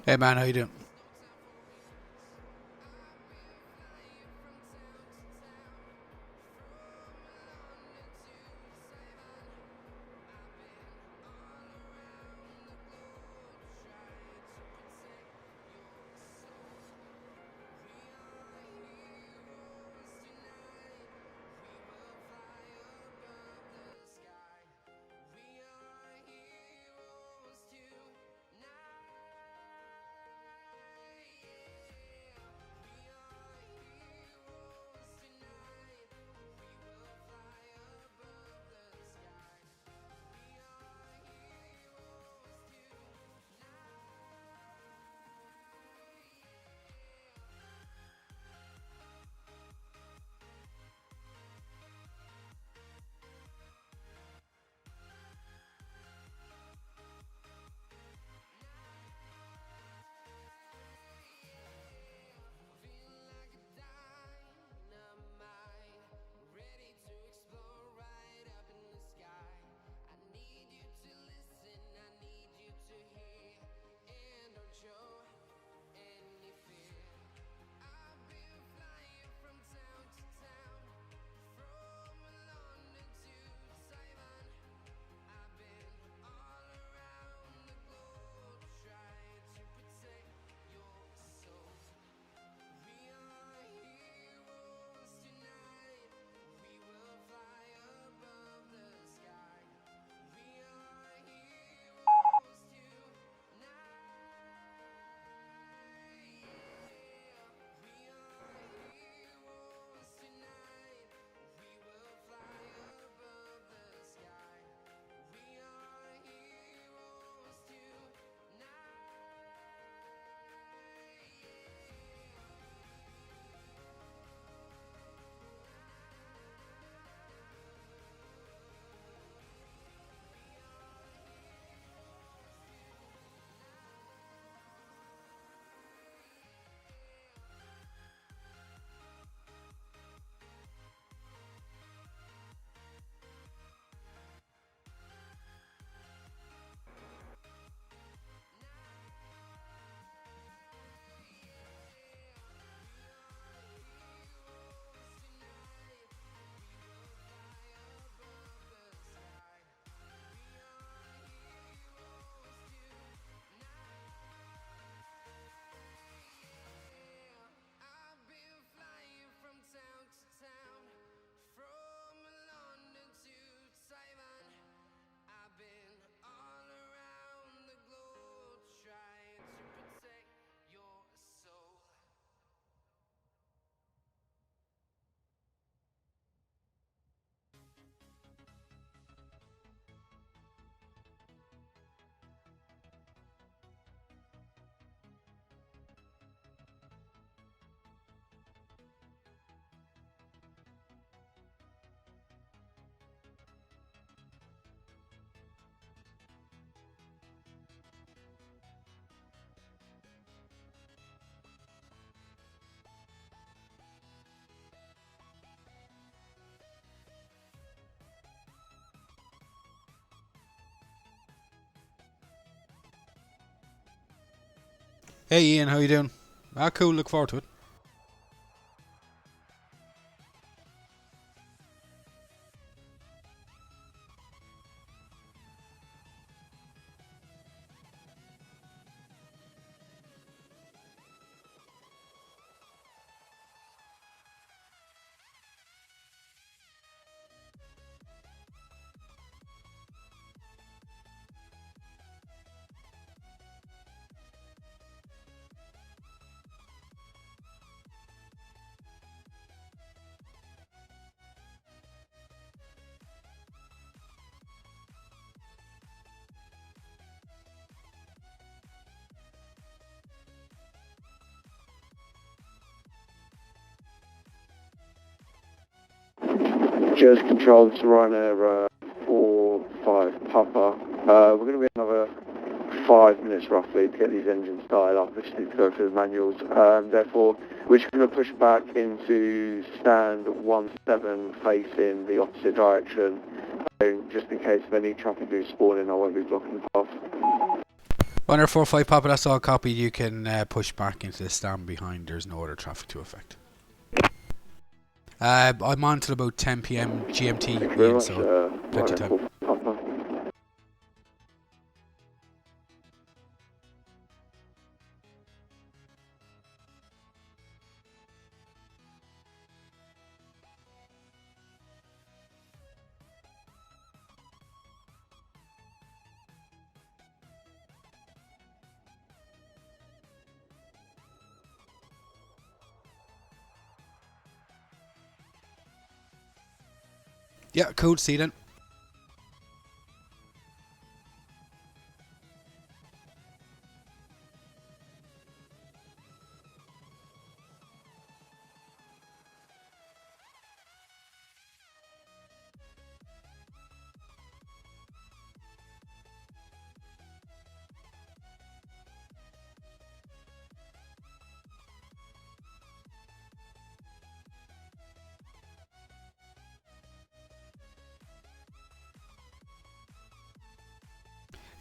Hey man, how you doing? Hey Ian, how you doing? Ah, cool. Look forward to it. Just control to Ryanair 4-5 Papa. We're going to be another 5 minutes roughly to get these engines started up. We just need to go through the manuals. Therefore, we're just going to push back into stand 17 facing the opposite direction. So just in case of any traffic do spawn in, I won't be blocking the path. Runner 45 Papa, that's all copied. You can push back into the stand behind. There's no other traffic to affect. I'm on till about 10 p.m. GMT, Thank you very Ian, much. so plenty of Ryanair time. 45 Papa. Yeah, cool. See you then.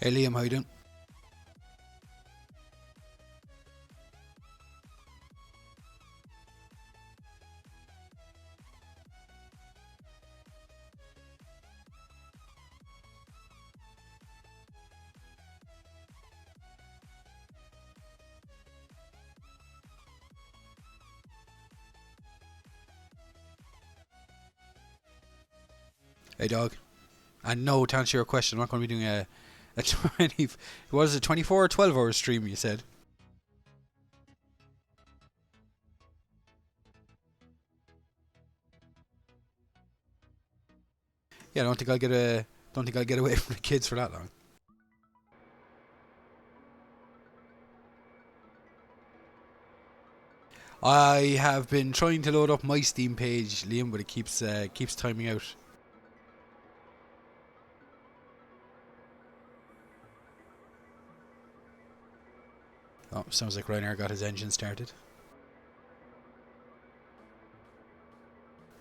Hey Liam, how you doing? Hey dog. And no, to answer your question, I'm not going to be doing a 20, what is it, 24 or 12 hour stream, you said? Yeah, I don't think I'll get away from the kids for that long. I have been trying to load up my Steam page, Liam, but it keeps timing out. Oh, sounds like Ryanair got his engine started.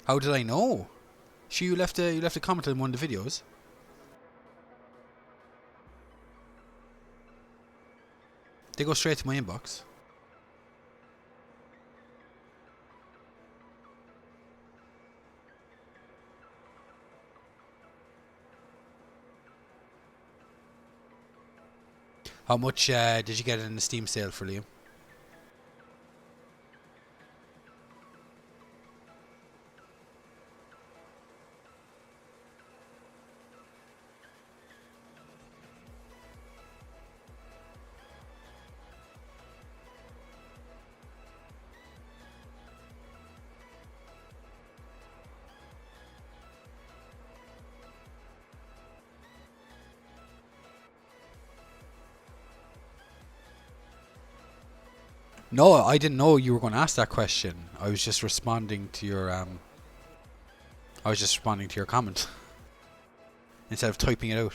How did I know? Sure, you left a comment on one of the videos. They go straight to my inbox. How much did you get in the Steam sale for, Liam? No, I didn't know you were going to ask that question. I was just responding to your comment instead of typing it out.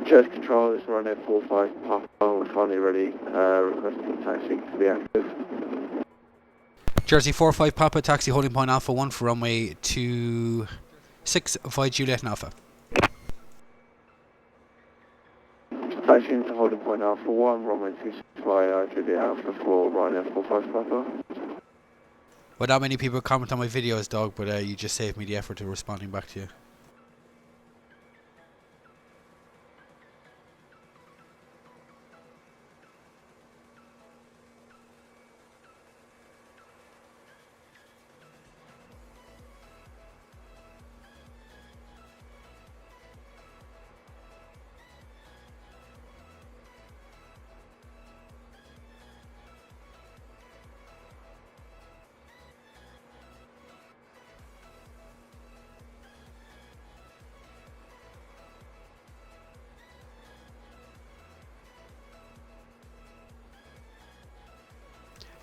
Church Control, this is Ryanair 45 Papa. We're finally ready. Requesting taxi to be active. Jersey 45 Papa, taxi holding point Alpha 1 for runway 26 via Juliet and Alpha. Taxi into holding point Alpha 1, runway 26 via Juliet Alpha for Ryanair 45 Papa. Well, not many people comment on my videos, dog, but you just saved me the effort of responding back to you.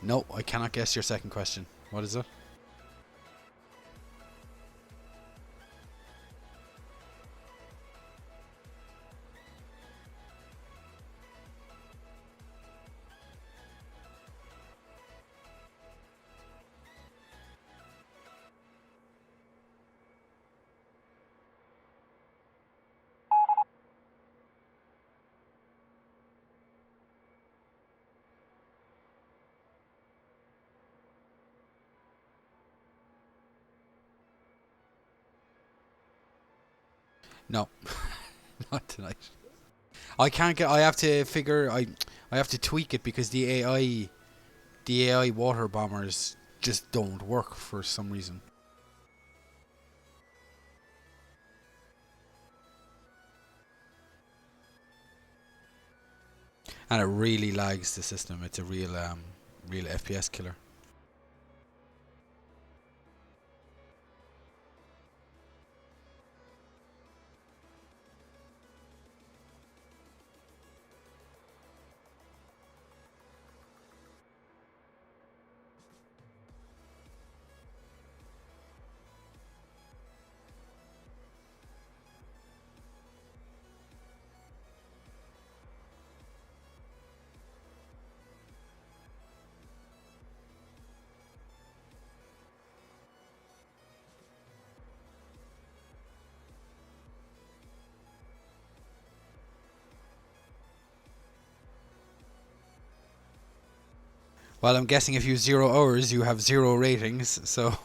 No, I cannot guess your second question. What is it? No, not tonight. I can't get. I have to figure. I have to tweak it because the AI water bombers just don't work for some reason. And it really lags the system. It's a real FPS killer. Well, I'm guessing if you 0 hours, you have 0 ratings. So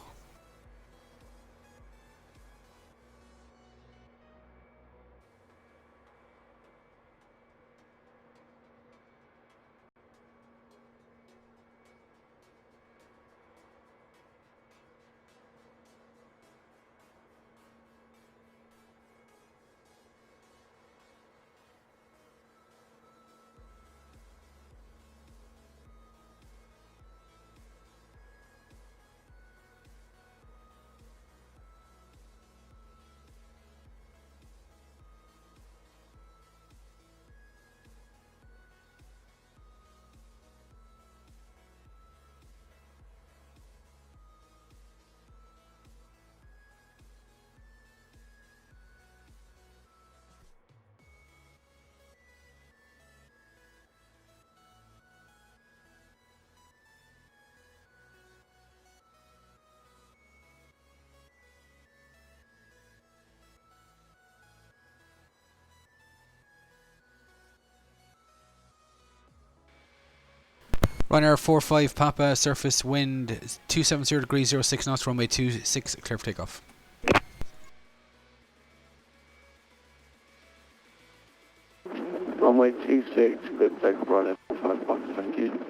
Ryanair 45 Papa, surface wind 270 degrees 06 knots, runway 26, clear for takeoff. Runway 26, good take up Ryanair 45 Papa, thank you.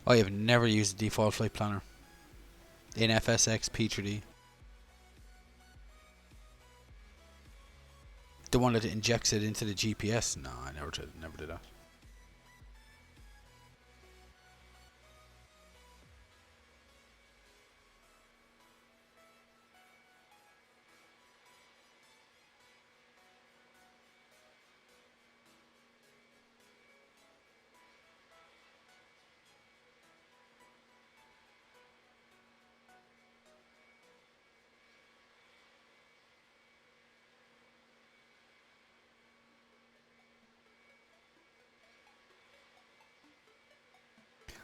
I have never used a default flight planner in FSX P3D. The one that injects it into the GPS. No, I never did that.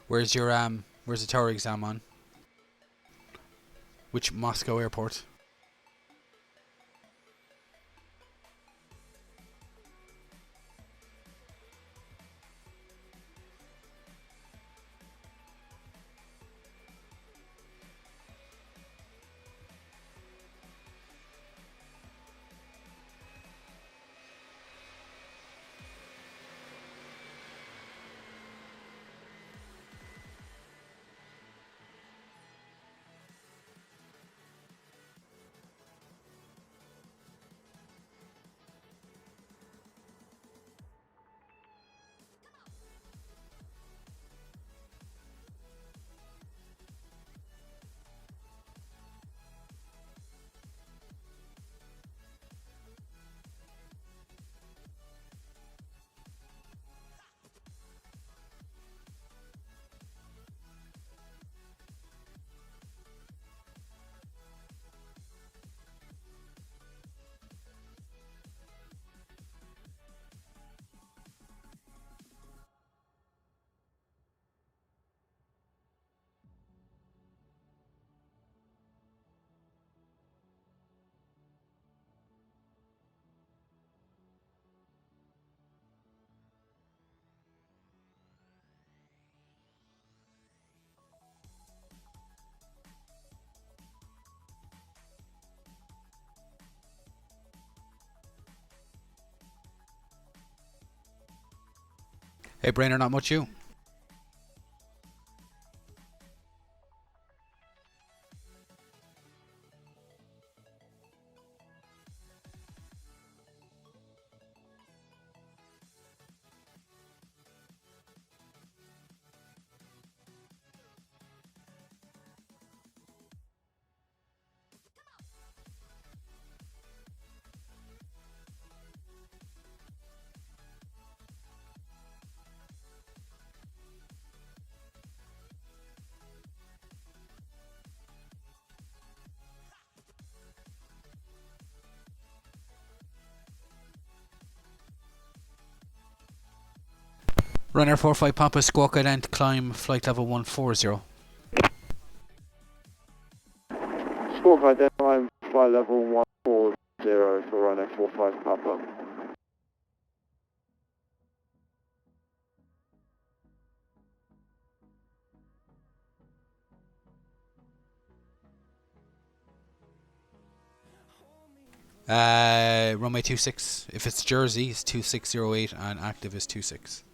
Where's the tower exam on? Which Moscow airport? Hey, Brainer, not much you. Runner 45 Papa, Squawk Island, climb flight level 140. Squawk identifying flight level 140 for runway 45 Papa. Runway 26. If it's Jersey, it's 2608 and active is 26.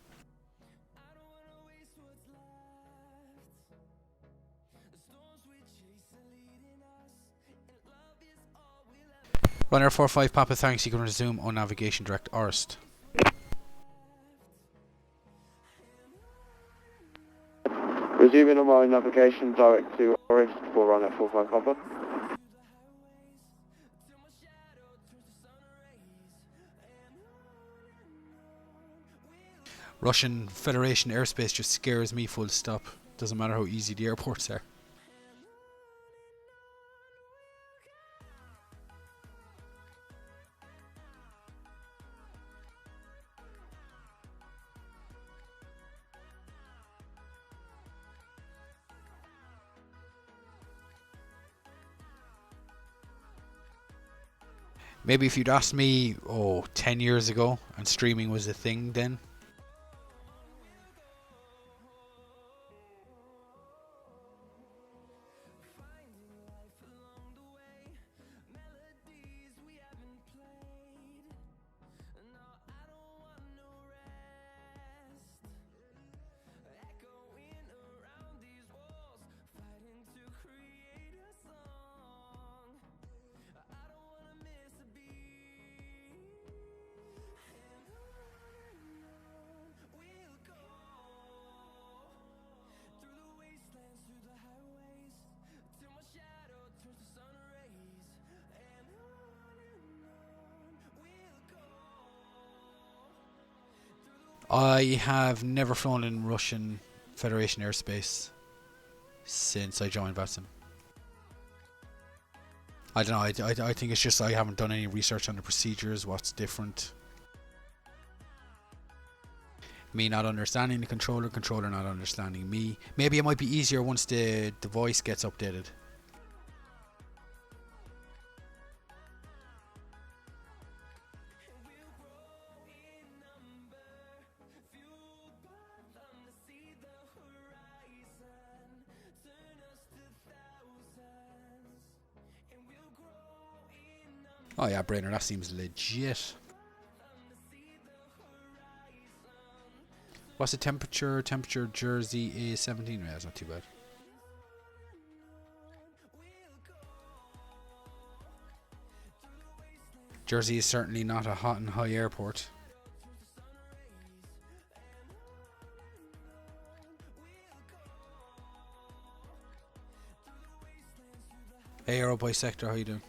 Runner 45 Papa, thanks. You can resume on navigation direct Orst. Resuming on my navigation direct to Orist for runway 45 Papa. Russian Federation airspace just scares me full stop. Doesn't matter how easy the airports are. Maybe if you'd asked me, 10 years ago and streaming was a thing then, I have never flown in Russian Federation airspace since I joined VATSIM. I don't know, I think it's just I haven't done any research on the procedures, what's different. Me not understanding the controller not understanding me. Maybe it might be easier once the voice gets updated. Oh yeah, Brainer, that seems legit. What's the temperature? Temperature Jersey is 17. Yeah, that's not too bad. Jersey is certainly not a hot and high airport. Hey, Aero Bisector, how you doing?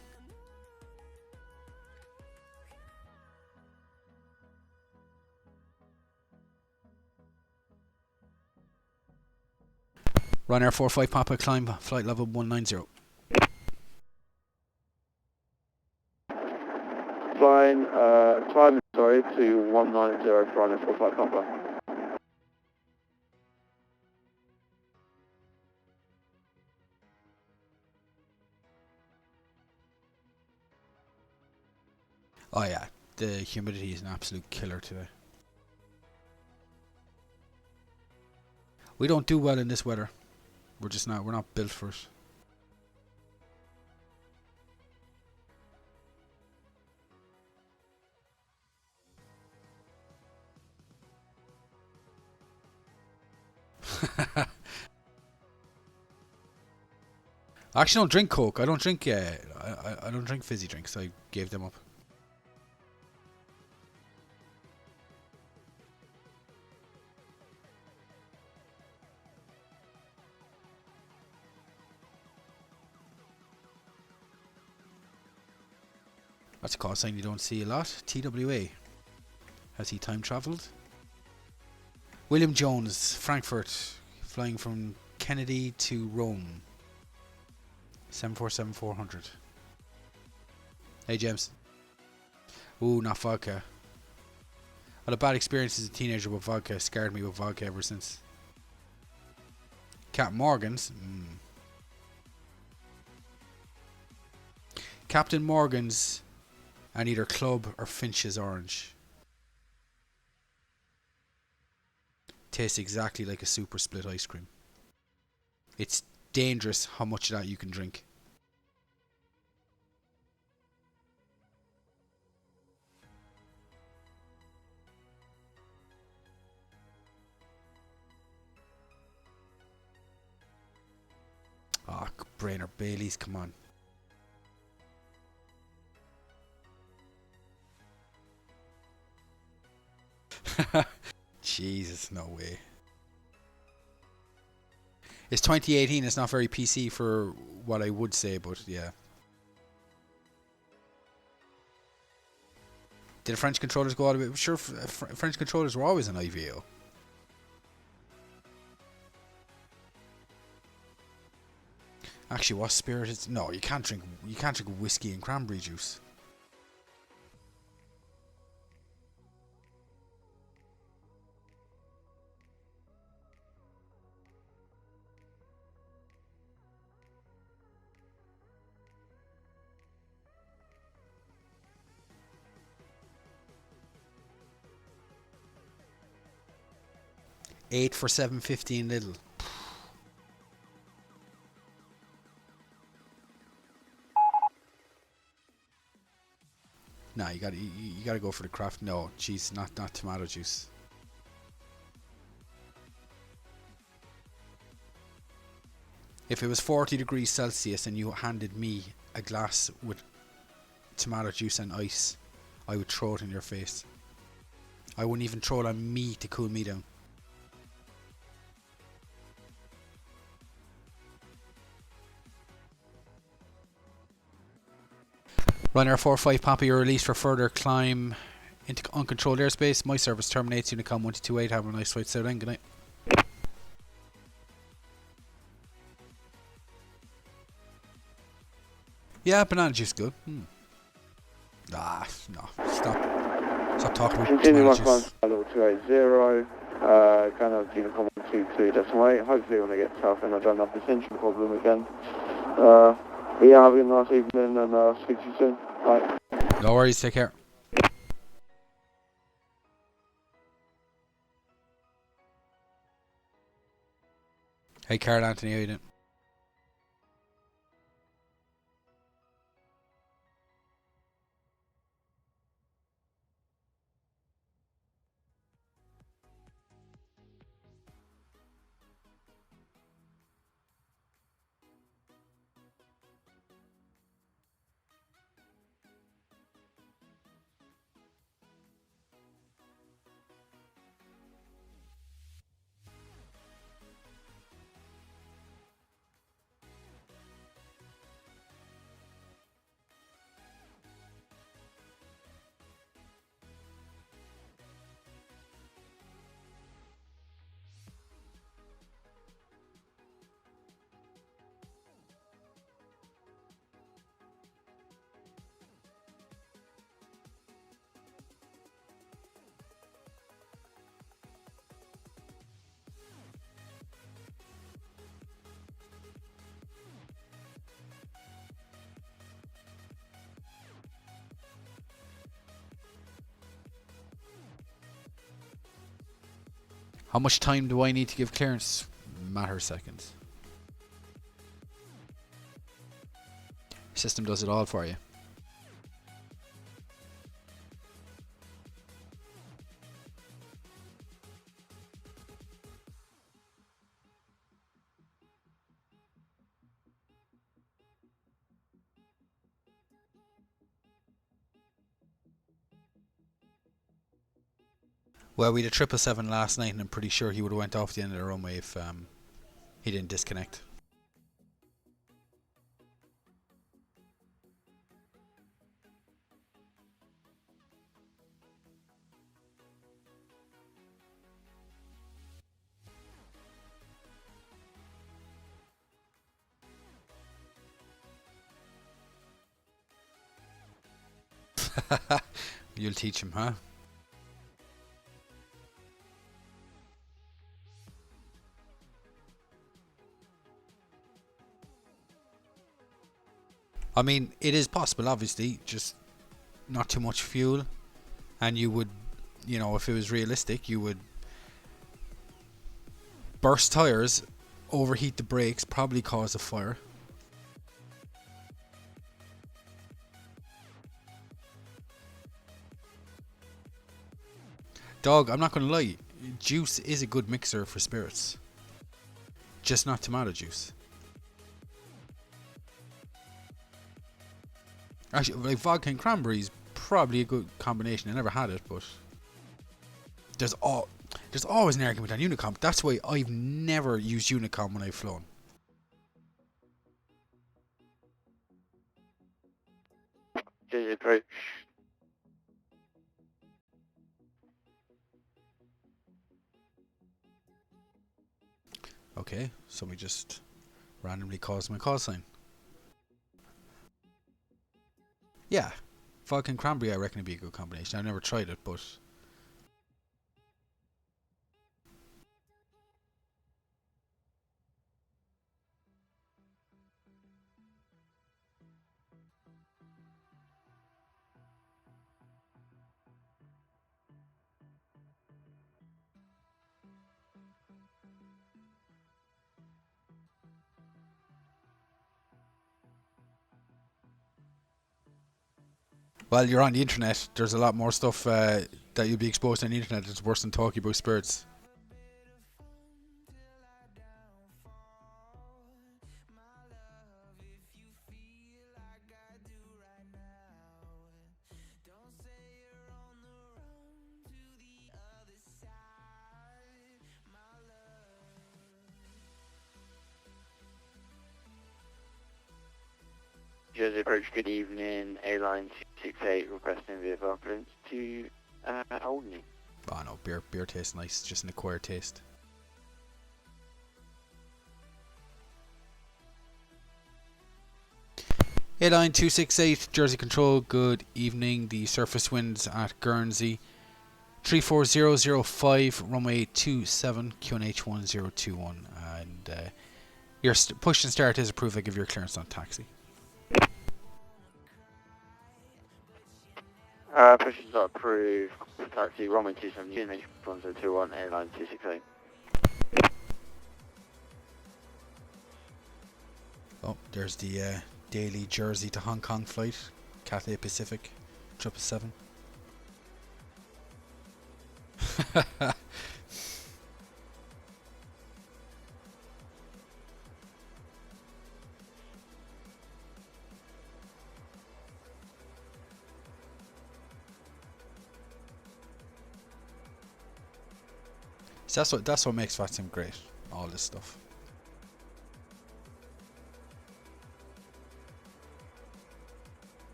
Ryanair 45 Papa, climb flight level 190. Flying, climbing, to 190 for Ryanair 45 Papa. Oh yeah, the humidity is an absolute killer today. We don't do well in this weather. We're not built for it. I actually don't drink Coke. I don't drink. I don't drink fizzy drinks. I gave them up. That's a call sign you don't see a lot. TWA. Has he time travelled? William Jones, Frankfurt, flying from Kennedy to Rome. 747-400. Hey James. Ooh, not vodka. I had a bad experience as a teenager with vodka. Scared me with vodka ever since. Captain Morgan's. Captain Morgan's and either Club or Finch's Orange. Tastes exactly like a super split ice cream. It's dangerous how much of that you can drink. Ah, oh, Brainerd Bailey's, come on. Jesus, no way. It's 2018, it's not very PC for what I would say, but yeah. Did the French controllers go all the way? Sure, French controllers were always an IVO. Actually, what spirit is? No, you can't drink whiskey and cranberry juice. Eight for 7.15 little. Nah, you gotta go for the craft. No, jeez, not tomato juice. If it was 40 degrees Celsius and you handed me a glass with tomato juice and ice, I would throw it in your face. I wouldn't even throw it on me to cool me down. Ryanair 45 Papa, you're released for further climb into uncontrolled airspace. My service terminates. Unicom 1228. Have a nice flight, South End. Good night. Yeah, banana juice good. Ah, no. Stop talking about Continue banana Mach juice. 1 280, kind of Unicom 122.8. Hopefully when I get south and I don't have this engine problem again. Yeah, have a nice evening and speak to you soon. Bye. No worries, take care. Hey, Carl Anthony, how you doing? How much time do I need to give clearance? Matter of seconds. System does it all for you. Well, we had a 777 last night, and I'm pretty sure he would have went off the end of the runway if he didn't disconnect. You'll teach him, huh? I mean, it is possible, obviously, just not too much fuel, and you would, you know, if it was realistic, you would burst tires, overheat the brakes, probably cause a fire. Dog, I'm not going to lie, juice is a good mixer for spirits. Just not tomato juice. Actually, like vodka and cranberry is probably a good combination. I never had it, but there's always an argument on Unicom. That's why I've never used Unicom when I've flown. Jersey approach. Okay, somebody just randomly caused my call sign. Yeah, vodka and cranberry I reckon would be a good combination. I've never tried it, but well, you're on the internet. There's a lot more stuff that you'll be exposed on the internet that's worse than talking about spirits. Jersey approach, good evening. Airline 268 requesting vehicle ambulance to Olney. Oh no, beer tastes nice, just an acquired taste. Airline 268, Jersey Control, good evening. The surface winds at Guernsey 34005, runway 27, QNH 1021. And your push and start is approved. I give your clearance on taxi. Push is not approved. Taxi, runway 27, QNH 1021, airline 268. Oh, there's the daily Jersey to Hong Kong flight, Cathay Pacific, 777. So that's what makes VATSIM great. All this stuff.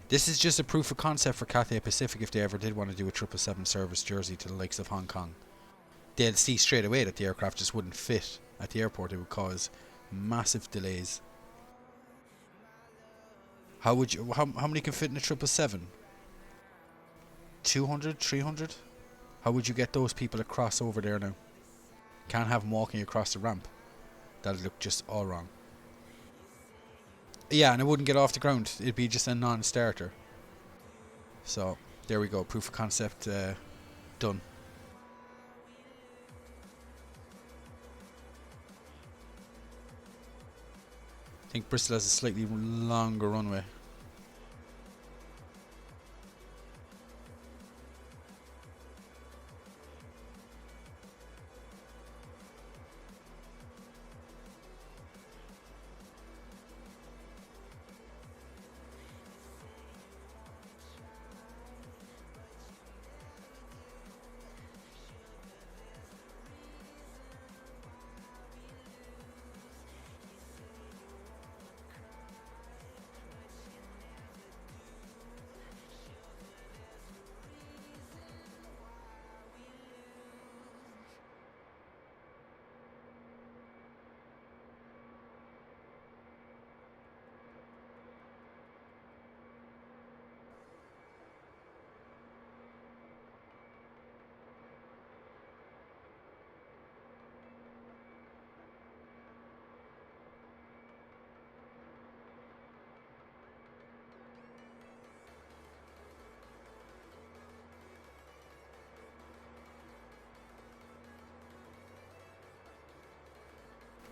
This is just a proof of concept for Cathay Pacific if they ever did want to do a 777 service Jersey to the likes of Hong Kong. They'd see straight away that the aircraft just wouldn't fit at the airport. It would cause massive delays. How many can fit in a 777? 200, 300? How would you get those people across over there now? Can't have them walking across the ramp. That'd look just all wrong. Yeah, and it wouldn't get off the ground. It'd be just a non-starter. So, there we go. Proof of concept done. I think Bristol has a slightly longer runway.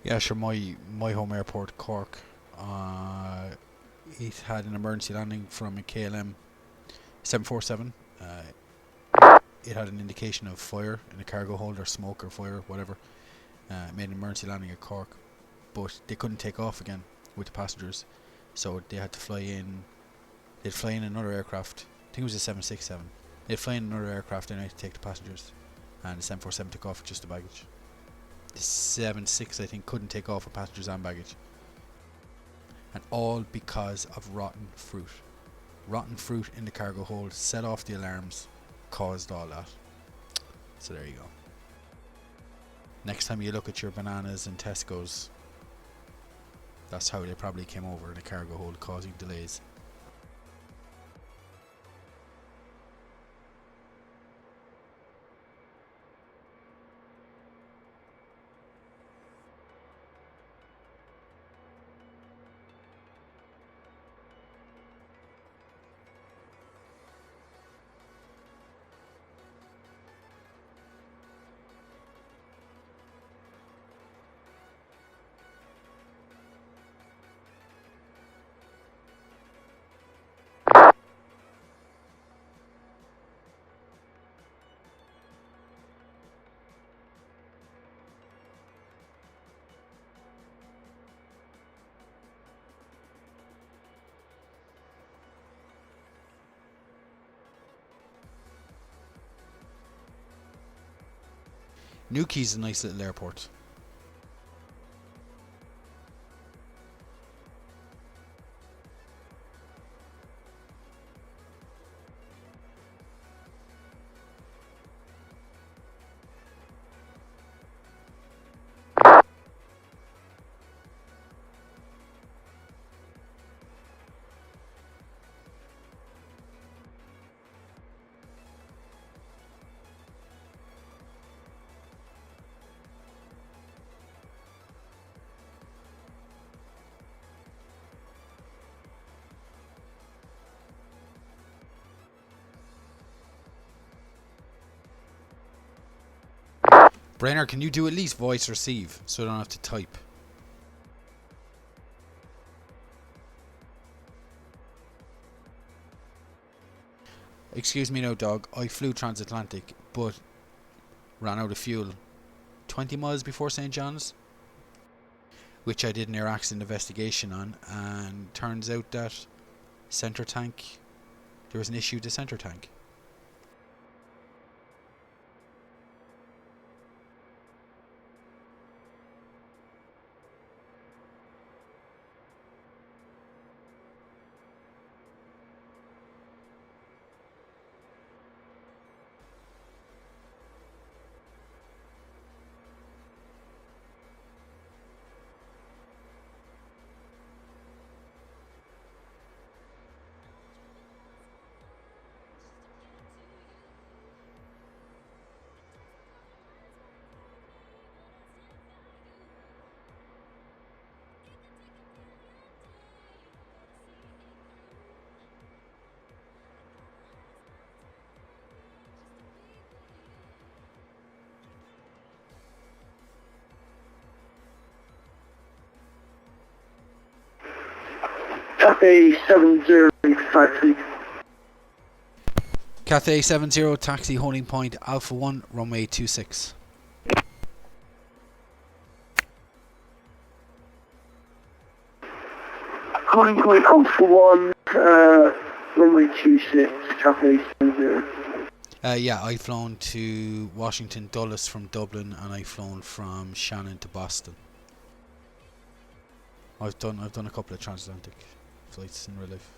Yeah, sure. My home airport, Cork, it had an emergency landing from a KLM 747. It had an indication of fire in the cargo hold, or smoke or fire, whatever. It made an emergency landing at Cork, but they couldn't take off again with the passengers, so they had to fly in. They'd fly in another aircraft. I think it was a 767. They'd fly in another aircraft anyway to take the passengers, and the 747 took off with just the baggage. The 76, I think, couldn't take off with passengers and baggage, and all because of rotten fruit. Rotten fruit in the cargo hold set off the alarms, caused all that. So there you go. Next time you look at your bananas in Tesco's, that's how they probably came over in a cargo hold, causing delays. Newquay's a nice little airport. Brainer, can you do at least voice receive so I don't have to type? Excuse me now, dog. I flew transatlantic, but ran out of fuel 20 miles before St. John's, which I did an air accident investigation on, and turns out that centre tank, there was an issue with the centre tank. Cathay 70 taxi. Cathay 70 taxi holding point Alpha 1 runway 26. Holding point Alpha 1, runway 26, Cathay 70. Yeah, I've flown to Washington Dulles from Dublin, and I've flown from Shannon to Boston. I've done a couple of transatlantic flights in real life.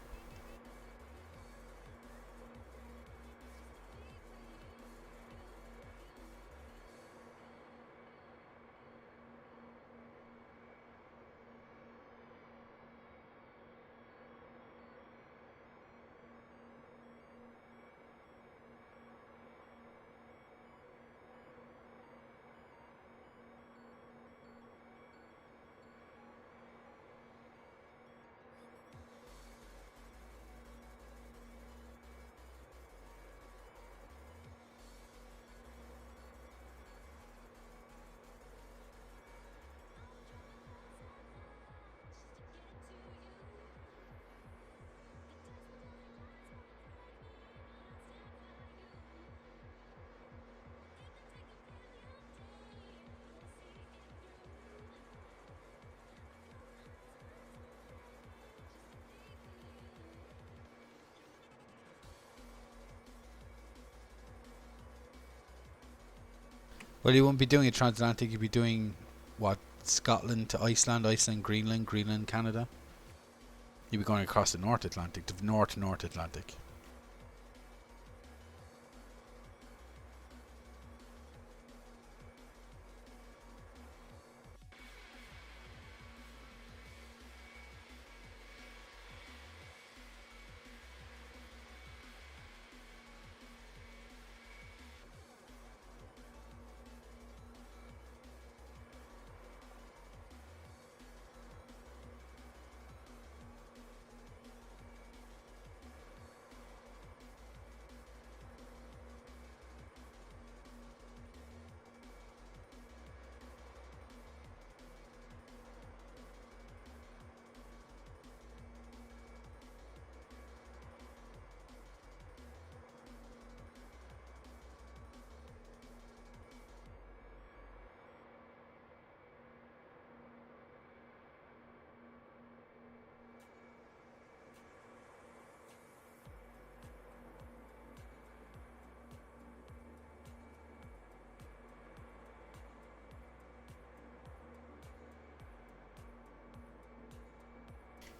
Well, you wouldn't be doing a transatlantic. You'd be doing what? Scotland to Iceland, Iceland, Greenland, Greenland, Canada. You'd be going across the North Atlantic, the North Atlantic.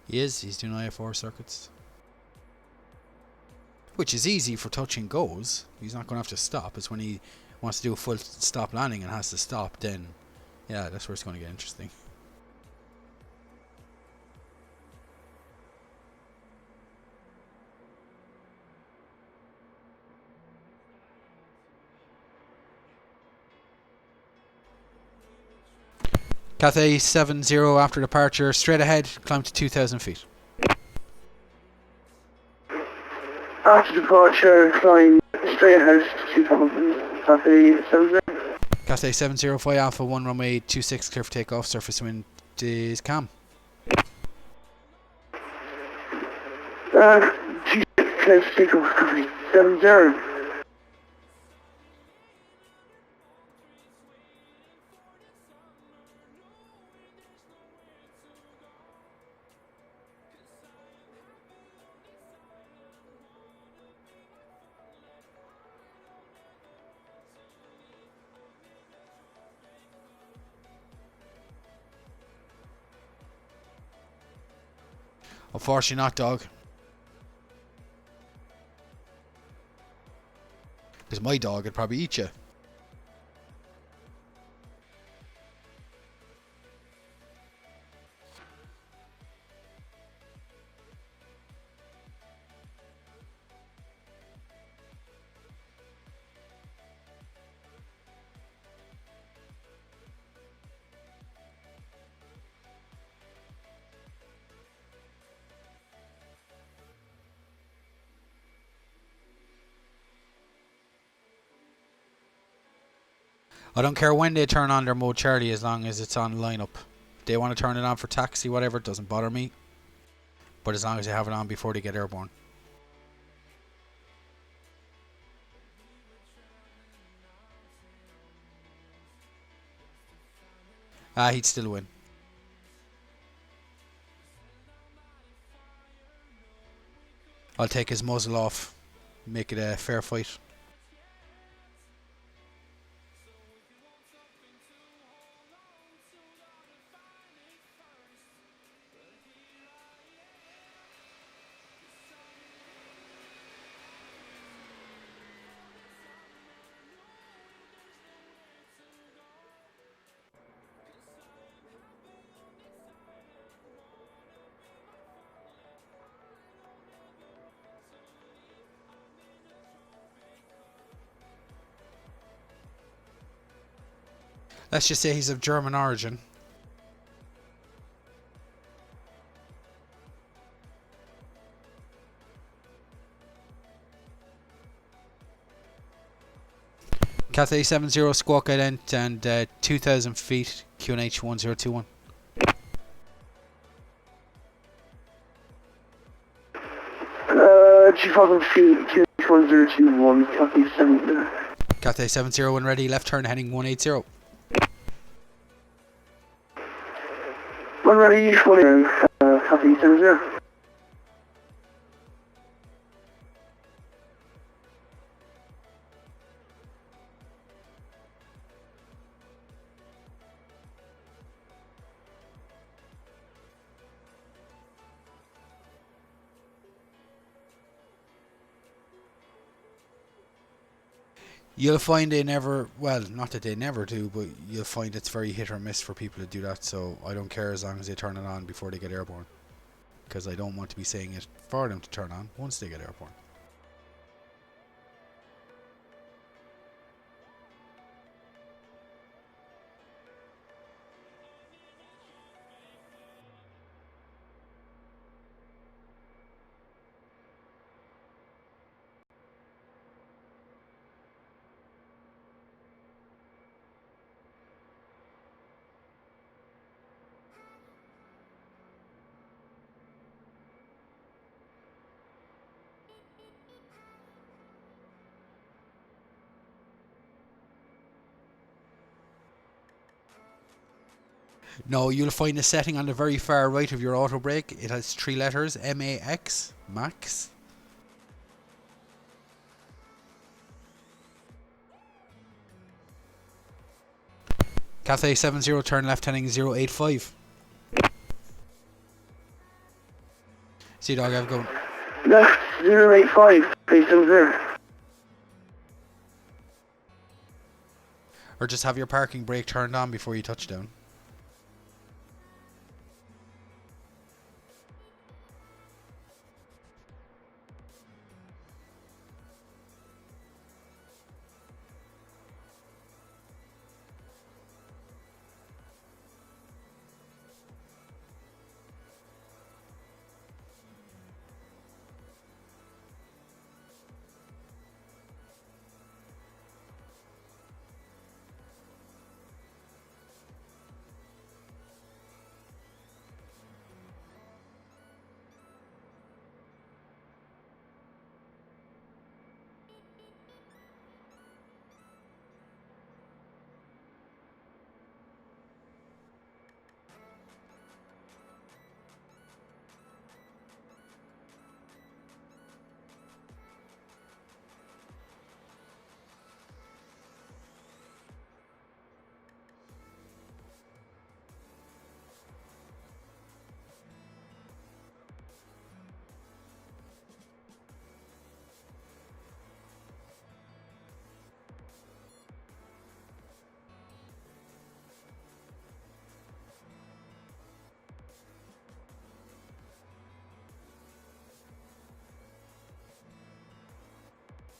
He is. He's doing IFR circuits. Which is easy for touch and goes. He's not going to have to stop. It's when he wants to do a full stop landing and has to stop, then, yeah, that's where it's going to get interesting. Cathay 70 after departure, straight ahead, climb to 2,000 feet. After departure, flying straight ahead to 2,000, Cathay 70. Cathay 70, fly Alpha 1 runway 26, clear for takeoff, surface wind is calm. 26, clear for takeoff, Cathay 70. Unfortunately not, dog. Because my dog would probably eat you. I don't care when they turn on their mode Charlie as long as it's on lineup. If they want to turn it on for taxi, whatever, it doesn't bother me. But as long as they have it on before they get airborne. He'd still win. I'll take his muzzle off. Make it a fair fight. Let's just say he's of German origin. Cathay 70 squawk ident and 2,000 feet QNH 1021. G5 QNH 1021, Cathay 70. Cathay 70 when ready, left turn heading 180. When ready, Cathay 70. You'll find they never, well, not that they never do, but you'll find it's very hit or miss for people to do that. So I don't care as long as they turn it on before they get airborne, because I don't want to be saying it for them to turn on once they get airborne. No, you'll find a setting on the very far right of your auto brake. It has 3 letters, MAX, max. Cathay 70, turn left heading 085. See dog, have a go. Left 085, please come there. Or just have your parking brake turned on before you touch down.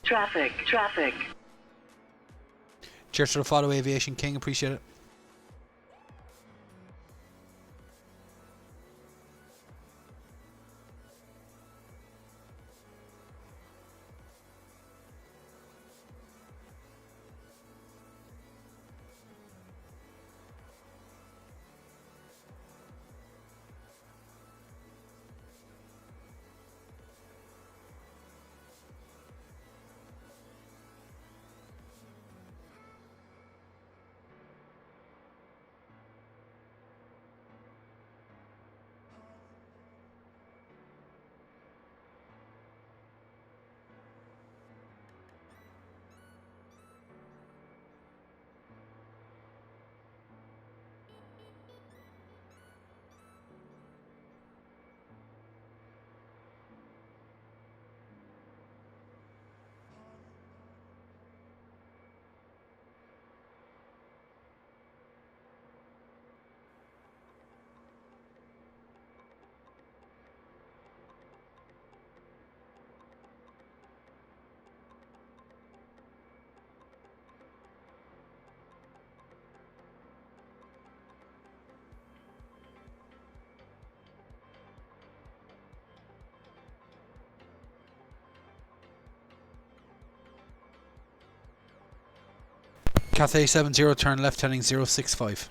Traffic. Cheers to the follow, Aviation King. Appreciate it. Cathay 70, turn left heading 065.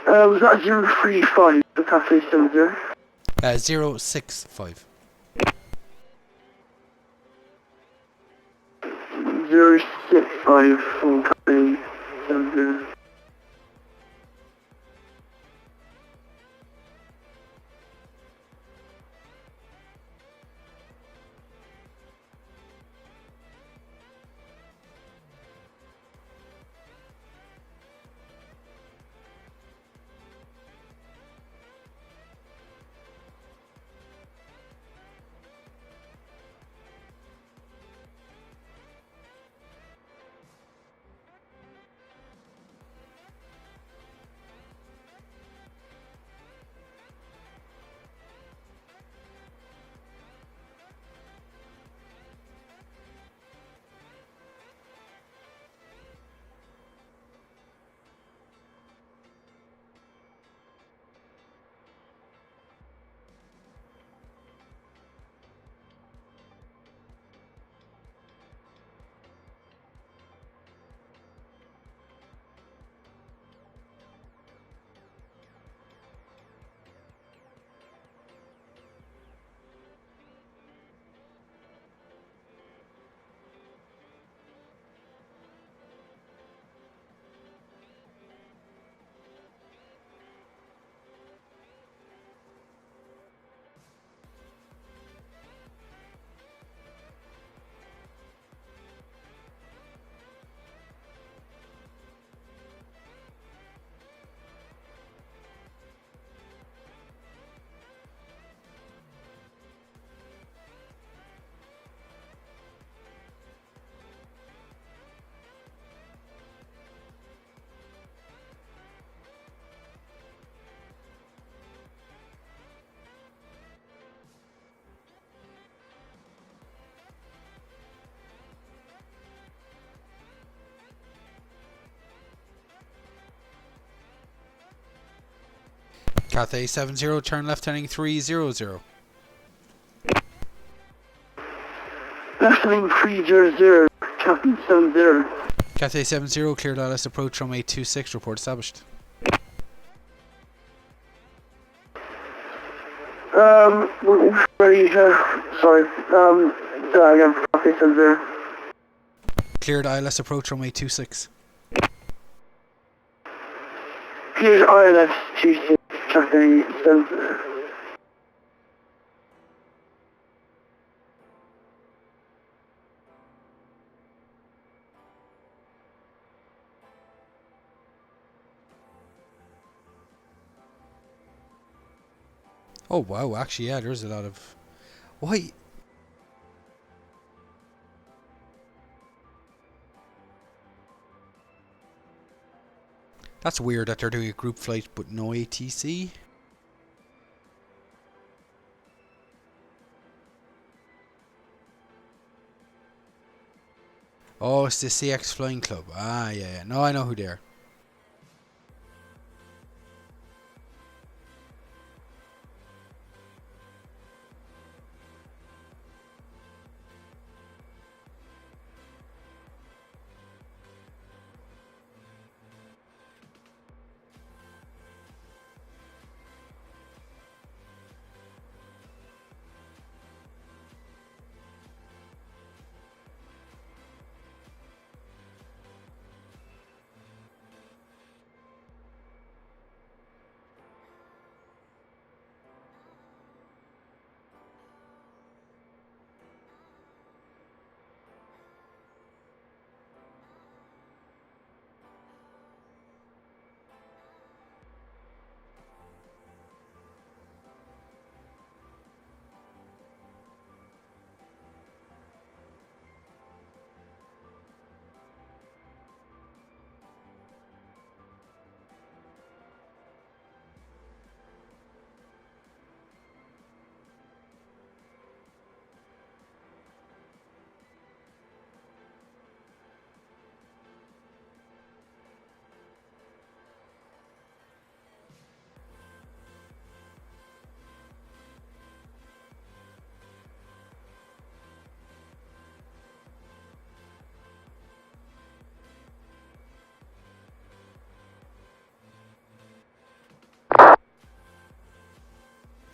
Was that 035, the Cafe 70? 065. 065 from Cafe 70. Cathay 70, turn left heading 300. Left heading 300, Captain 70. Cathay 70, cleared ILS approach runway 26, report established. We're ready, sorry, again, Cathay 70. Cleared ILS approach runway 26. Here's ILS 26, Cathay 70. Oh wow, actually yeah, there's a lot of... Why? That's weird that they're doing a group flight but no ATC. Oh, it's the CX Flying Club. Ah, yeah. No, I know who they are.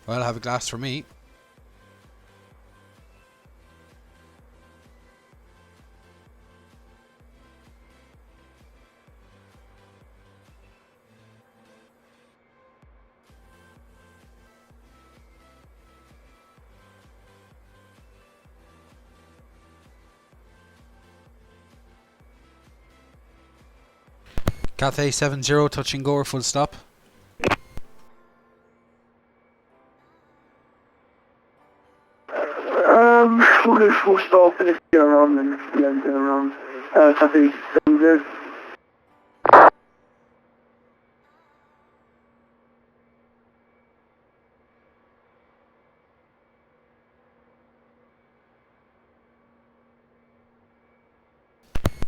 Well, have a glass for me. Cathay 70, touching go or full stop. We'll go full stop and if you go around then yeah, go around. Cathay 70.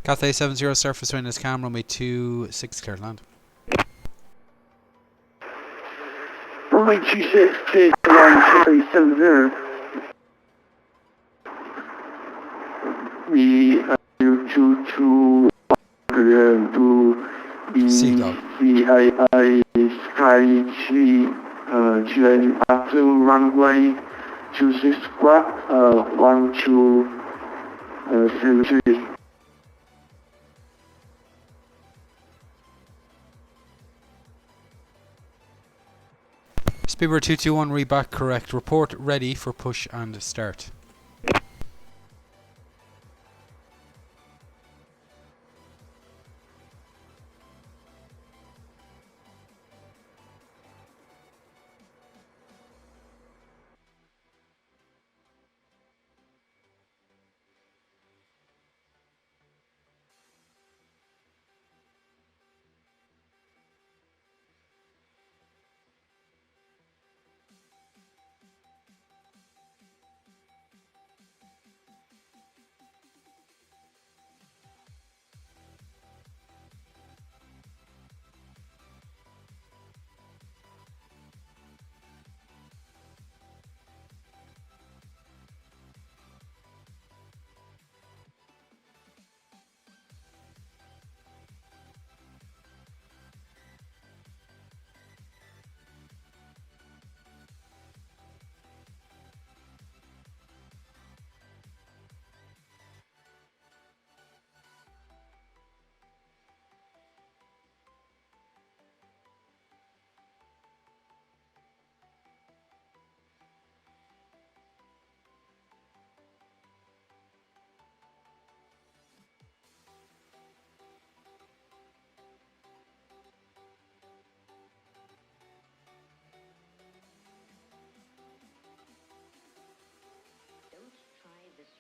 Cathay 70, surface wind is calm, runway 26, clear land. Runway 26, clear to land, Cathay 70. We due to Seagull. VII Sky G after runway 26 square 1273. Speedbird 221, read back correct. Report ready for push and start.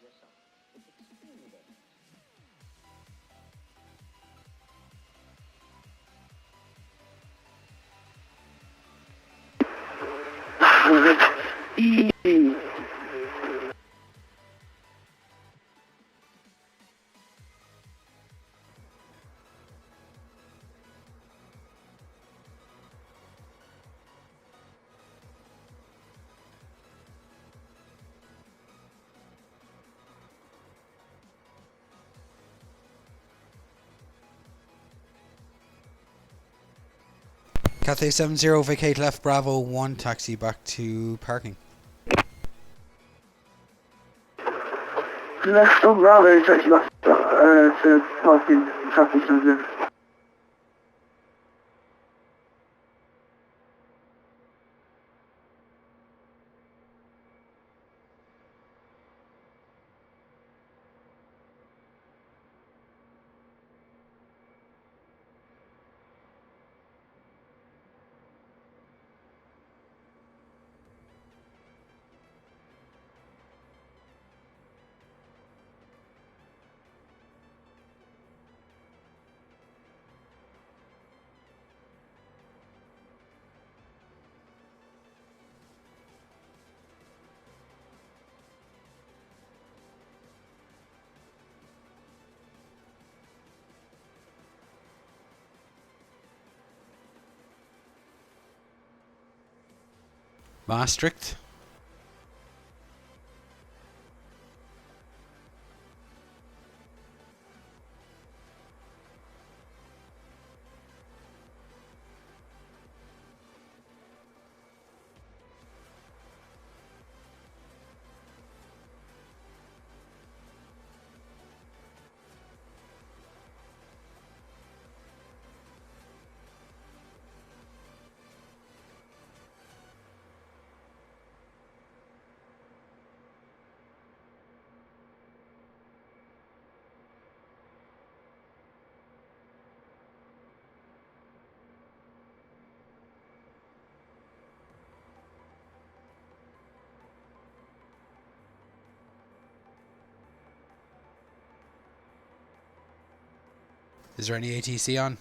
yourself. It's extremely dangerous. Cathay 70, vacate left Bravo 1, taxi back to parking. Left on Bravo, taxi back to parking traffic center. Maastricht. Is there any ATC on?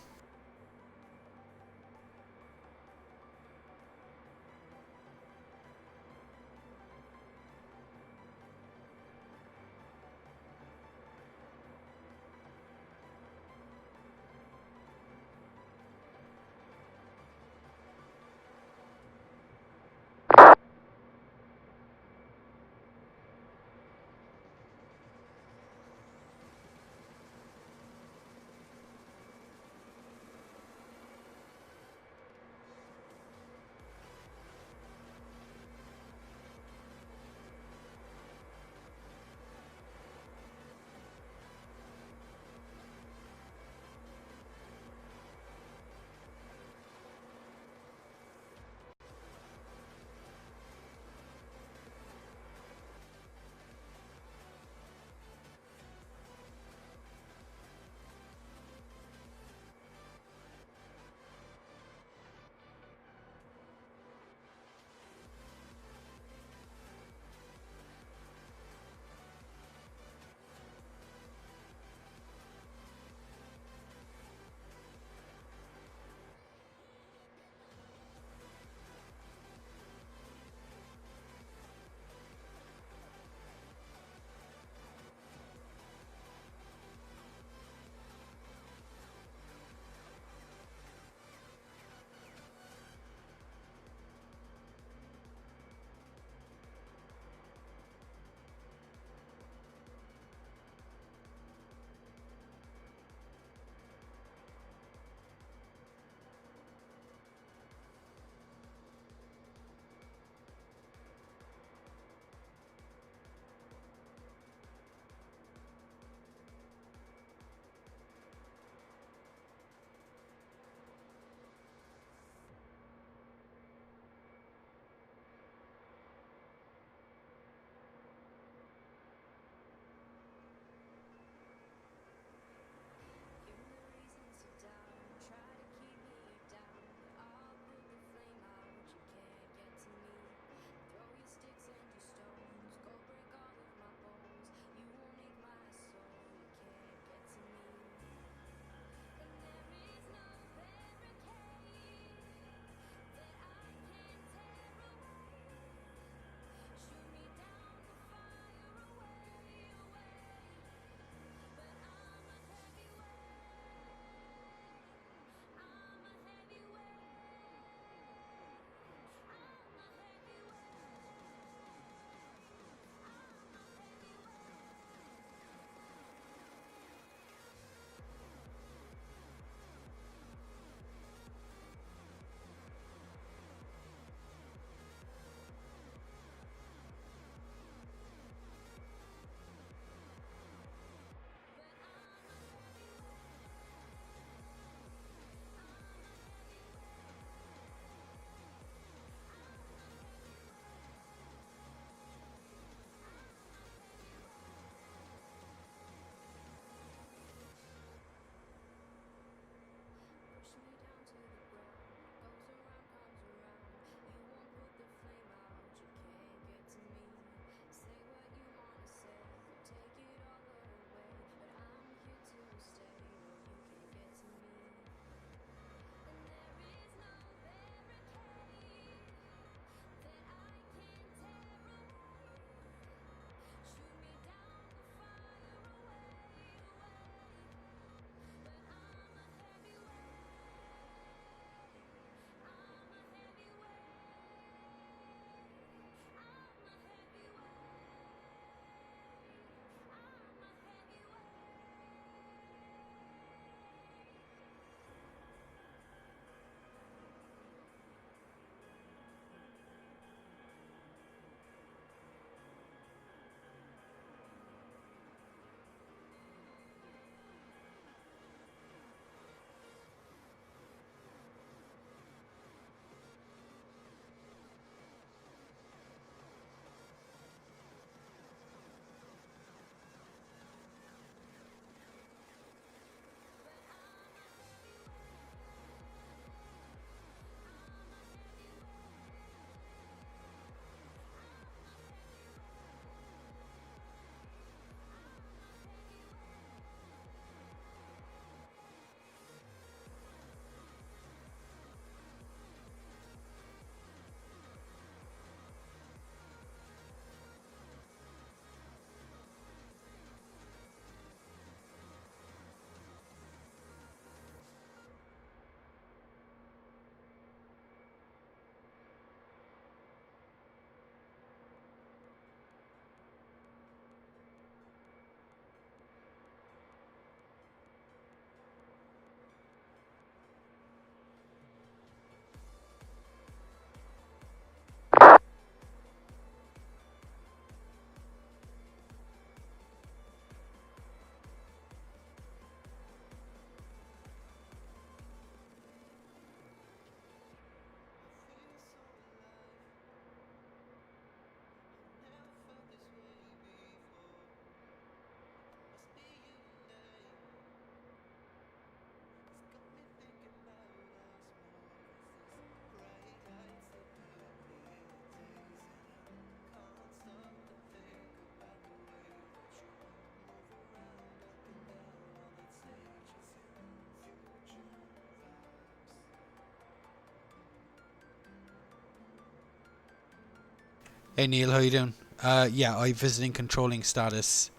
Hey Neil, how you doing? Yeah, I visiting controlling status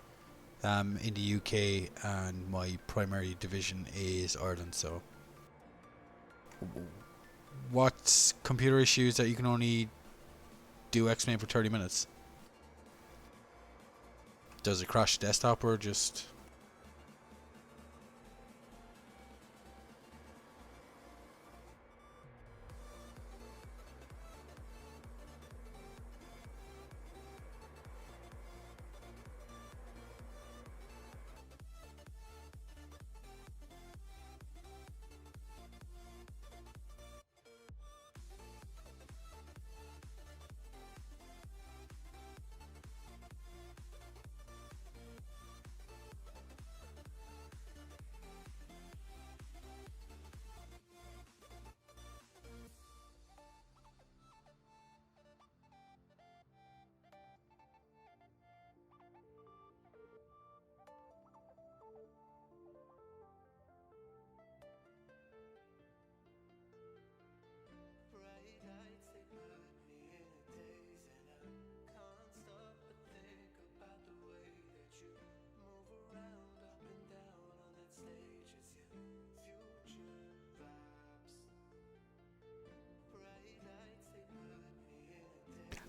in the UK, and my primary division is Ireland. So, what's computer issues that you can only do X-Men for 30 minutes? Does it crash desktop or just?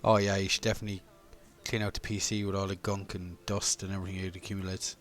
Oh yeah, you should definitely clean out the PC with all the gunk and dust and everything it accumulates.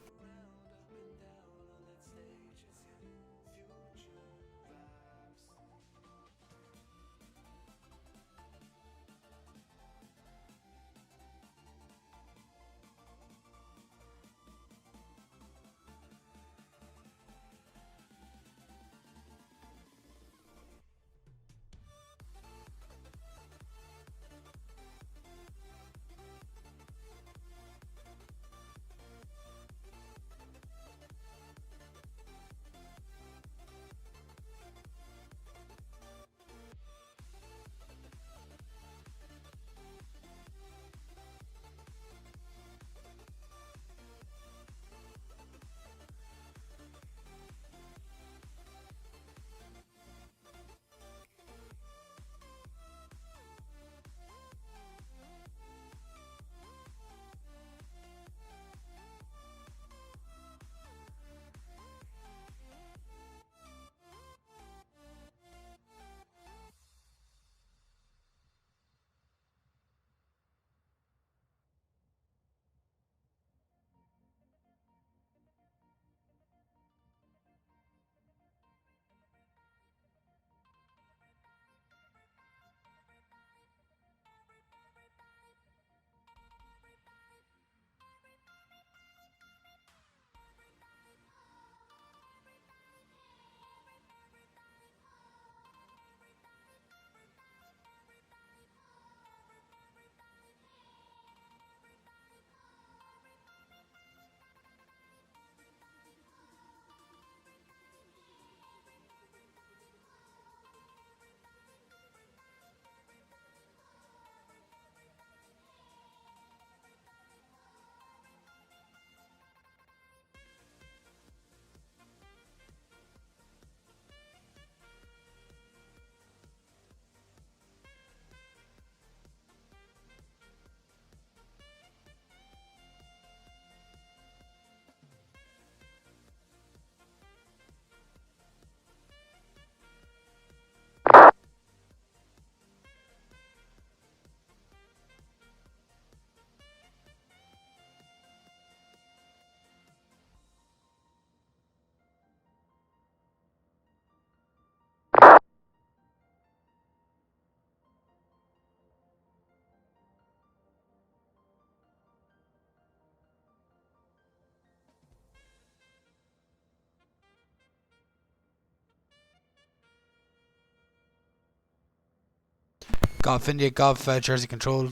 India, Gov, Jersey Control,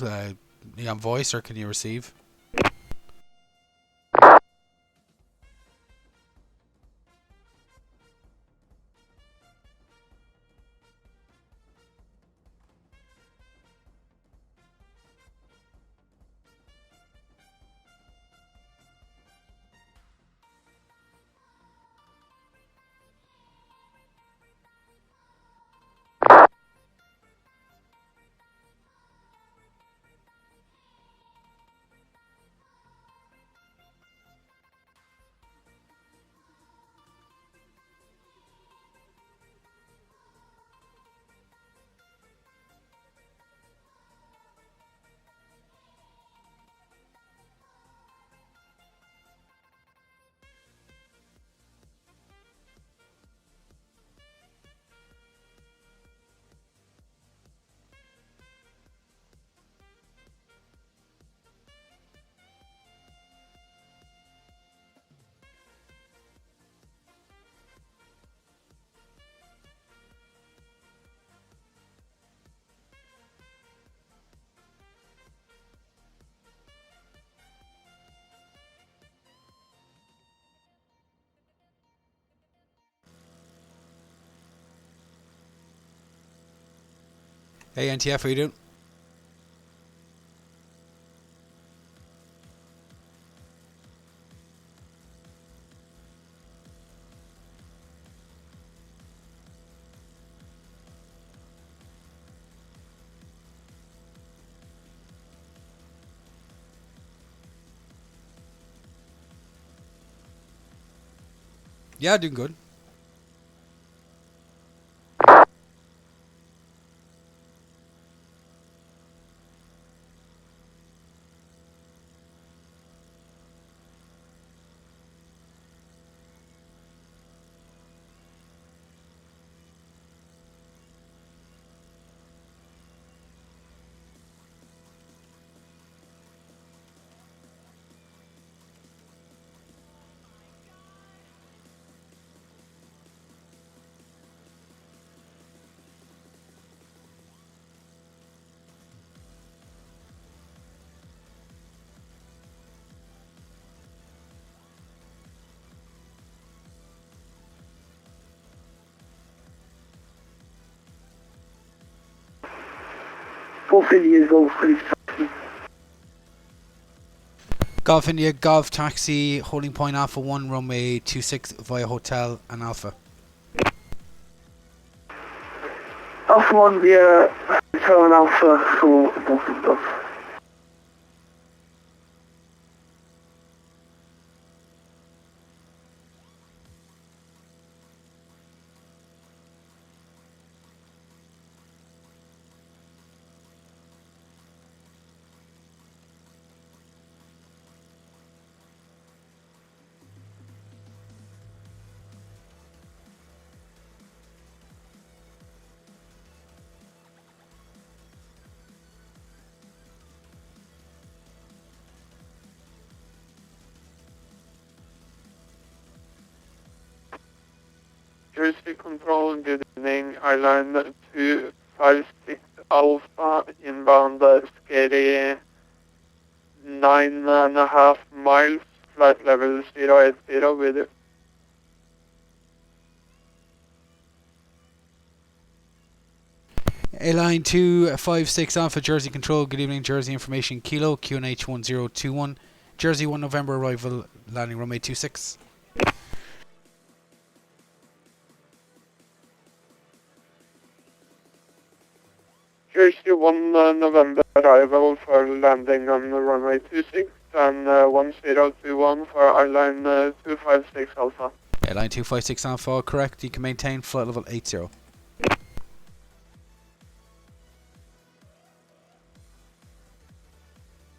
you on voice or can you receive? Hey NTF, how you doing? Yeah, doing good. Golf India, Golf 3. Golf India, Golf Taxi, holding point Alpha 1, runway 26 via Hotel and Alpha. Alpha 1 via Hotel and Alpha for Golf Golf. Jersey Control, good evening. Airline 256 Alpha, inbound Scary 9.5 miles, flight level 080 with Airline 256 Alpha, Jersey Control, good evening, Jersey Information Kilo, QNH 1021, Jersey 1 November arrival, landing runway 26. Jersey 1 November arrival for landing on the runway 26 and 1021 for airline 256 Alpha. Airline 256 Alpha, correct, you can maintain flight level 80.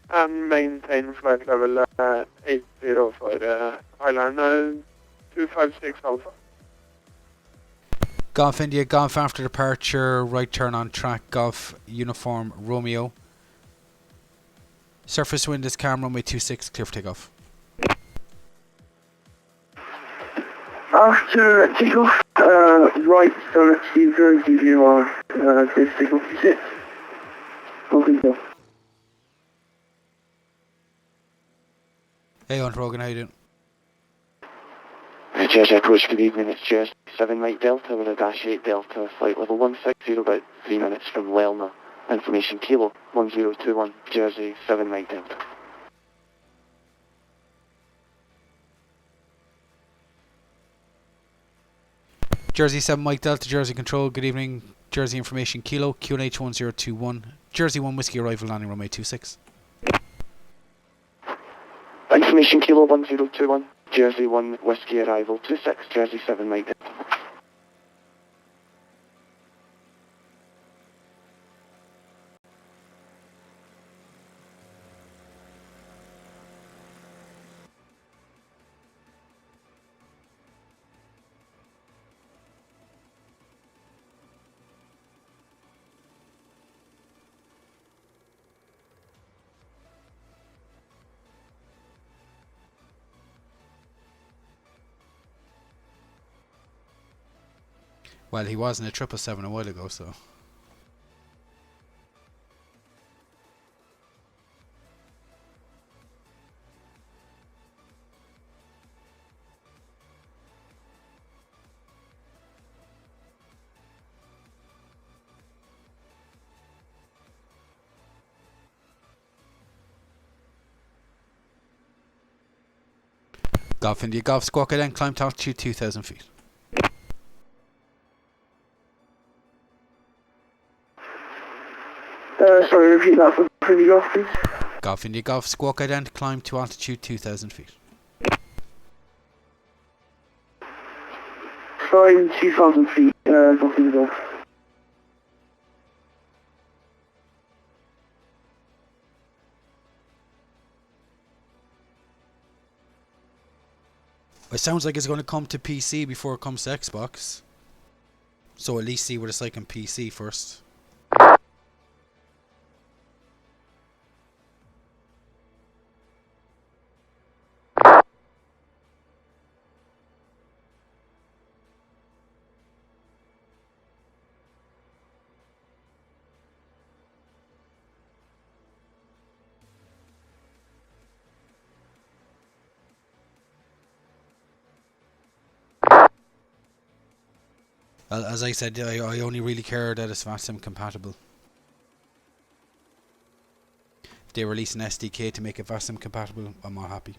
And maintain flight level 80 for airline 256 Alpha. Golf India, Golf after departure, right turn on track, Golf Uniform Romeo. Surface wind is calm, runway 26, clear for takeoff. After takeoff, right start receiver, give you our this signal. Okay, Hey Hunt Rogan, how you doing? Jazz approach, good evening, it's Jazz 7 Mike Delta with a dash 8 Delta, flight level 160, about 3 minutes from Lelna. Information Kilo 1021, Jersey 7 Mike Delta. Jersey 7 Mike Delta, Jersey Control, good evening, Jersey Information Kilo, QNH 1021, Jersey 1 Whiskey arrival, landing runway 26. Information Kilo 1021, Jersey 1 Whiskey arrival 26, Jersey 7 Mike Delta. Well, he was in a 777 a while ago, so. Golf India Golf Squawk then climb to altitude 2,000 feet. Sorry, repeat that for the golf, please. Golf India Golf Squawk then climb to altitude 2,000 feet. Flying 2,000 feet, golf in the golf. It sounds like it's going to come to PC before it comes to Xbox. So at least see what it's like on PC first. As I said, I only really care that it's VATSIM compatible. If they release an SDK to make it VATSIM compatible, I'm all happy.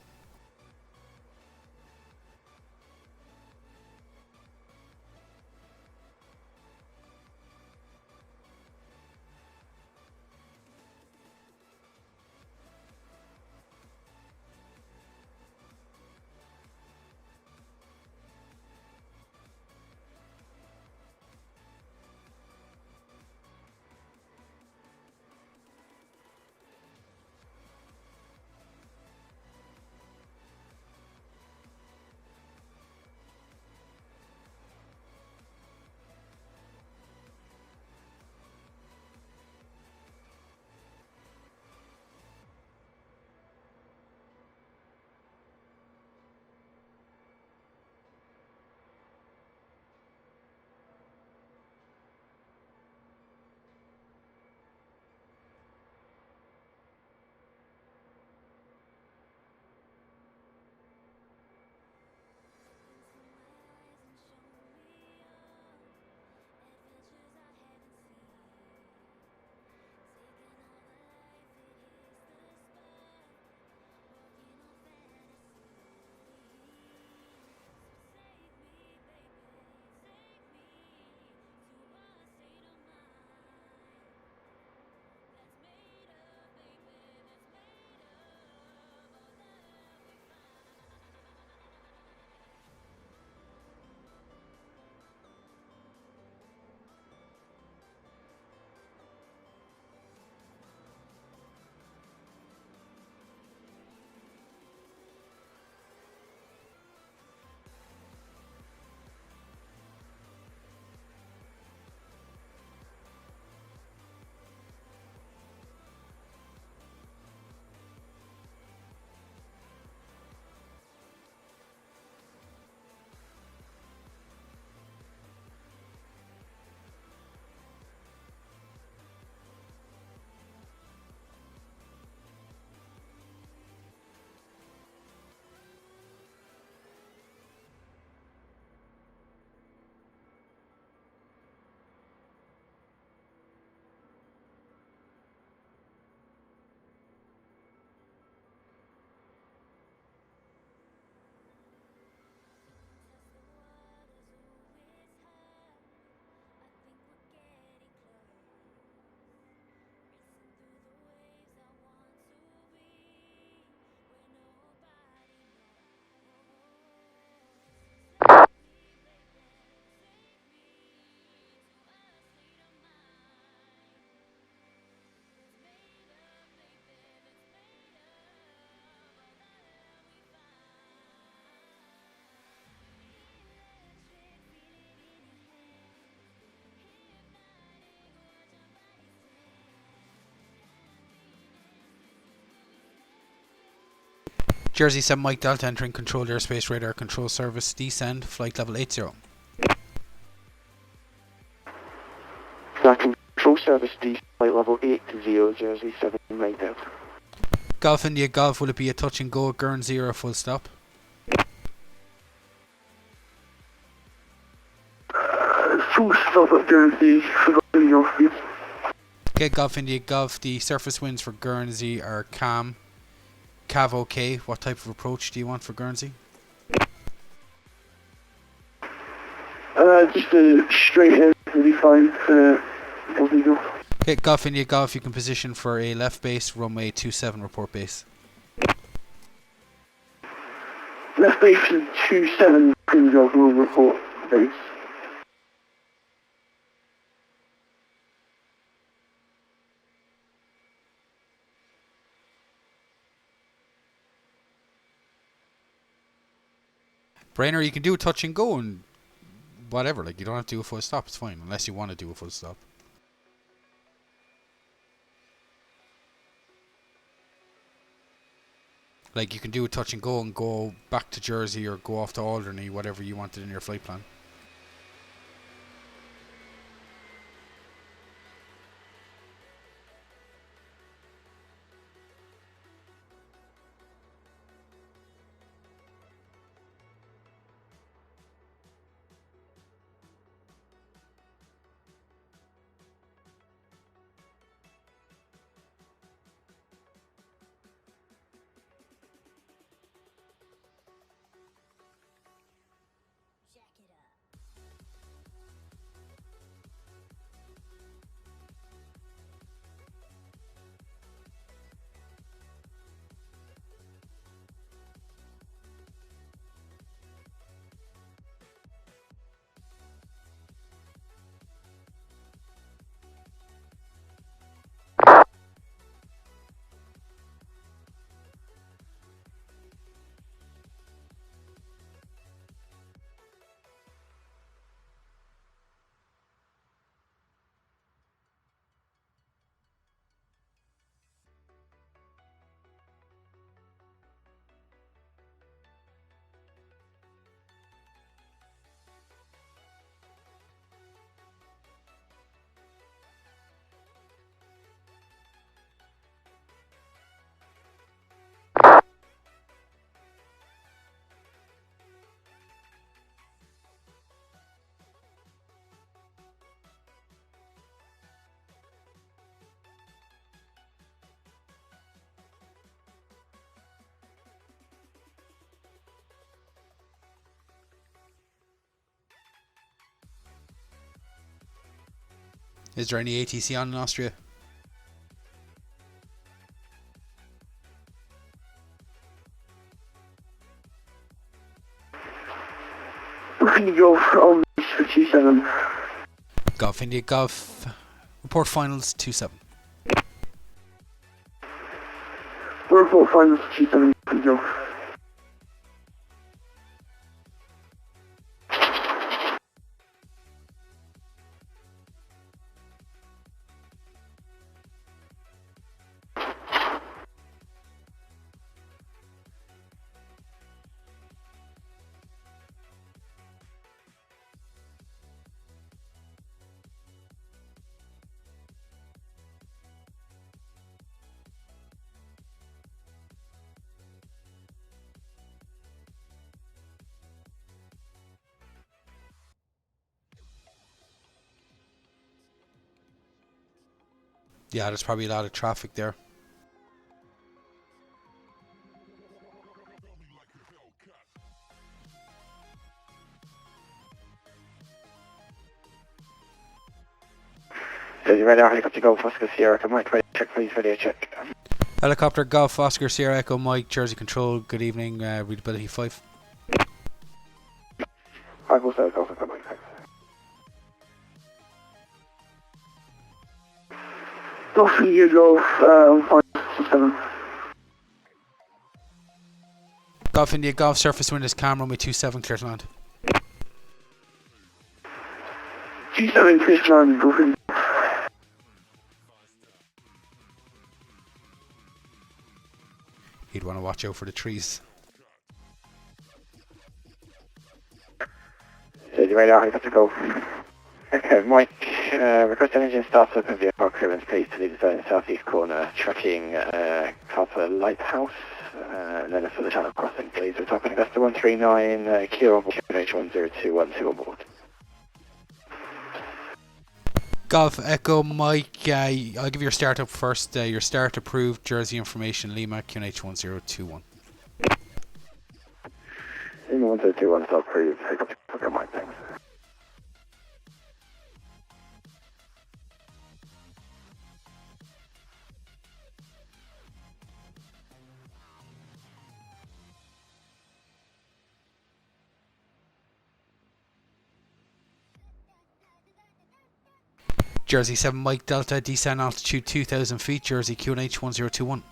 Jersey 7 Mike Delta entering controlled airspace radar control service, descend, flight level 80. That control service D, flight level 80, Jersey 7 Mike Delta. Golf India Golf, will it be a touch and go at Guernsey or a full stop? Full stop at Guernsey, forgotten your feet. Okay, Golf India Golf, the surface winds for Guernsey are calm. Cav OK, what type of approach do you want for Guernsey? just straight in will be fine for Golf Eagle. Okay, Golf India Golf, you can position for a left base, runway 27, report base. Left base is 27, Golf will report base. Brainer, you can do a touch and go and whatever, like you don't have to do a full stop, it's fine, unless you want to do a full stop. Like you can do a touch and go back to Jersey or go off to Alderney, whatever you wanted in your flight plan. Is there any ATC on in Austria? Can you go on base for 27? Golf India Golf, report finals 27. Report finals 27, can you go? Yeah, there's probably a lot of traffic there. Jersey Radar, Helicopter Golf Oscar Sierra, come Mike, ready check please, radio check. Helicopter Golf Oscar Sierra Echo Mike, Jersey Control, good evening, readability 5. 547 Golf Oscar Mike, thanks. Golf India Golf, 547. Golf India Golf, surface wind is calm, runway 27, clear to land. 27 clear to land, Golf India. He'd want to watch out for the trees. Jersey Radar, Helicopter Golf. Okay, Mike, request engine startup of the aircraft clearance please to leave the zone southeast corner, tracking Copper Lighthouse, and then for the channel crossing please. We're talking Augusta 139, Kilo on board, H10212 on board. Golf Echo Mike, I'll give you your startup first. Your start approved, Jersey information, Lima, QNH 1021. Lima 1021, start approved, Helicopter Mike, thanks. Jersey 7 Mike Delta, descend altitude 2,000 feet, Jersey QNH 1021.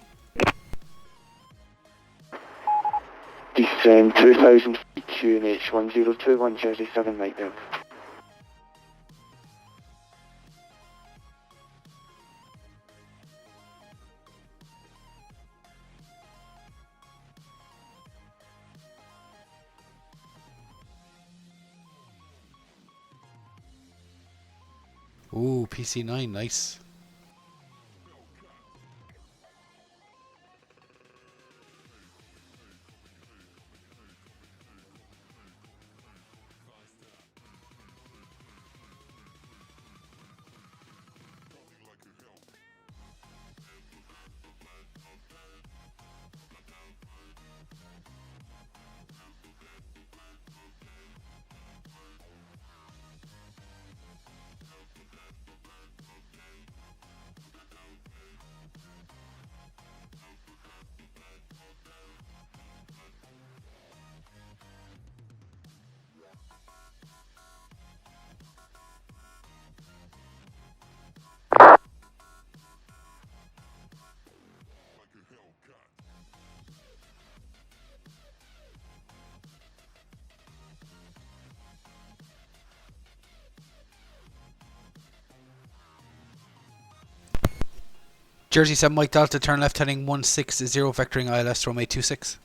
Descend 2,000 feet, QNH 1021, Jersey 7 Mike Delta. Ooh, PC9, nice. Jersey 7 Mike Delta, turn left heading 160, vectoring ILS Rome 826.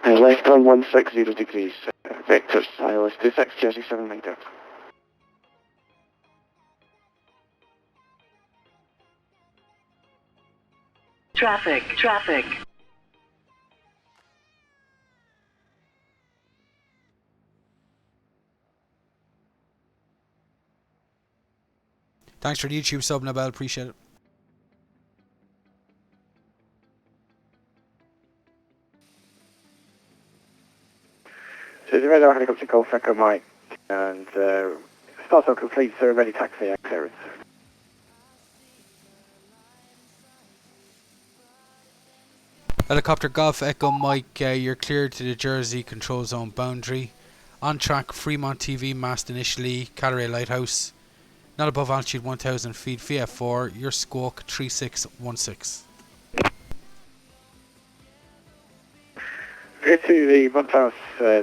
Left on 160 degrees, vectors, ILS 26, Jersey 7 Mike Delta. Traffic. Thanks for the YouTube sub, Nabel, appreciate it. So the radar helicopter Golf Echo Mike, and start on complete, sir, ready taxi clearance. Helicopter Golf Echo Mike, you're cleared to the Jersey control zone boundary. On track, Fremont TV mast initially, Catteray Lighthouse. Not above altitude 1,000 feet, VF4, your squawk 3616. Go to the 1,000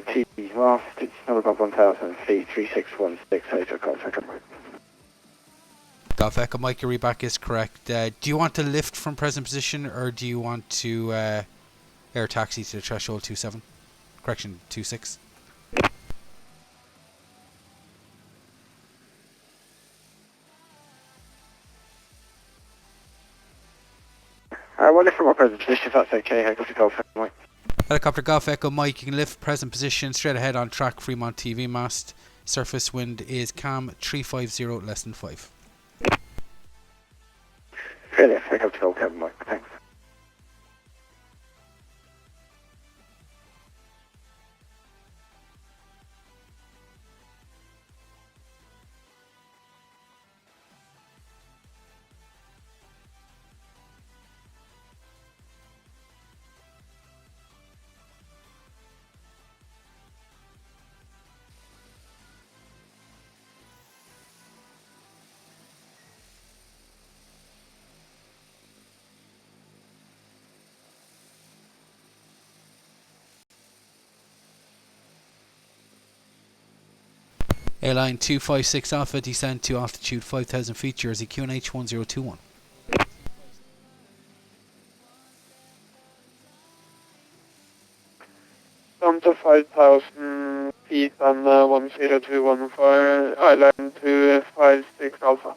TV mast, it's not above 1,000 feet, 3616, Hotel Golf Echo Mike. Golf Echo Mike, your reback is correct. Do you want to lift from present position, or do you want to air taxi to the threshold 27? Correction, 26. We'll lift from our present position if that's okay, Helicopter Golf Echo Mike. Helicopter Golf Echo Mike, you can lift present position straight ahead on track, Fremont TV mast. Surface wind is calm 350 less than 5. Really, Helicopter Golf Echo Mike, thanks. Airline 256 Alpha, descend to altitude 5,000 feet, Jersey QNH 1021. Down to 5,000 feet and 1021 for island 256 Alpha.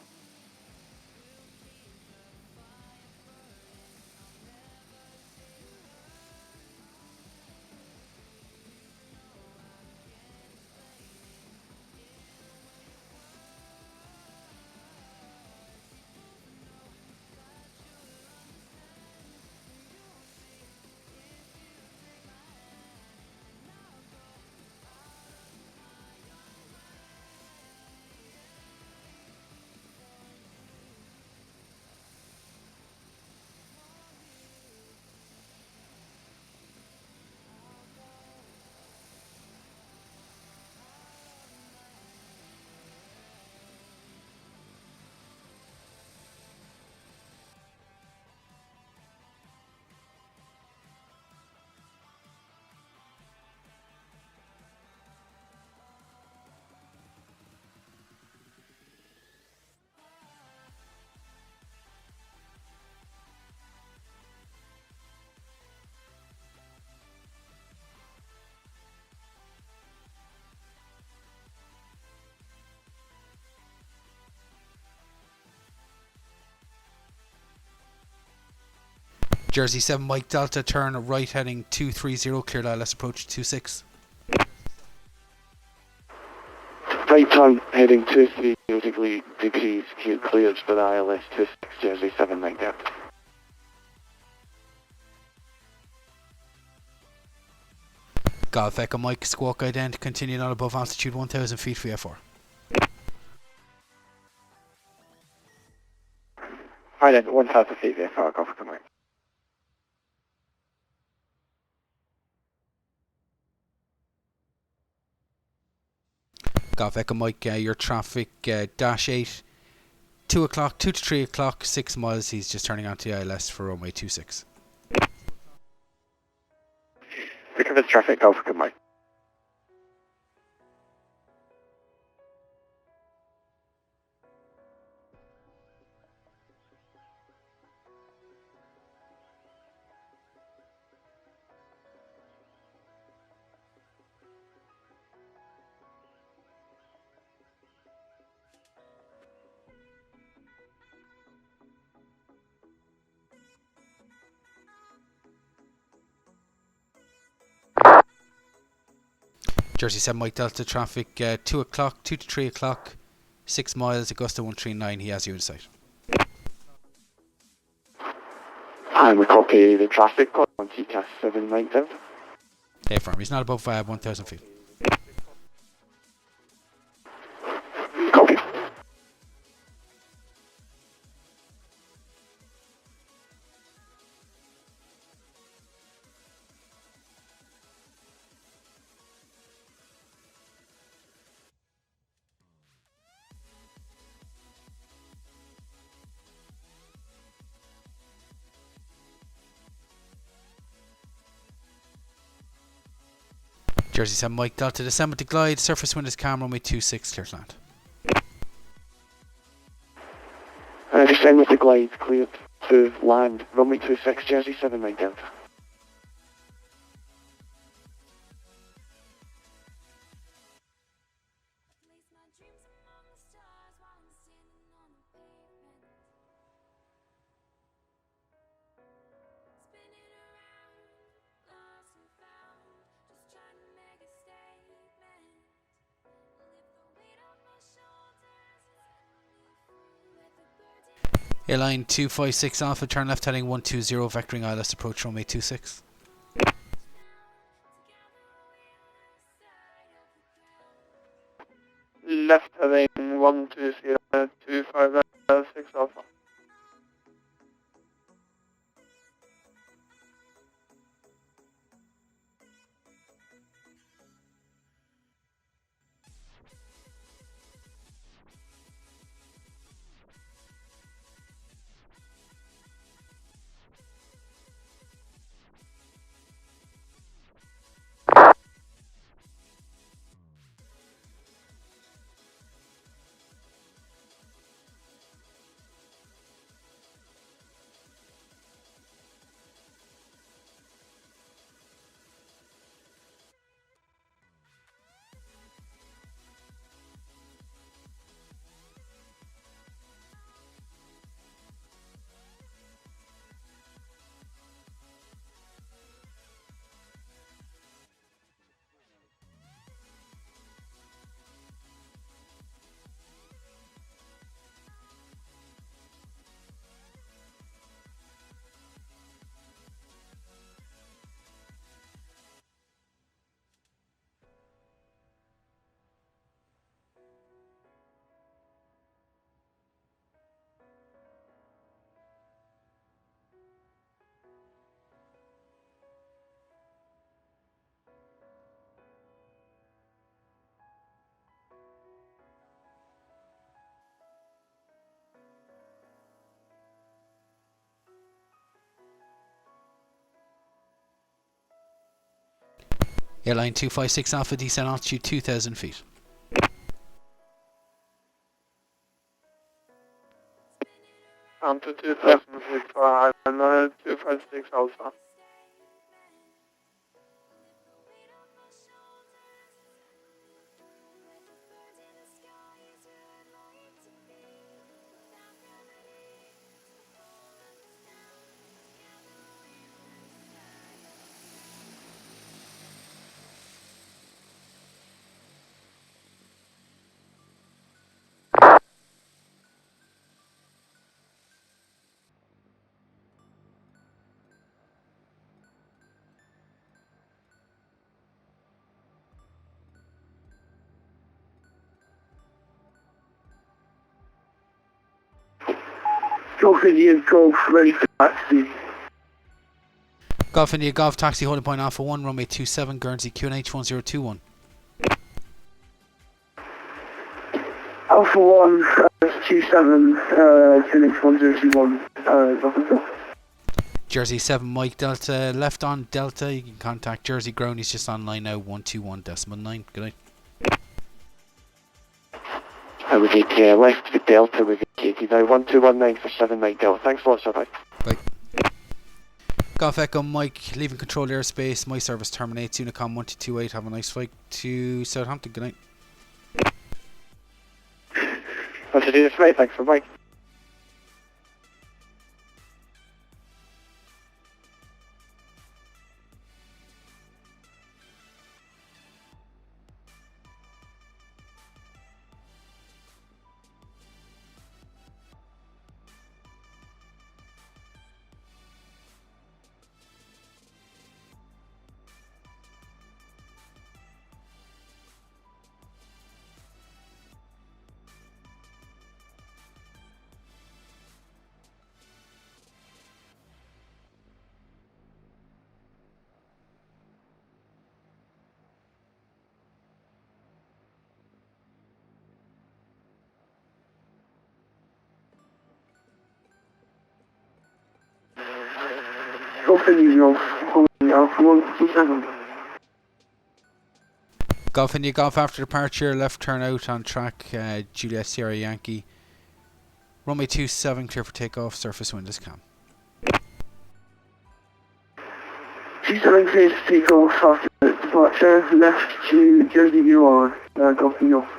Jersey 7 Mike Delta, turn right heading 230, cleared ILS approach 26. Right time, heading 23 degrees, cleared for the ILS 26, Jersey 7 Mike Delta. Golf Echo Mike, squawk ident, continue on above altitude 1000 feet VFR. Hi then, 1000 feet VFR, Golf Echo Mike. Golf Echo Mike, your traffic dash 8, 2 o'clock, 2 to 3 o'clock, 6 miles. He's just turning onto the ILS for runway 26. Recover traffic, Golf Echo Mike. Jersey 7 Mike Delta, traffic 2 o'clock, 2 to 3 o'clock, 6 miles, Augusta 139. He has you in sight. And we copy the traffic on TCAS 7 Mike Delta. Hey, firm. He's not above 1,000 feet. Copy. Jersey 7 Mike Delta, descend with the glide, surface wind is calm, runway 26, clear to land. Descend with the glide, cleared to land, runway 26, Jersey 7 Mike Delta. Airline 256 Alpha, turn left heading 120, vectoring ILS approach runway 26. Left heading 12025 Alpha. Airline 256 Alpha, descend altitude 2,000 feet. On to 2006 for Island 256 Alpha. Golf India Golf, ready for taxi. Golf India Golf Taxi holding point Alpha 1, runway 27, Guernsey QNH 1021. Alpha 1, 27, Phoenix 1021, Jersey 7 Mike Delta, left on Delta, you can contact Jersey Grown, he's just online now, 121.9. Good night. we get left to Delta, we get Katie now, 1219 for 7 Mike Delta. Thanks a lot, sir, bye. Bye. Golf Echo Mike, leaving controlled airspace, my service terminates, Unicom 1228, have a nice flight to Southampton, good night. That's it, it's mate, thanks for bye. Golf India Golf, holding Alpha 127. Golf India Golf after departure, left turn out on track, Juliet Sierra Yankee. Runway 27 clear for takeoff, surface wind is calm. 27 clear to take off after departure, left to Jersey UR, Golf India Golf.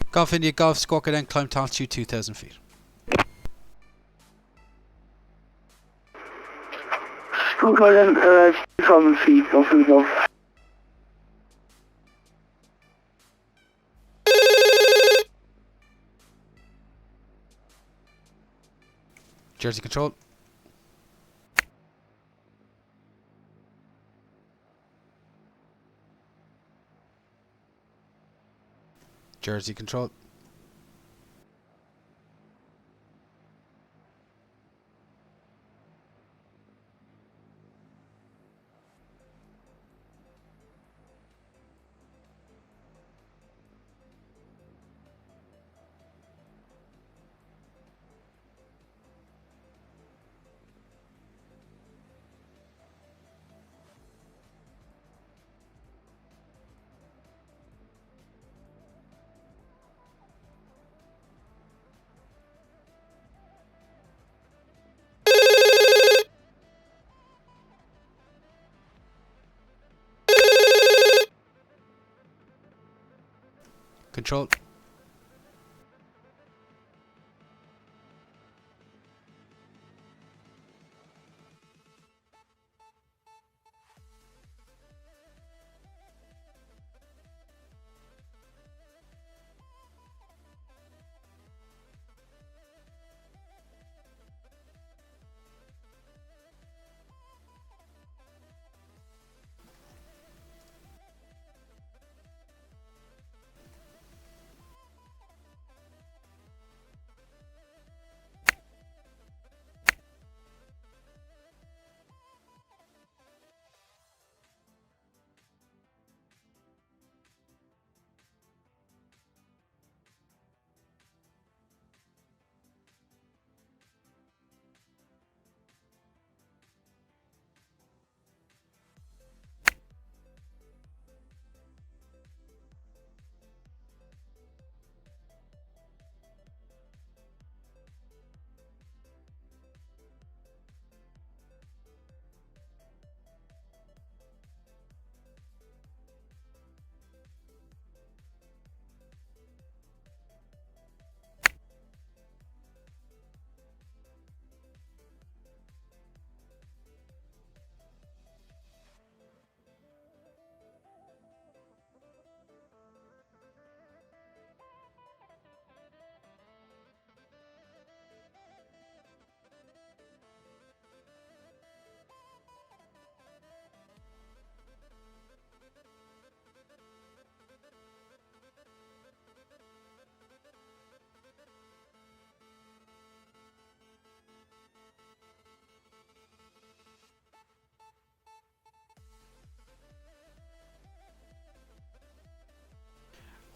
Golf India Golf Squawka then climb to altitude 2,000 feet. Squawka then, 2,000 feet, Golf India Golf. Jersey Control. Jersey Control. Control.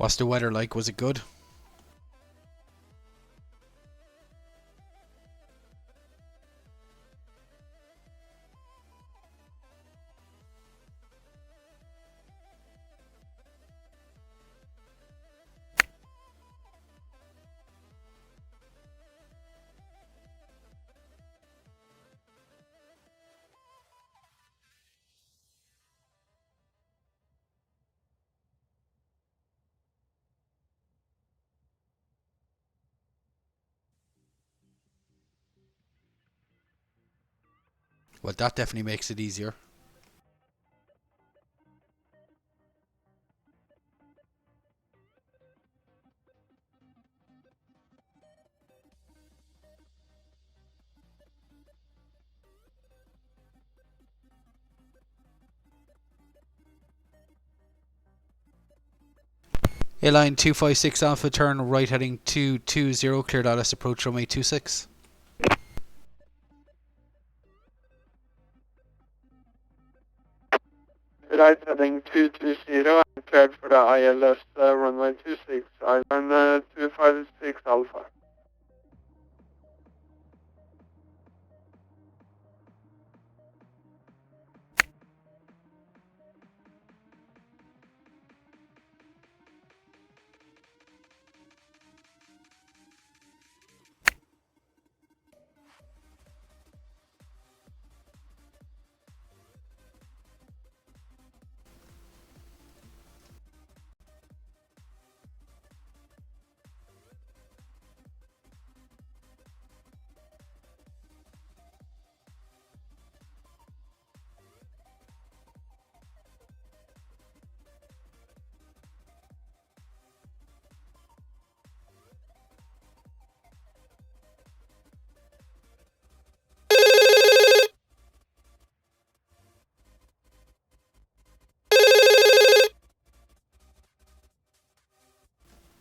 What's the weather like? Was it good? Well, that definitely makes it easier. Airline 256 Alpha, turn right heading 220, cleared LS approach runway 26. Right heading 220 and cleared for the ILS runway 26, Island 256 Alpha.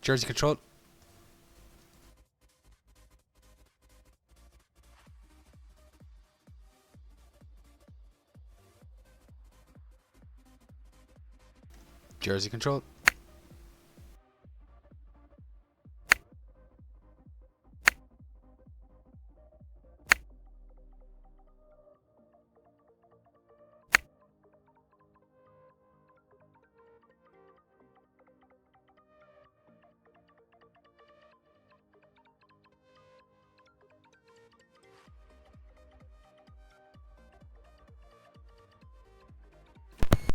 Jersey control. Jersey control.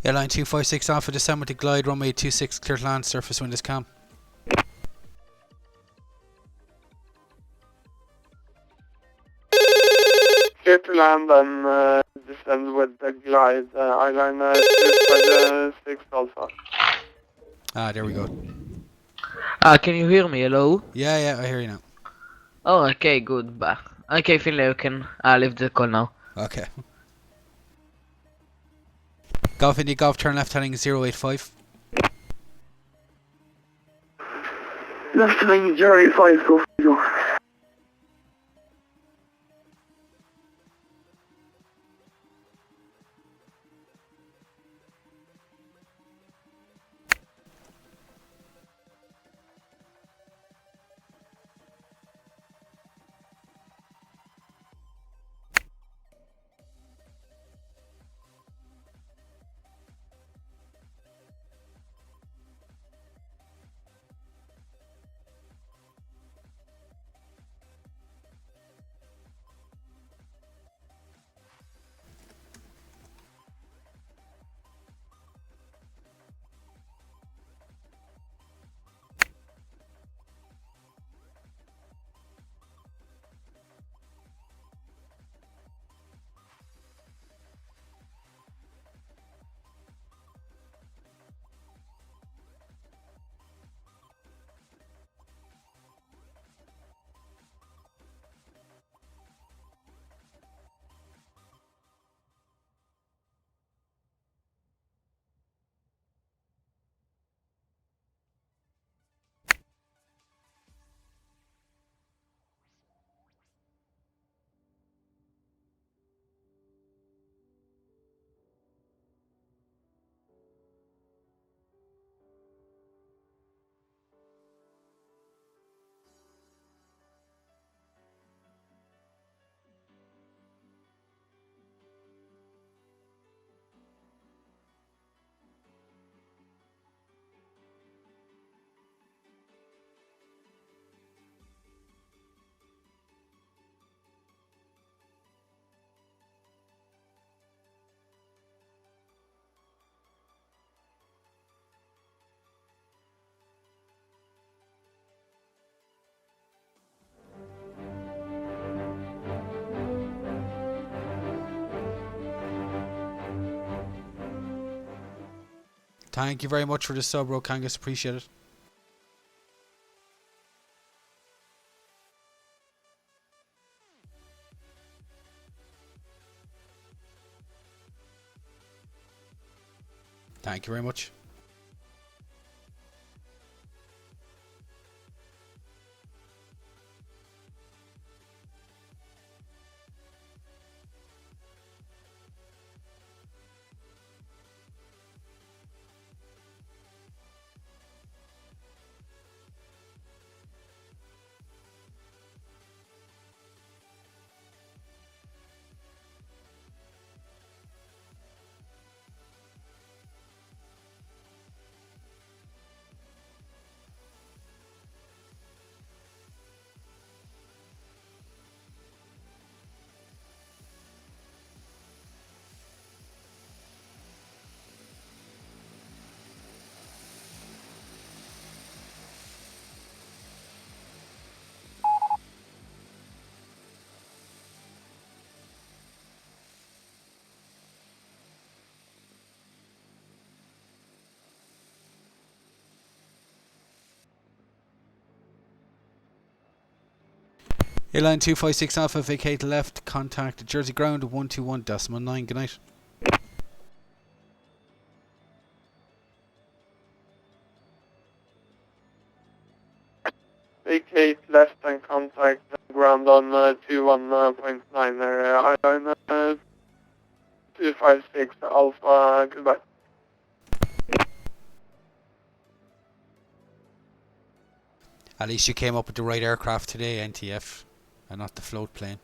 Airline 256 Alpha, descend with the glide, runway 26, clear to land, surface wind is calm. Clear to land and descend with the glide, Island 256 Alpha. Ah, there we go. Can you hear me? Hello? Yeah, I hear you now. Oh, okay, good. Okay, Finlay, you can leave the call now. Okay. Golf India Golf, turn left heading 085. Left heading 085, go for you. Thank you very much for the sub, Rokangas. Appreciate it. Thank you very much. Airline 256 Alpha, vacate left, contact Jersey Ground 121.9. Good night. Vacate left and contact ground on 21.9 area. Island 256 Alpha, goodbye. At least you came up with the right aircraft today, NTF, and not the float plane.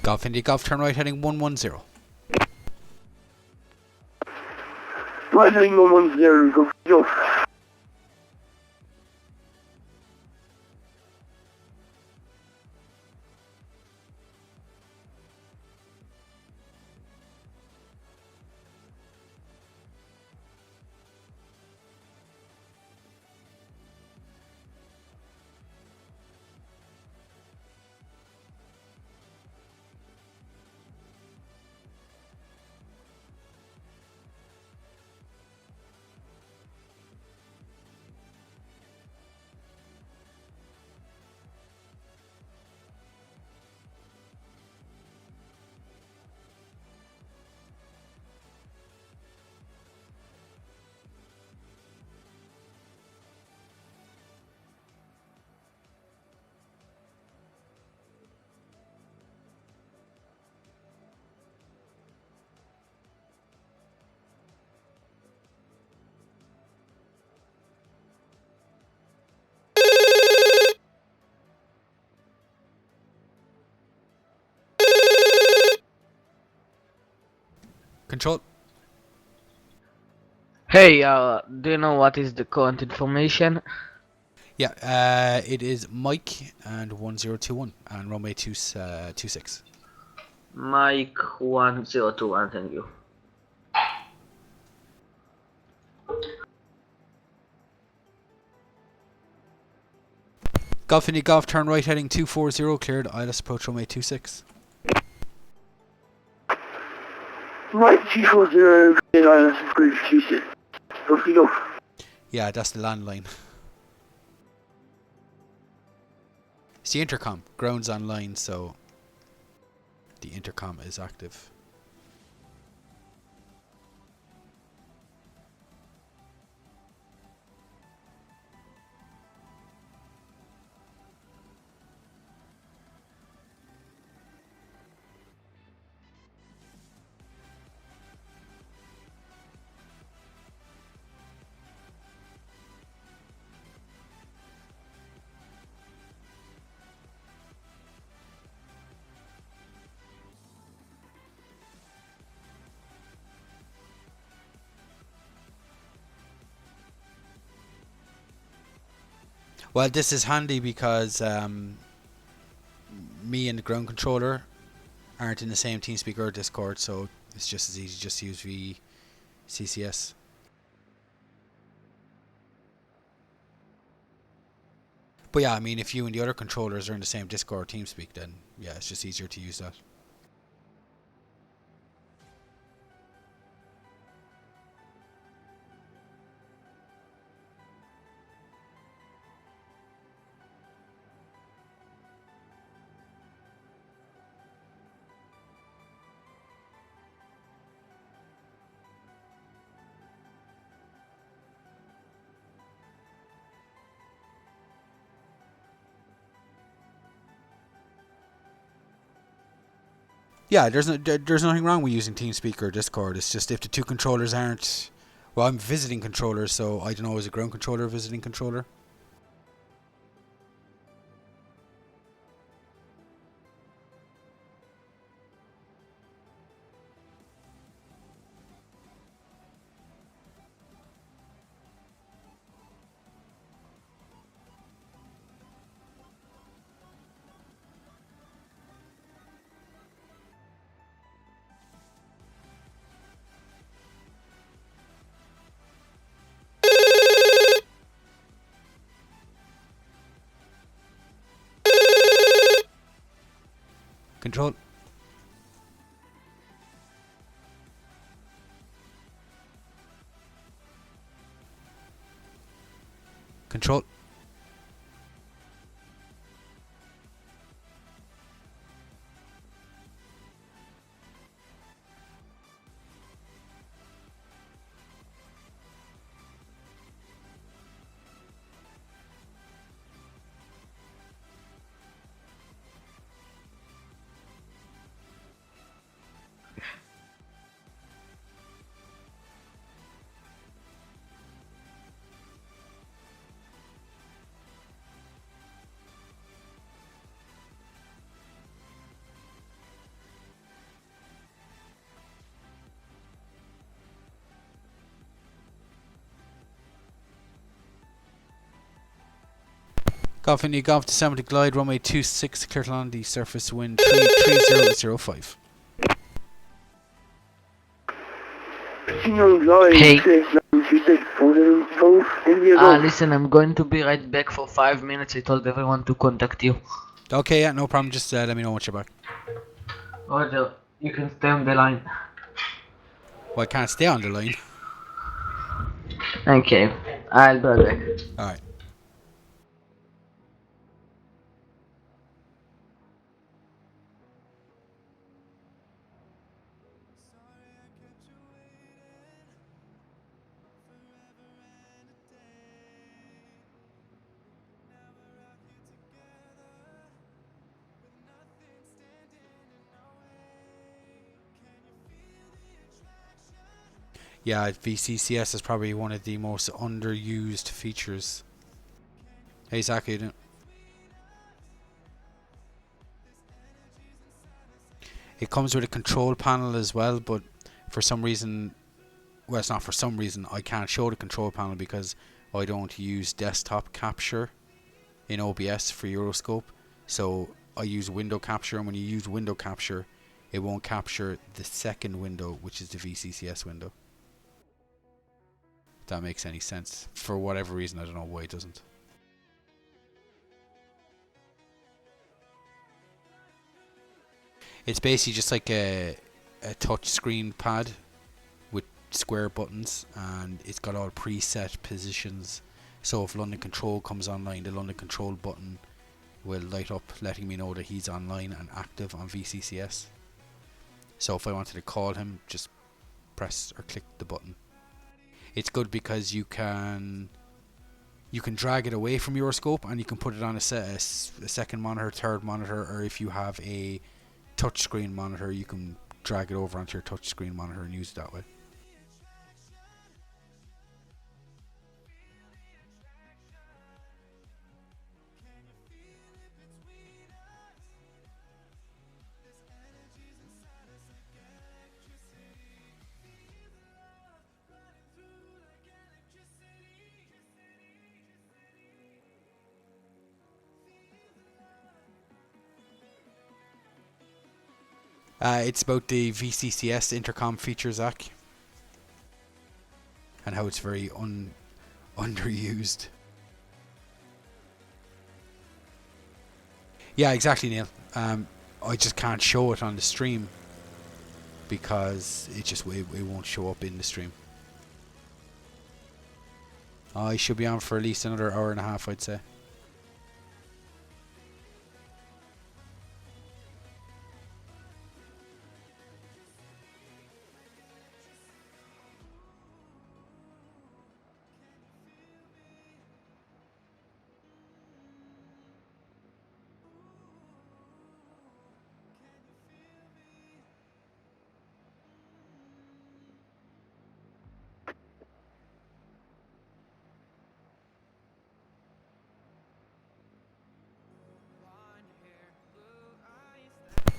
Golf India Golf, turn right heading 110. Right heading 110, go. Control. Hey, do you know what is the current information? Yeah, it is Mike and 1021 and runway 26. Mike 1021, thank you. Golf India Golf, turn right heading 240, cleared ILS approach runway 26. Right, 240, good island, approach 26. Off you go. Yeah, that's the landline. It's the intercom. Ground's online, so the intercom is active. Well, this is handy because me and the ground controller aren't in the same TeamSpeak or Discord, so it's just as easy just to use VCCS. But yeah, I mean, if you and the other controllers are in the same Discord or TeamSpeak, then yeah, it's just easier to use that. Yeah, there's nothing wrong with using TeamSpeak or Discord. It's just if the two controllers aren't, well, I'm visiting controller, so I don't know, is a ground controller a visiting controller? Control. Control. Golf India Golf to 70 glide, runway 26, clear to land, the surface wind 3005. Hey. Listen, I'm going to be right back for 5 minutes. I told everyone to contact you. Okay, yeah, no problem. Just let me know once you're back. Roger, you can stay on the line. Well, I can't stay on the line. Okay, I'll be right back. Alright. Yeah, VCCS is probably one of the most underused features. Hey, Zach, how you doing? It comes with a control panel as well, but for some reason, well, it's not for some reason, I can't show the control panel because I don't use desktop capture in OBS for Euroscope. So I use window capture, and when you use window capture, it won't capture the second window, which is the VCCS window. If that makes any sense. For whatever reason, I don't know why it doesn't. It's basically just like a touch screen pad with square buttons, and it's got all preset positions. So if London Control comes online, the London Control button will light up, letting me know that he's online and active on VCCS. So if I wanted to call him, just press or click the button. It's good because you can drag it away from Euroscope, and you can put it on a second monitor, third monitor, or if you have a touchscreen monitor, you can drag it over onto your touchscreen monitor and use it that way. It's about the VCCS intercom feature, Zach, and how it's very underused. Yeah, exactly, Neil. I just can't show it on the stream because it won't show up in the stream. I should be on for at least another hour and a half, I'd say.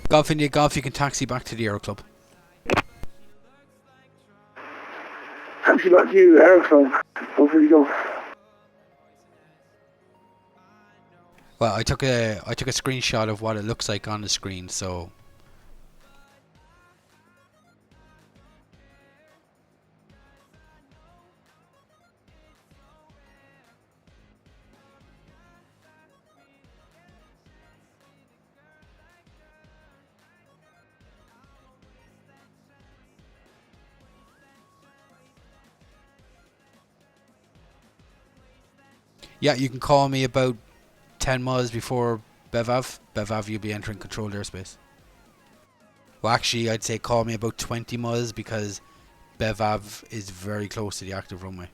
Golf India Golf, you can taxi back to the Aero Club. Taxi back to you, Aero Club. Off you go. Well, I took a screenshot of what it looks like on the screen, so yeah, you can call me about 10 miles before Bevav. Bevav, you'll be entering controlled airspace. Well, actually, I'd say call me about 20 miles because Bevav is very close to the active runway.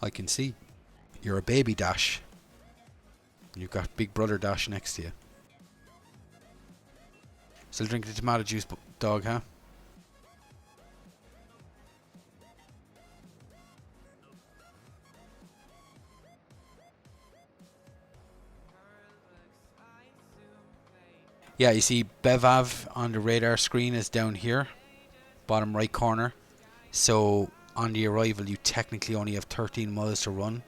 I can see. You're a baby Dash. You've got Big Brother Dash next to you. Still drinking the tomato juice, dog, huh? Yeah, you see Bevav on the radar screen is down here, bottom right corner. So on the arrival, you technically only have 13 miles to run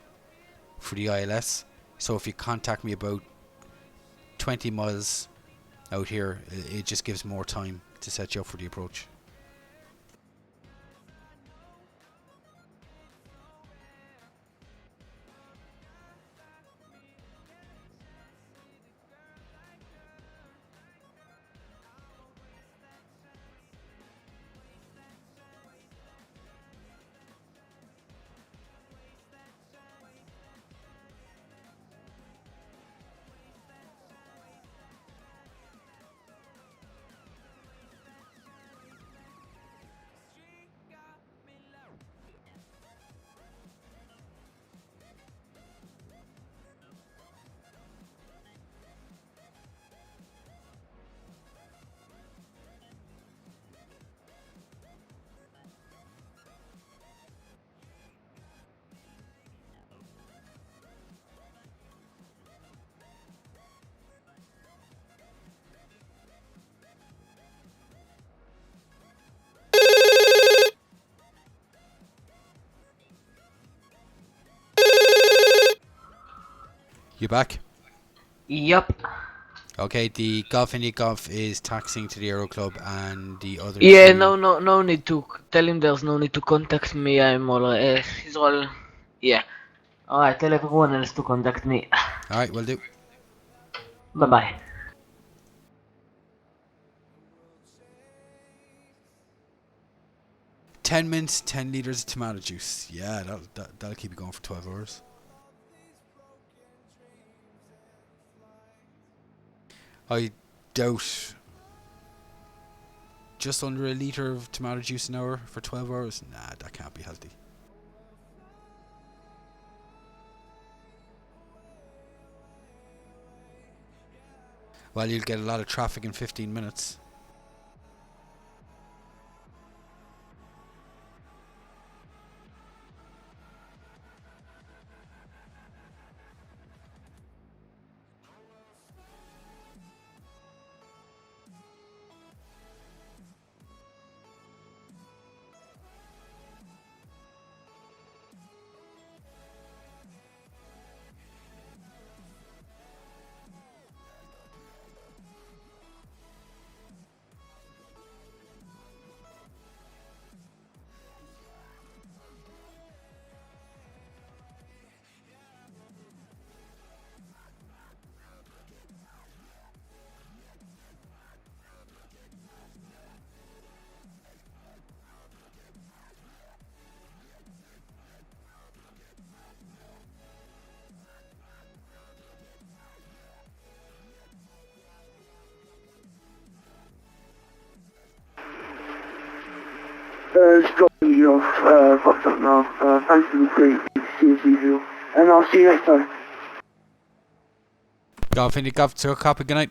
for the ILS. So if you contact me about 20 miles out here, it just gives more time to set you up for the approach. You back? Yup. Okay, the Golf India Golf is taxiing to the Aero Club and the other Yeah, two... no need to tell him there's no need to contact me. I'm all he's all yeah. Alright, tell everyone else to contact me. Alright, will do. Bye bye. $10 mints, 10 litres of tomato juice. Yeah, that'll keep you going for 12 hours. I doubt just under a litre of tomato juice an hour for 12 hours. Nah, that can't be healthy. Well, you'll get a lot of traffic in 15 minutes. Just dropping you off, fucked up now. Thanks for the great see you as usual. And I'll see you next time. Golf, any golf to a copy, good night.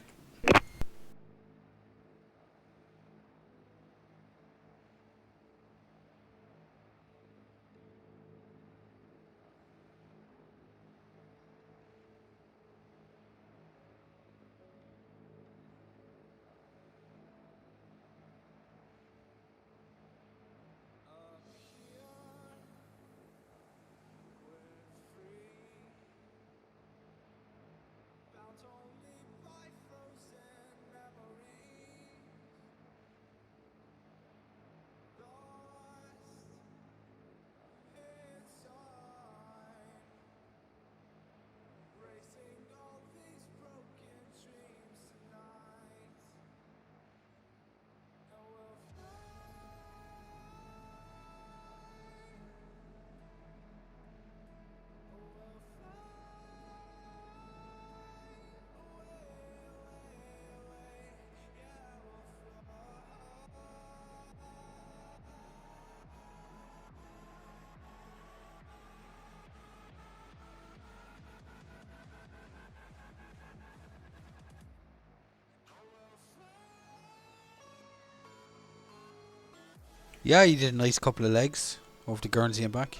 Yeah, you did a nice couple of legs over to Guernsey and back.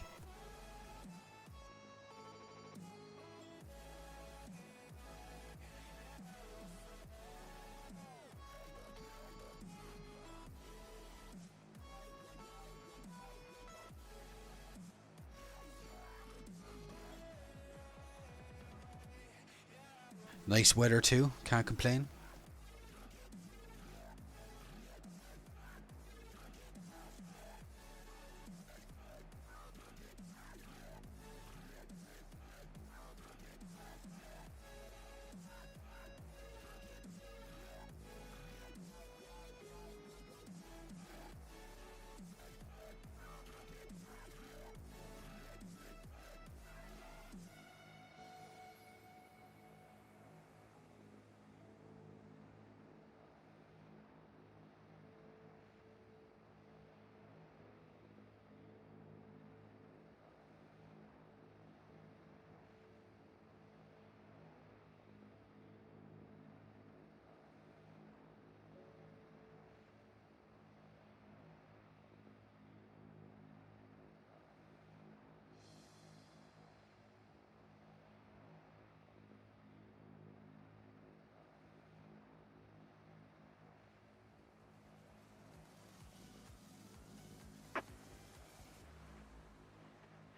Nice weather too, can't complain.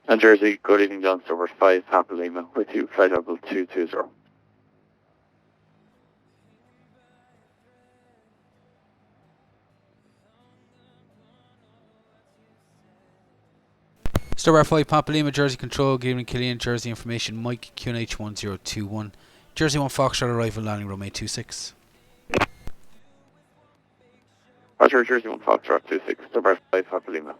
And Jersey, good evening, John Silver 5, Papa Lima, with you, flight level 220. Starbar 5, Papa Lima, Jersey Control, good evening Killian, Jersey Information, Mike, QNH 1021. Jersey 1 Foxtrot arrival, landing runway 26. Roger, Jersey 1 Foxtrot 26, Starbar 5, Papa Lima.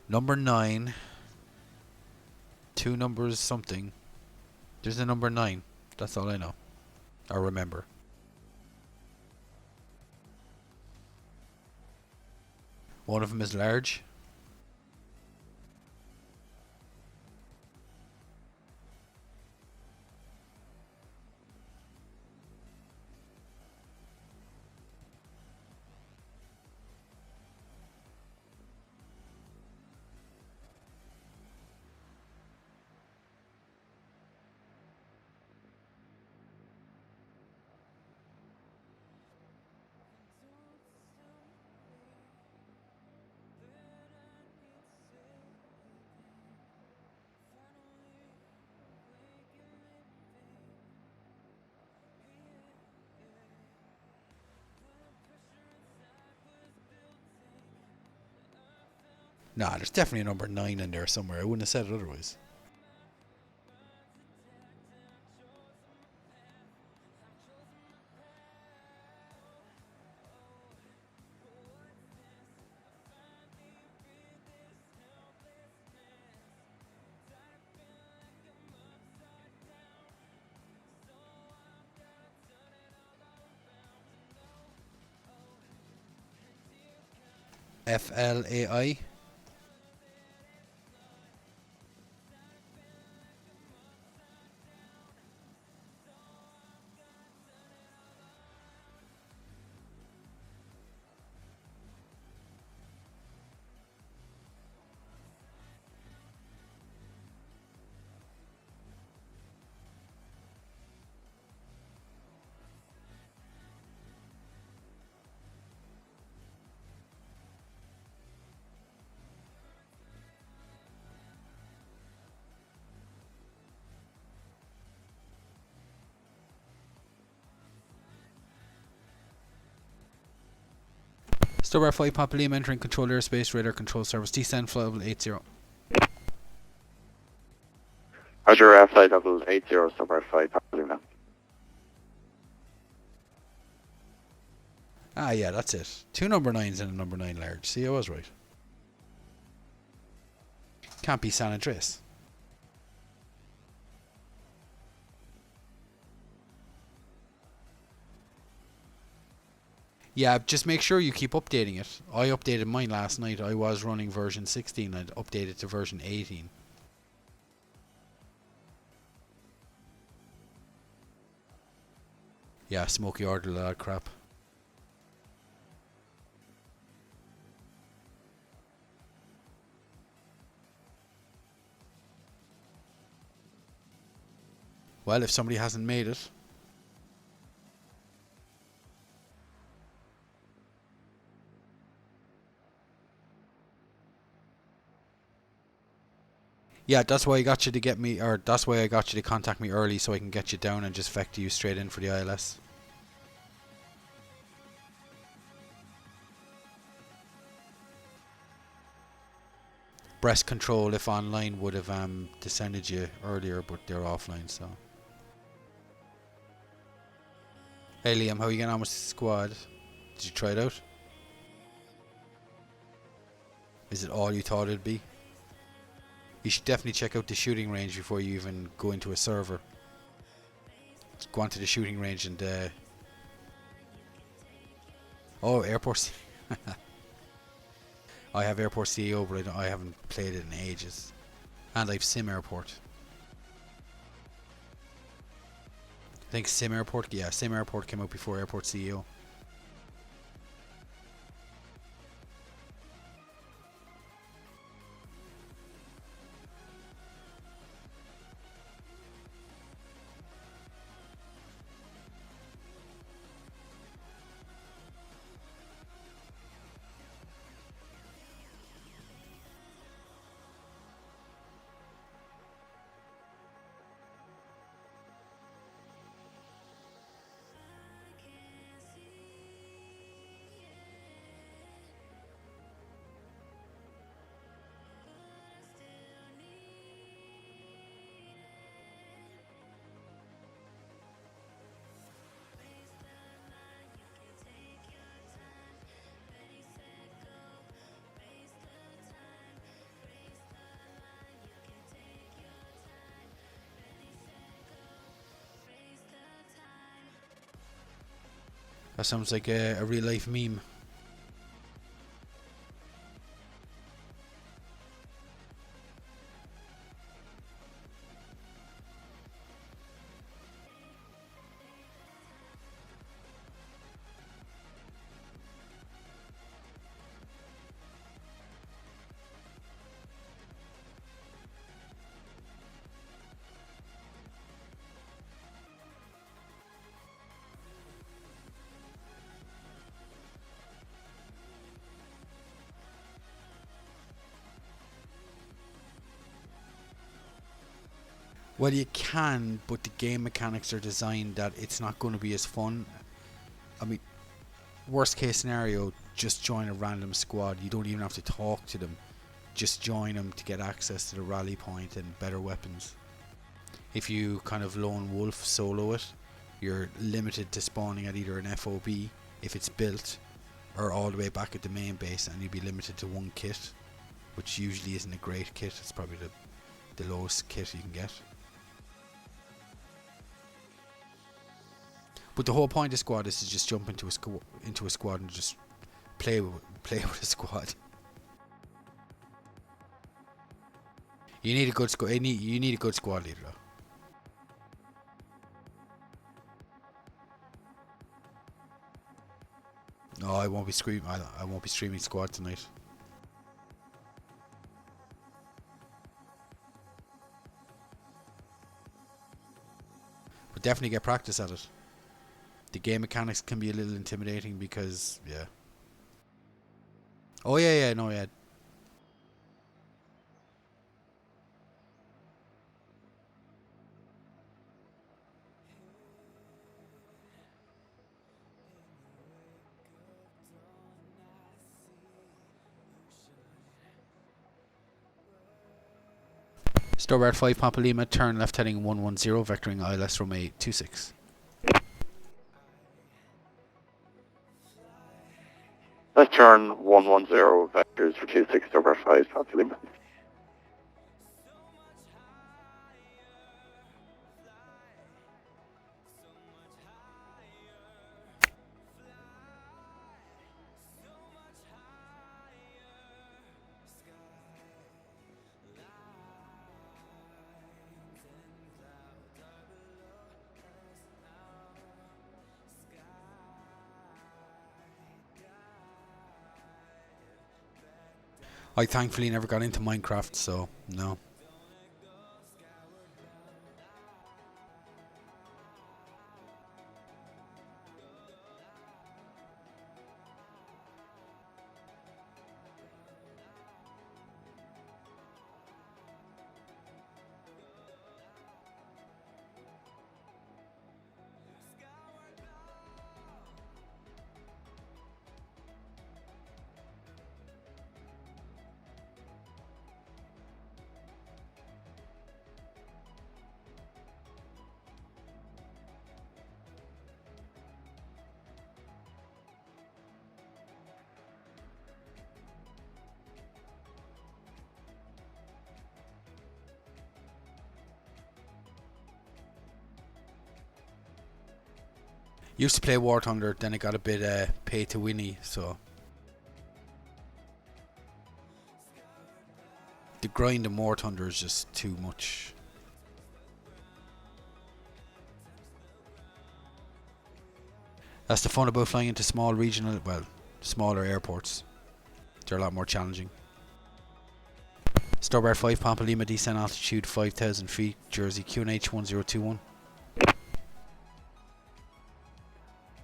Number 9. 2 numbers something. There's a number 9. That's all I know. Or remember. One of them is large. Nah, there's definitely a number 9 in there somewhere. I wouldn't have said it otherwise. FLAI. Starbar 5 Papa Lima entering control airspace, radar control service, descend flight level 80. Roger, flight level 80, Starbar 5, Papa Lima. Ah, yeah, that's it. 2 number 9s and a number 9 large. See, I was right. Can't be San Andreas. Yeah, just make sure you keep updating it. I updated mine last night. I was running version 16. I'd updated to version 18. Yeah, Smokey ordered a lot of crap. Well, if somebody hasn't made it. Yeah, that's why I got you to get me, or that's why I got you to contact me early so I can get you down and just vector you straight in for the ILS. Breast control, if online, would have descended you earlier, but they're offline, so. Hey Liam, how are you getting on with the squad? Did you try it out? Is it all you thought it'd be? You should definitely check out the shooting range before you even go into a server. Just go onto the shooting range and oh, airport. I have Airport CEO, but I haven't played it in ages. And I've Sim Airport. I think Sim Airport, yeah, Sim Airport came out before Airport CEO. That sounds like a real life meme. Well, you can, but the game mechanics are designed that it's not going to be as fun. I mean, worst case scenario, just join a random squad. You don't even have to talk to them. just join them to get access to the rally point and better weapons. If you kind of lone wolf solo it, you're limited to spawning at either an FOB if it's built, or all the way back at the main base, and you'll be limited to one kit, which usually isn't a great kit. It's probably the lowest kit you can get. But the whole point of squad is to just jump into a squad and just play with a squad. You need a good squad. You need a good squad leader, though. No, I won't be streaming. I won't be streaming squad tonight. But definitely get practice at it. The game mechanics can be a little intimidating because, yeah. Oh yeah, no, yeah. Starbird 5 Papa Lima, turn left heading 110, vectoring ILS Romeo 26. Let's turn 110 vectors for 26 Starbird 5 Papa Lima. I thankfully never got into Minecraft, so no. Used to play War Thunder, then it got a bit pay to winny, so the grind in War Thunder is just too much. That's the fun about flying into small regional, well, smaller airports. They're a lot more challenging. Starbird 5 Pampa Lima, descent altitude 5,000 feet, Jersey QNH 1021.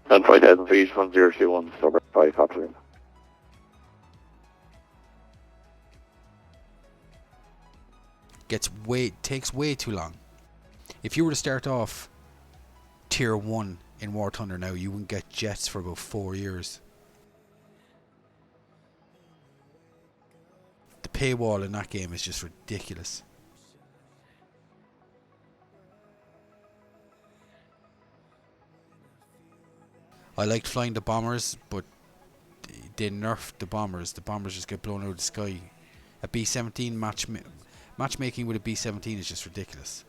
And 5,000 feet, 1021 Starbird 5 Papa Lima. Takes way too long. If you were to start off tier 1 in War Thunder now, you wouldn't get jets for about 4 years. The paywall in that game is just ridiculous. I liked flying the bombers, but they nerfed the bombers. The bombers just get blown out of the sky. A B-17 matchmaking with a B-17 is just ridiculous.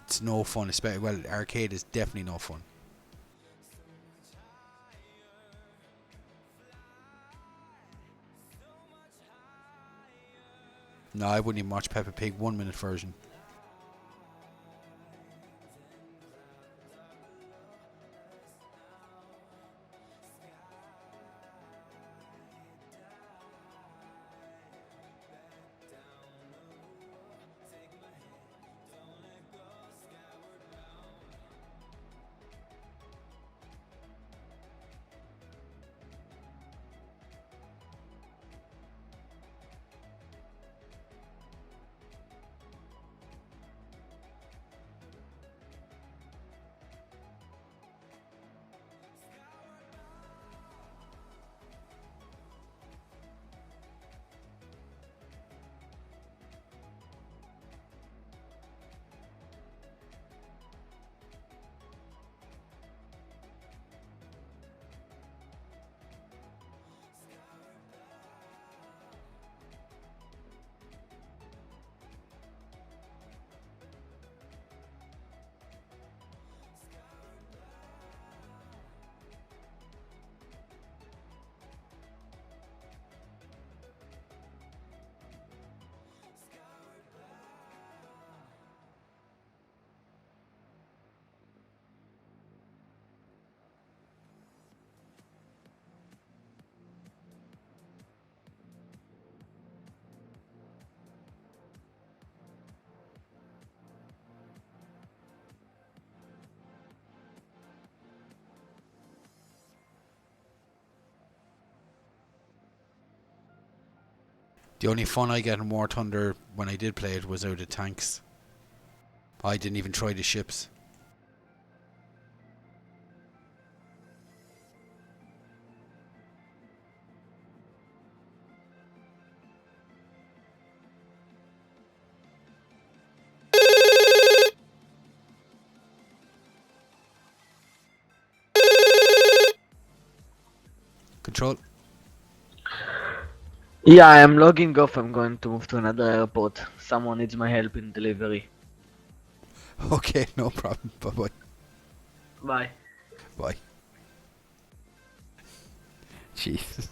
It's no fun, especially, well, arcade is definitely no fun. No, I wouldn't even watch Peppa Pig 1 minute version. The only fun I get in War Thunder when I did play it was out of tanks. I didn't even try the ships. Control. Yeah, I am logging off. I'm going to move to another airport. Someone needs my help in delivery. Okay, no problem. Bye-bye. Bye. Bye. Jesus.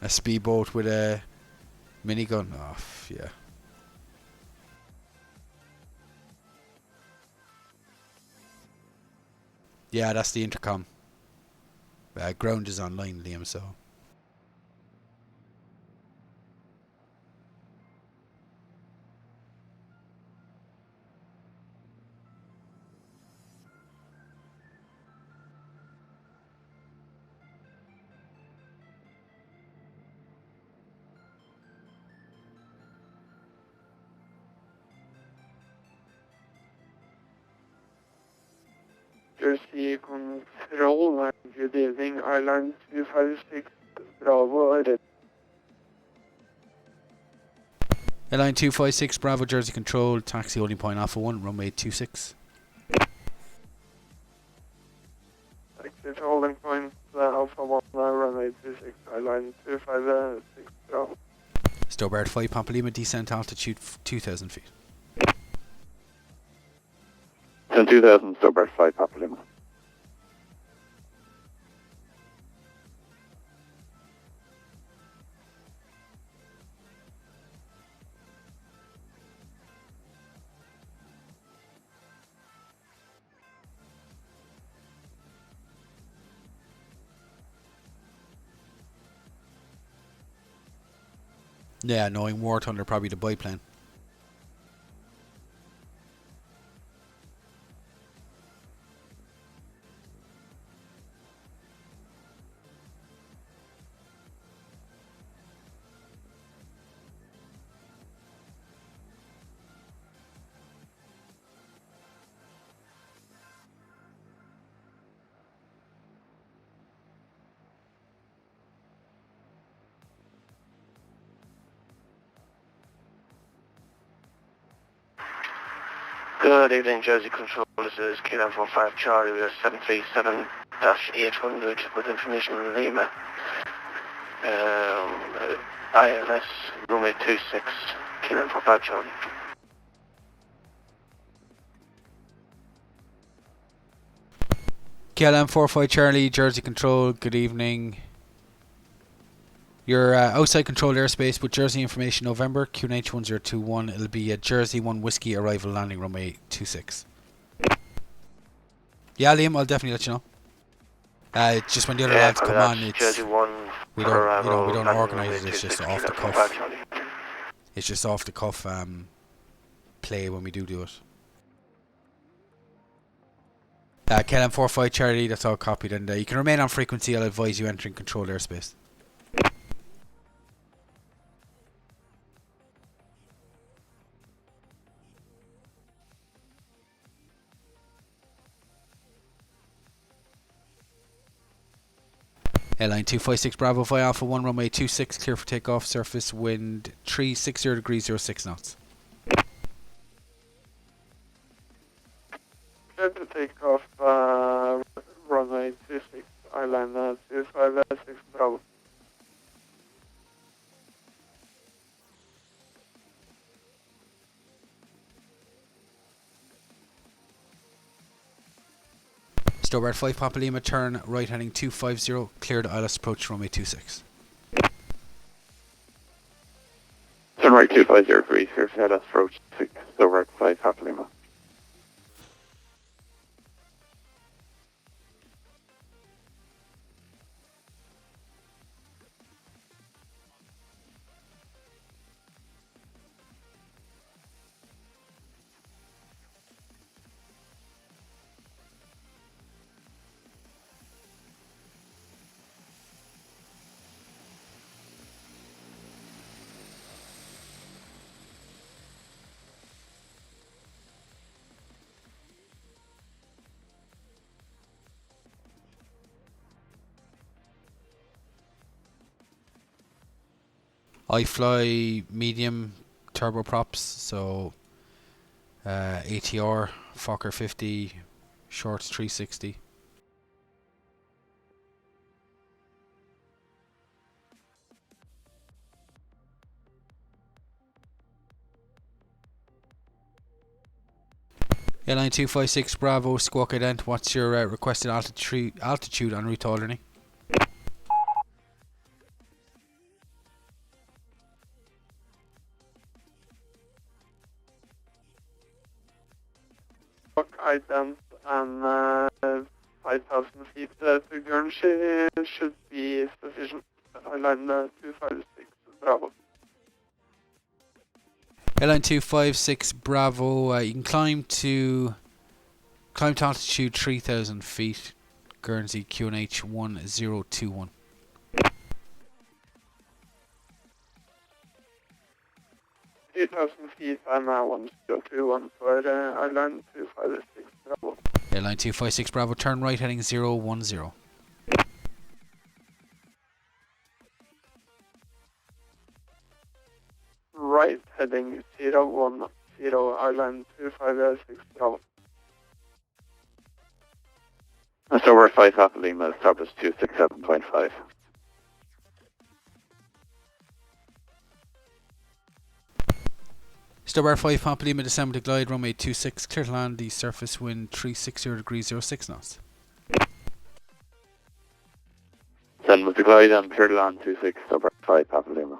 A speedboat with a minigun. Oh, yeah. Yeah, that's the intercom. Ground is online, Liam, so... Jersey Control, good evening, Island 256, Bravo, Airline 256, Bravo, Jersey Control, taxi holding point Alpha 1, runway 26. exit holding point Alpha 1, runway 26, Island 256, Bravo. Stobart 5, Papa Lima, descent altitude 2,000 feet. 10,000, Stobart 5, Papa Lima. Yeah, knowing War Thunder, probably the biplane. Good evening, Jersey Control. This is KLM45 Charlie. We are 737-800 with information on Lima. ILS, runway 26, KLM45 Charlie. KLM 45 Charlie, Jersey Control, good evening. You're outside controlled airspace with Jersey information November, QNH 1021. It'll be a Jersey 1 Whiskey arrival landing runway 26. Yeah, Liam, I'll definitely let you know. It's just when the other lads come on, it's Jersey 1 we don't, you know, we don't organise it. It's just off the cuff. It's just off the cuff play when we do it. KLM 45 Charlie, that's all copied, and you can remain on frequency. I'll advise you entering controlled airspace. Airline 256 Bravo via Alpha 1 runway 26, clear for takeoff, surface wind 360 degrees 06 knots. Clear to take off, runway 26, Island 256, Bravo. Stobart 5 Papa Lima, turn right heading 250, cleared ILS approach runway 26. Turn right 250, please, here to ILS approach 6, Stobart 5, Papa Lima. I fly medium turboprops, so ATR, Fokker 50, shorts 360. Airline 256 Bravo, Squawk Ident, what's your requested altitude en route to Alderney? Ident and 5,000 feet to Guernsey should be sufficient. Airline 256 Bravo. Airline 256 Bravo, you can climb to altitude 3,000 feet, Guernsey QNH 1021. Feet and 1021 for Airline 256 Bravo. Airline 256 Bravo, turn right heading 010. Right heading 010, Airline 256 Bravo. So we're 5 Papa Lima, established 267.5. Stubber 5 Papa Lima, December to glide, runway 26, clear to land, the surface wind 360 degrees 06 knots. Send with the glide and clear to land 26, Stubber 5 Papa Lima.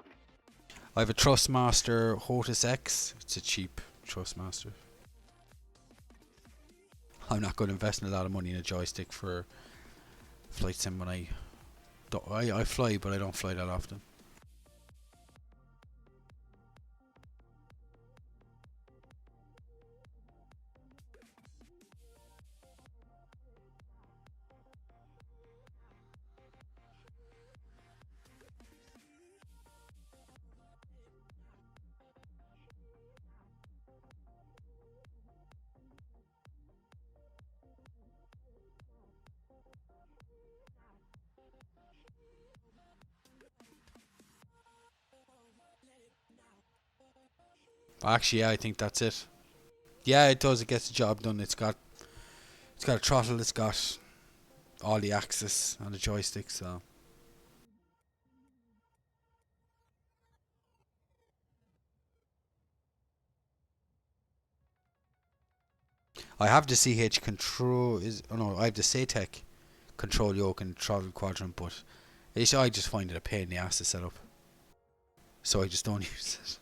I have a Trustmaster Hotus X, it's a cheap Trustmaster. I'm not going to invest in a lot of money in a joystick for flight sim when I fly, but I don't fly that often. Actually, yeah, I think that's it. Yeah, it does. It gets the job done. It's got a throttle. It's got all the axis on the joystick. So I have the CH control. I have the SATEC control yoke and throttle quadrant, but I just find it a pain in the ass to set up. So I just don't use it.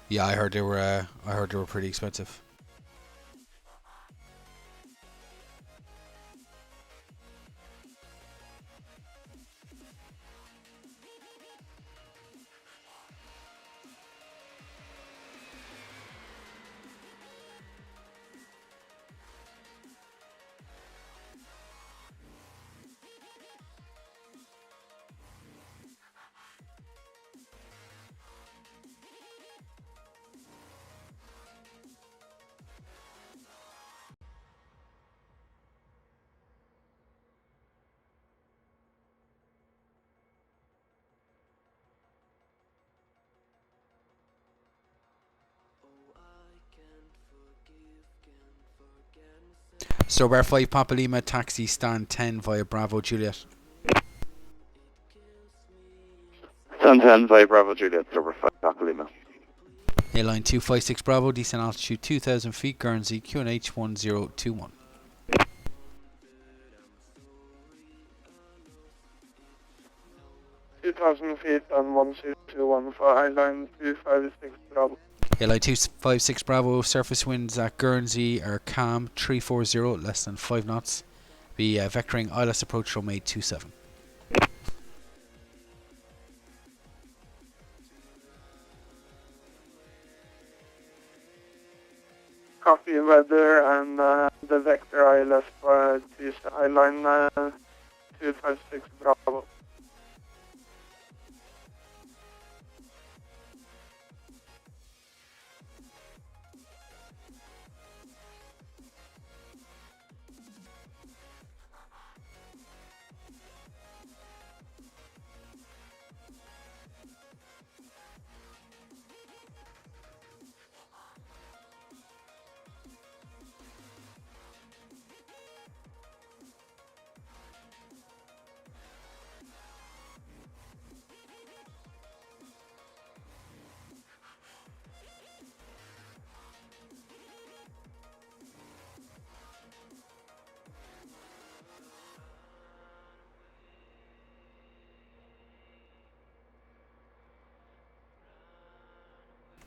Yeah, I heard they were pretty expensive. So we're 5 Papa Lima, taxi stand 10 via Bravo Juliet. Stand 10 via Bravo Juliet, Stubber 5 Papa Lima. Airline 256 Bravo, descent altitude 2,000 feet, Guernsey, QNH 1021. 2,000 feet and 1021 for airline 256 Bravo. Airline 256 Bravo, surface winds at Guernsey are calm, 340, less than 5 knots. Be vectoring ILS approach runway 27. Copy weather and the vector ILS for this airline 256 Bravo.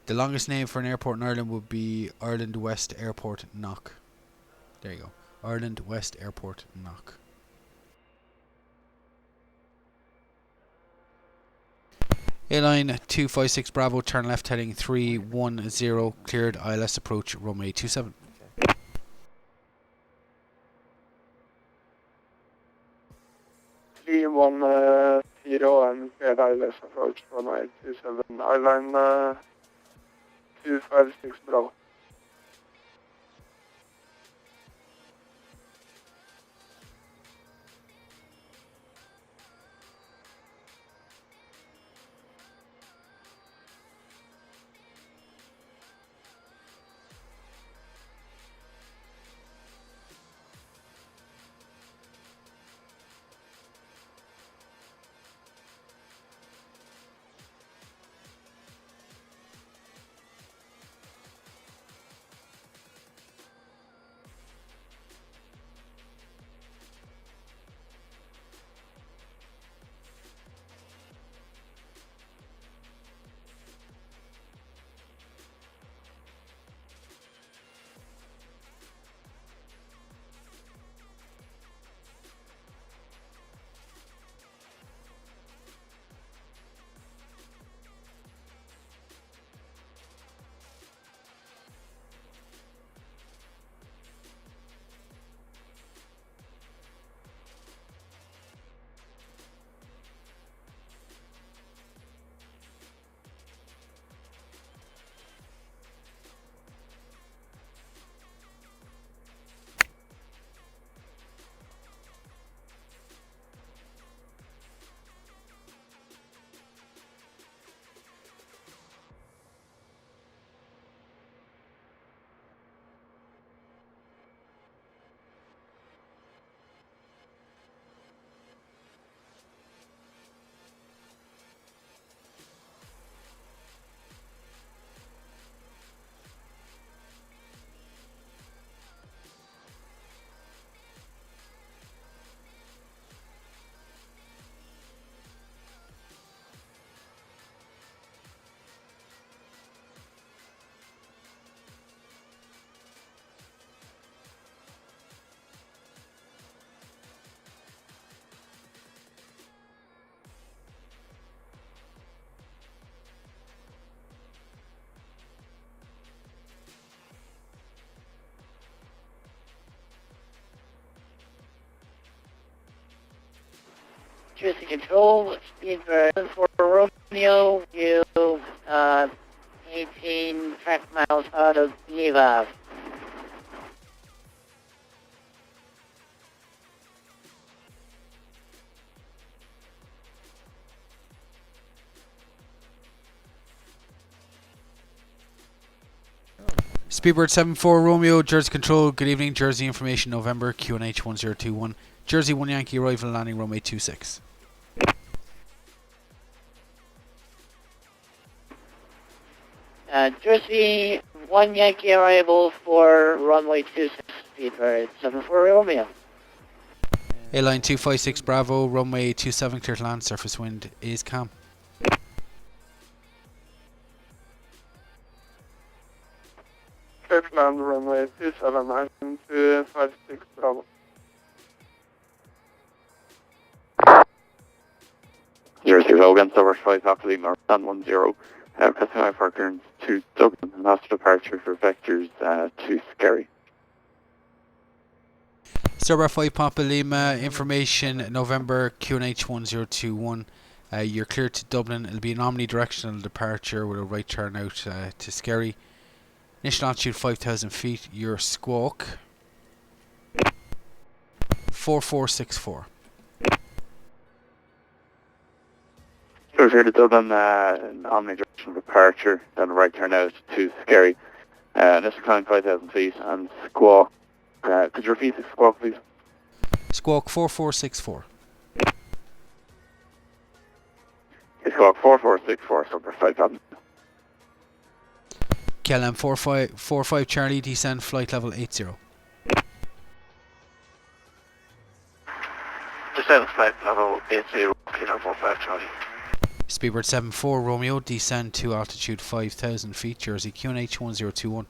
The longest name for an airport in Ireland would be Ireland West Airport, Knock. There you go. Ireland West Airport, Knock. Airline 256 Bravo, turn left heading 310, cleared ILS approach runway 27. Three one zero and cleared ILS approach runway 27. Airline 256 Bravo. Jersey Control, speed for Romeo, you 18 track miles out of Neva. Speedbird 74 Romeo, Jersey Control, good evening, Jersey Information, November, QNH 1021. Jersey 1 Yankee arrival landing runway 26. Jersey 1 Yankee arrival for runway 26, speedbird 74 Romeo. Airline 256 Bravo, runway 27 clear to land, surface wind is calm. Clear to land runway 27 and 256 Bravo. Jersey Logan, Silver 5 Papa Lima, 10, Casino for clearance to Dublin, and after departure for vectors to Skerry. Starbar 5 Papa Lima, information November QNH 1021. You're cleared to Dublin. It'll be an omnidirectional departure with a right turn out to Skerry. Initial altitude 5,000 feet. Your squawk 4464. So here to Dublin, an omnidirectional departure, then a right turn out to Skerry. Initial climb 5,000 feet and squawk. Could you repeat the squawk, please? Squawk 4464. Squawk 4464, Silver 5 Papa. KLM 45 Charlie, descend flight level 80. Descend flight level 80, Kilo 45 Charlie. Speedbird 74 Romeo, descend to altitude 5,000 feet, Jersey QNH 1021.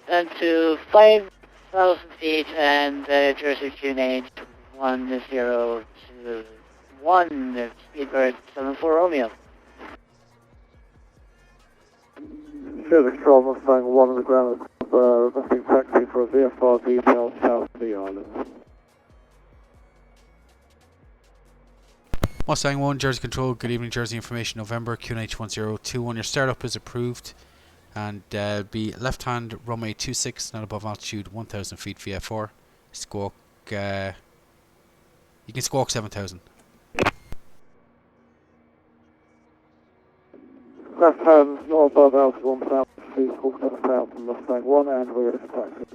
And to 5,000 feet and Jersey QNH 1021, speedbird 74 Romeo. Felix Troll Mustang 1 on the ground, requesting taxi for VFR details south of the island. Mustang 1, Jersey Control, good evening, Jersey Information, November, QNH 1021. Your startup is approved and be left hand, runway 26, not above altitude 1,000 feet VFR. Squawk, you can squawk 7,000. Left hand, not above altitude 1,000 feet, squawk 7,000, Mustang 1, and we're ready for taxi.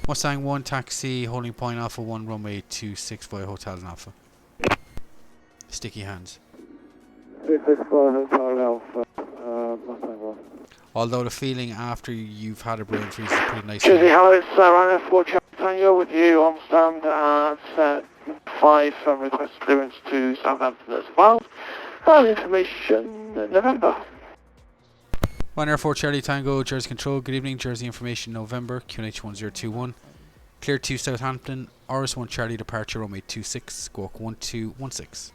Mustang 1, taxi, holding point Alpha 1, runway 26 via Hotel and Alpha. Sticky hands. 265 Hotel Alpha, Mustang 1. Although the feeling after you've had a brain freeze is pretty nice. Jersey, hello, it's Ryanair 4 Charlie Tango with you on stand at 5 request clearance to Southampton as well. Information November. Ryanair 4 Charlie Tango, Jersey Control, good evening, Jersey Information November, QNH 1021. Clear to Southampton, RS1 Charlie departure, runway 26, squawk 1216.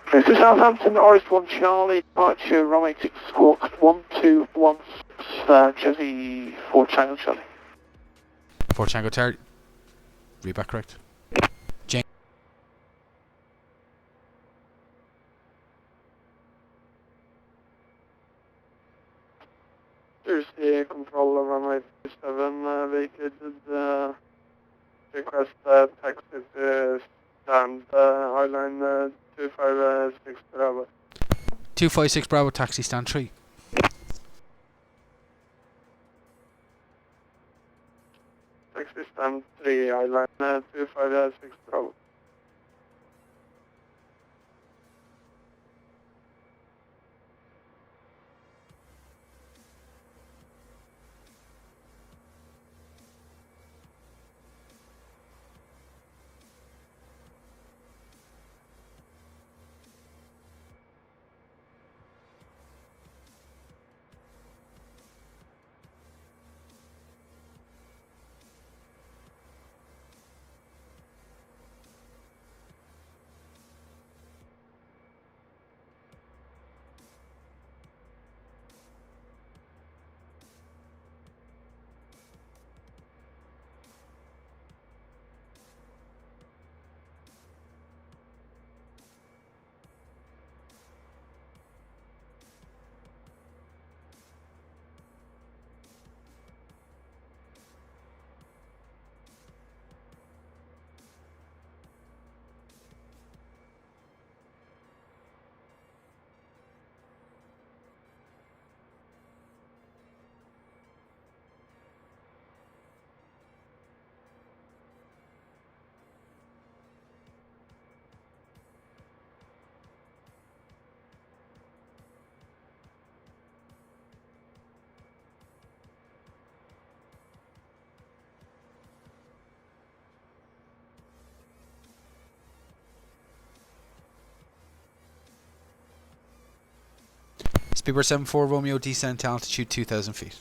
Clear to Southampton, RS1 Charlie departure, runway 6, squawk 1216, Jersey 4 Tango Charlie. 4 Tango Charlie. Read back correct. Jane. Jersey Control runway 27 vacated. Request taxi to stand Island 256 Bravo. 256 Bravo, taxi stand 3. Taxi stand 3 Island 256 Bravo. Speedbird 74 Romeo descend to altitude 2,000 feet.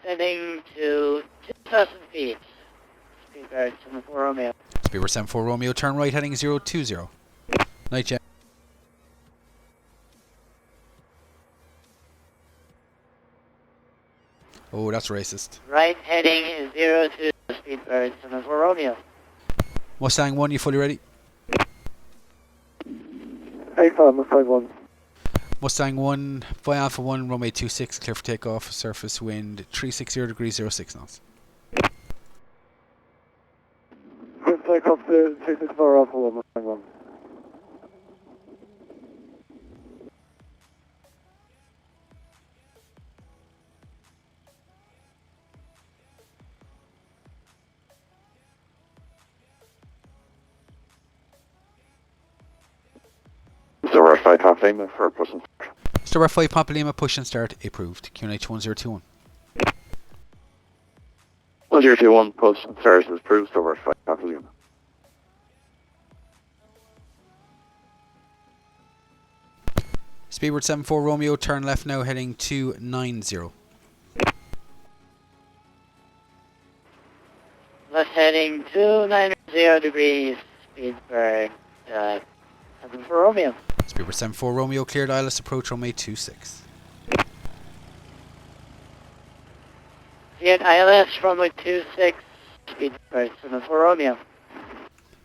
Descending to 2,000 feet. Speedbird 74 Romeo. Speedbird 74 Romeo turn right heading 020. Night jet. Oh, that's racist. Right heading 02, Speedbird 74 Romeo. Mustang 1, you fully ready? Mustang 1. Mustang 1, by Alpha 1, runway 26, clear for takeoff, surface wind 360 degrees 06 knots. Good takeoff to 264 Alpha 1, Mustang 1. Silver 5 half Lima for push and start. Starbar 5 Papa Lima, push and start approved. QNH 1021. 1021 push and start is approved. Silver 5 half Lima. Speedbird 74 Romeo, turn left now heading 290. Left heading 290 degrees. Speedbird 74 Romeo. Speedbird 74 Romeo, cleared ILS approach runway 26. Cleared ILS runway 26. Speedbird 74 Romeo.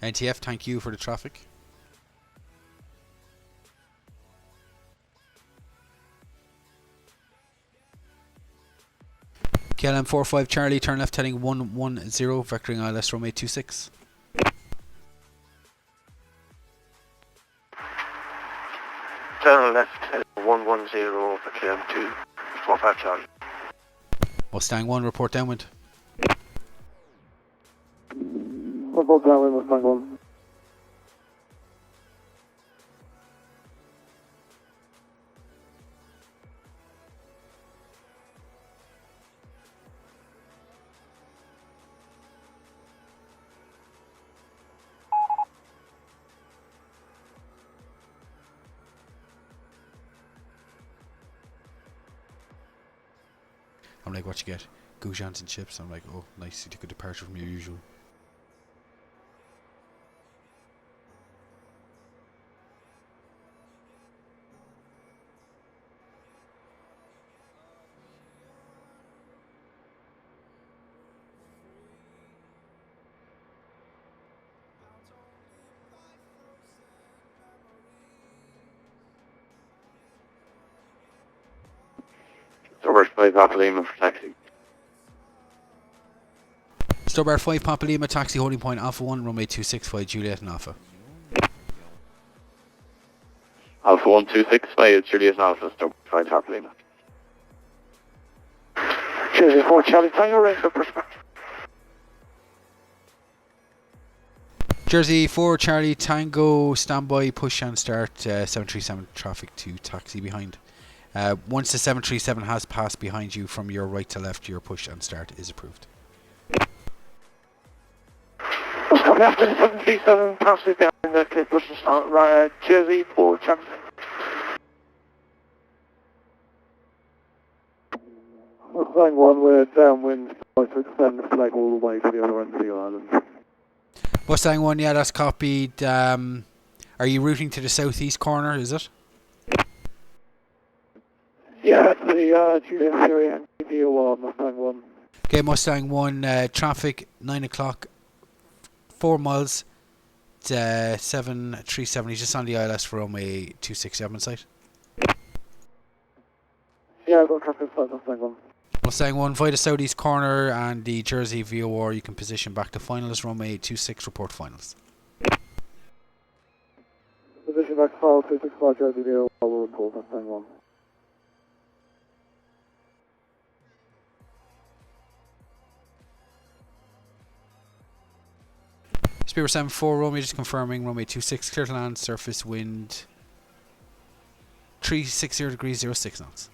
NTF, thank you for the traffic. KLM 45 Charlie, turn left heading 110, vectoring ILS runway 26. Turn left 110 for KM2 45 Charlie. Mustang 1, report downwind. Report downwind, Mustang 1. I'm like, what you get? Goujons and chips. I'm like, oh, nice, you took a departure from your usual. Silver 5 half Lima for taxi. Starbar 5 Papa Lima, taxi holding point Alpha 1, runway 265 Juliet and Alpha. Alpha 1265 Juliet and Alpha. Silver 5 half Lima. Jersey 4 Charlie Tango, range for perspective. Jersey 4 Charlie Tango, standby, push and start 737 traffic to taxi behind. Once the 737 has passed behind you from your right to left, your push and start is approved. Coming after the 737, passes behind the clear push and start, right, Jersey 4 Charlie. Mustang 1, we're downwind, trying to extend the flag all the way to the other end of the island. Mustang 1, yeah, that's copied. Are you routing to the southeast corner, is it? Yeah, the Juliet Fury and DOR, Mustang 1. Okay, Mustang 1, traffic 9 o'clock, 4 miles, 737, he's just on the ILS for runway 267 site. Yeah, I've got traffic inside Mustang 1. Mustang 1, via the southeast corner and the Jersey VOR, you can position back to finalist, runway 26, report finals. Position back to file 265 Jersey DOR, will report Mustang 1. Speedbird 74 Romeo, just confirming, runway 26, clear to land, surface wind 360 degrees 06 knots.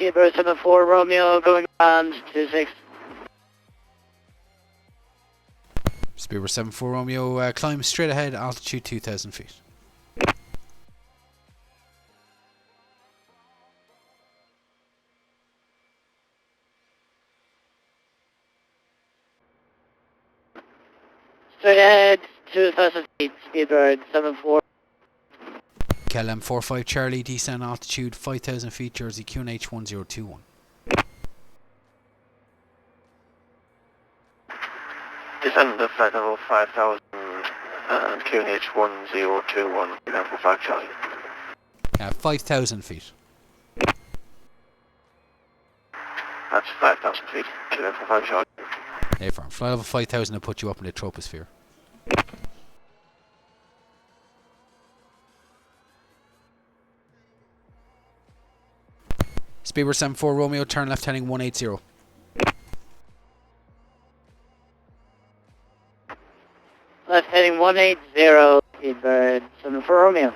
Speedbird 74 Romeo going on 26. Speedbird 74 Romeo, climb straight ahead, altitude 2,000 feet. Straight ahead 2,000 feet. Speedbird 74. KLM 45 Charlie, descend altitude 5,000 feet, Jersey QNH 1021. Descend the flight level 5000 and QNH 1021, level 5 Charlie. 5,000 feet. That's 5000 feet, level 5 Charlie. From flight level 5,000 will put you up in the troposphere. Speedbird 74 Romeo, turn left heading 180. Left heading 180. Speedbird 74 Romeo.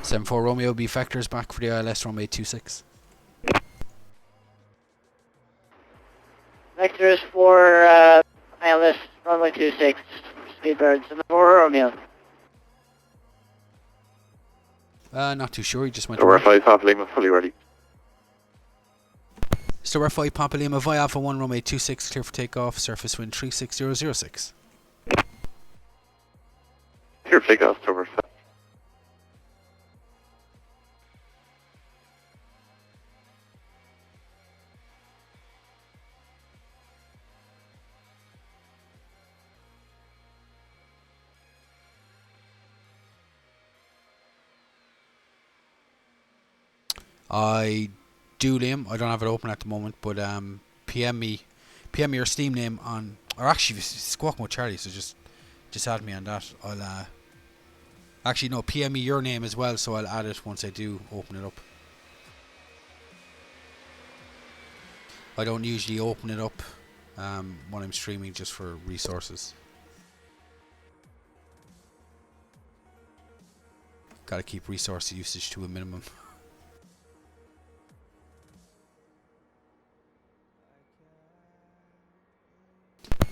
74 Romeo, be vectors back for the ILS runway 26. Vectors for ILS runway 26. Speedbird 74 Romeo. Not too sure, he just went We're away. 5 Papa Lima, fully ready. Stower 5 Papa Lima, via Alpha 1 runway 26, clear for takeoff, surface wind 36006. Clear for takeoff, Tower 5. I do, Liam. I don't have it open at the moment, but PM me your Steam name on, or actually Squawk Mode Charlie. So just add me on that. I'll actually no, PM me your name as well, so I'll add it once I do open it up. I don't usually open it up when I'm streaming, just for resources. Gotta keep resource usage to a minimum.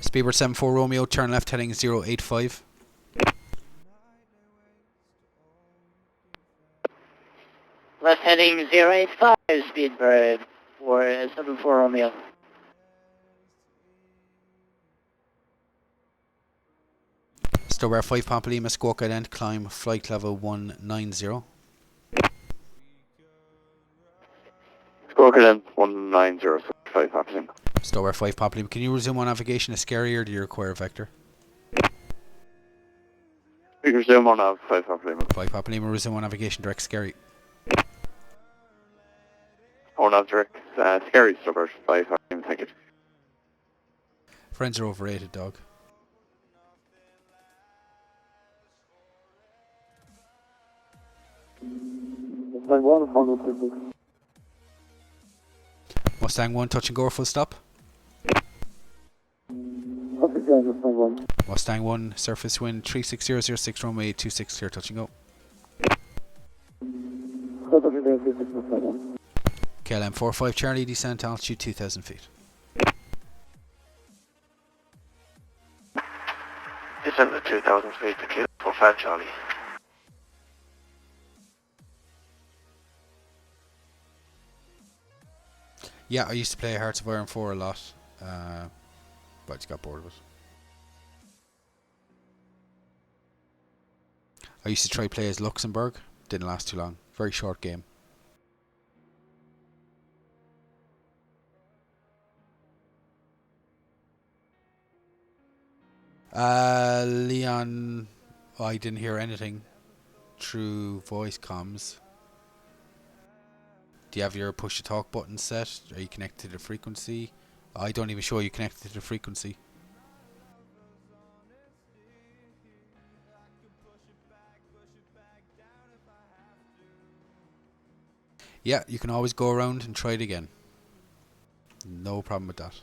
Speedbird 74 Romeo, turn left heading 085. Left heading 085. Speedbird for 74 Romeo. Stower 5 Papa Lima, Squawk Ident, climb flight level 190. Squawk Ident 190, 5 Papa Lima. Stower 5 Papa Lima, can you resume on navigation a scary, or do you require a vector? We can resume on 5 Papa Lima. 5 Papa Lima, resume on navigation direct scary. On nav direct, scary, Stower 5 Papa Lima, thank you. Friends are overrated, dog. Mustang 1, touch and go or full stop. Mustang 1, surface wind 36006, runway 26, clear, touch and go. KLM 45 Charlie, descent altitude 2000 feet. Descend the 2000 feet to clear for 5 Charlie. Yeah, I used to play Hearts of Iron 4 a lot, but I just got bored of it. I used to try play as Luxembourg, didn't last too long, very short game. Leon, I didn't hear anything through voice comms. Do you have your push to talk button set? Are you connected to the frequency? I don't even show you connected to the frequency. Yeah, you can always go around and try it again. No problem with that.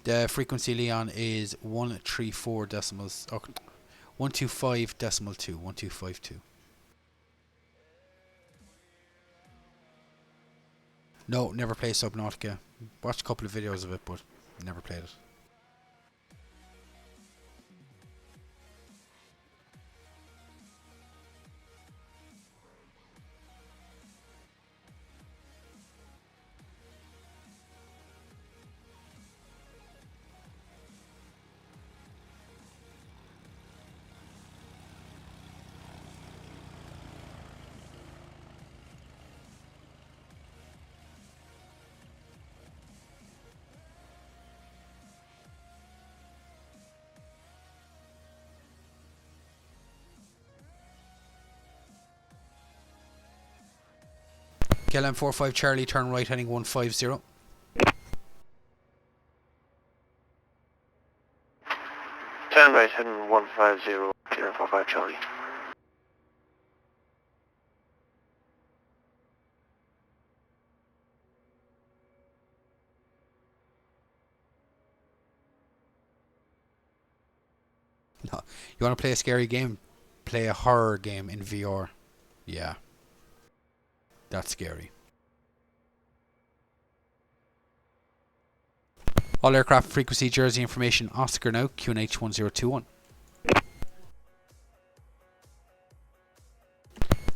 The frequency, Leon, is 134 decimals. 125 decimal 2. 1252. No, never played Subnautica. Watched a couple of videos of it, but never played it. KLM 45 Charlie, turn right heading 150. Turn right heading 150, KLM 45 Charlie. No. You want to play a scary game? Play a horror game in VR. Yeah. That's scary. All aircraft frequency Jersey information Oscar now, QNH 1021.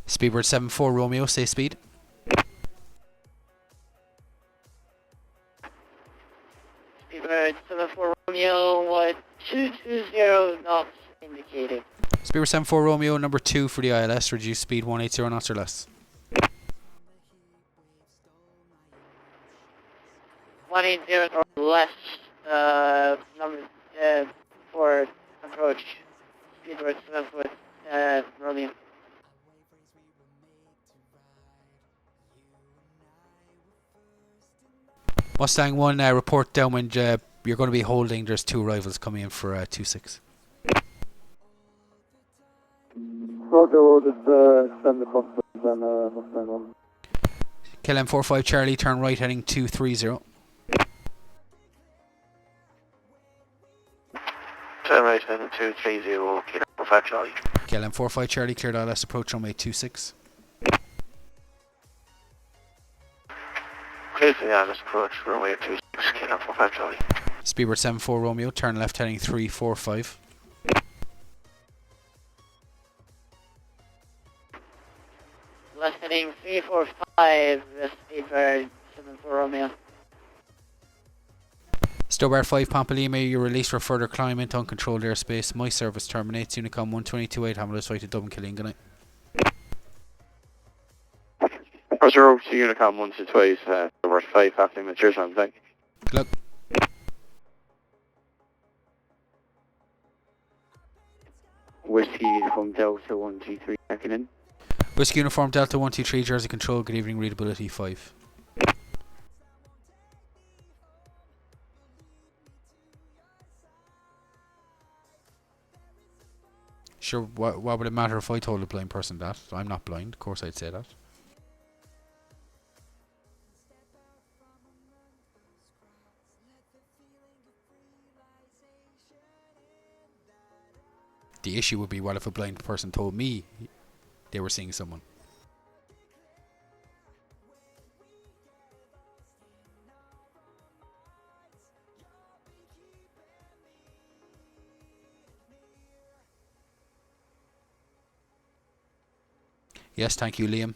Speedbird 74 Romeo, say speed. Speedbird 74 Romeo, 220 knots indicated. Speedbird 74 Romeo, number 2 for the ILS, reduce speed 180 knots or less. 180 or less, number, for approach. Speedbird 74 Romeo. Mustang 1, report downwind, you're going to be holding, there's 2 arrivals coming in for 26. Roger, ordered, send the Mustang and Mustang 1. KLM 45 Charlie, turn right heading 230. Turn right heading 230, KLM 45 Charlie. KLM 45 Charlie, cleared ILS approach runway 26. Clear for the ILS approach, runway 26, KLM 45 Charlie. Speedbird 74 Romeo, turn left heading 345. Left heading 345, Speedbird 74 Romeo. Stowbar 5 Pampalima, you're released for further climb into uncontrolled airspace. My service terminates. Unicom 1228, Hamlet flight to Dublin, Killeen. Good night. Roger, over to Unicom 128, over 5, half minutes, cheers, man, thank you. Good luck. Whiskey Uniform Delta 123, checking in. Whiskey Uniform Delta 123, Jersey Control, good evening, readability 5. Sure, what would it matter if I told a blind person that? I'm not blind, of course I'd say that. The issue would be, what if a blind person told me they were seeing someone? Yes, thank you, Liam.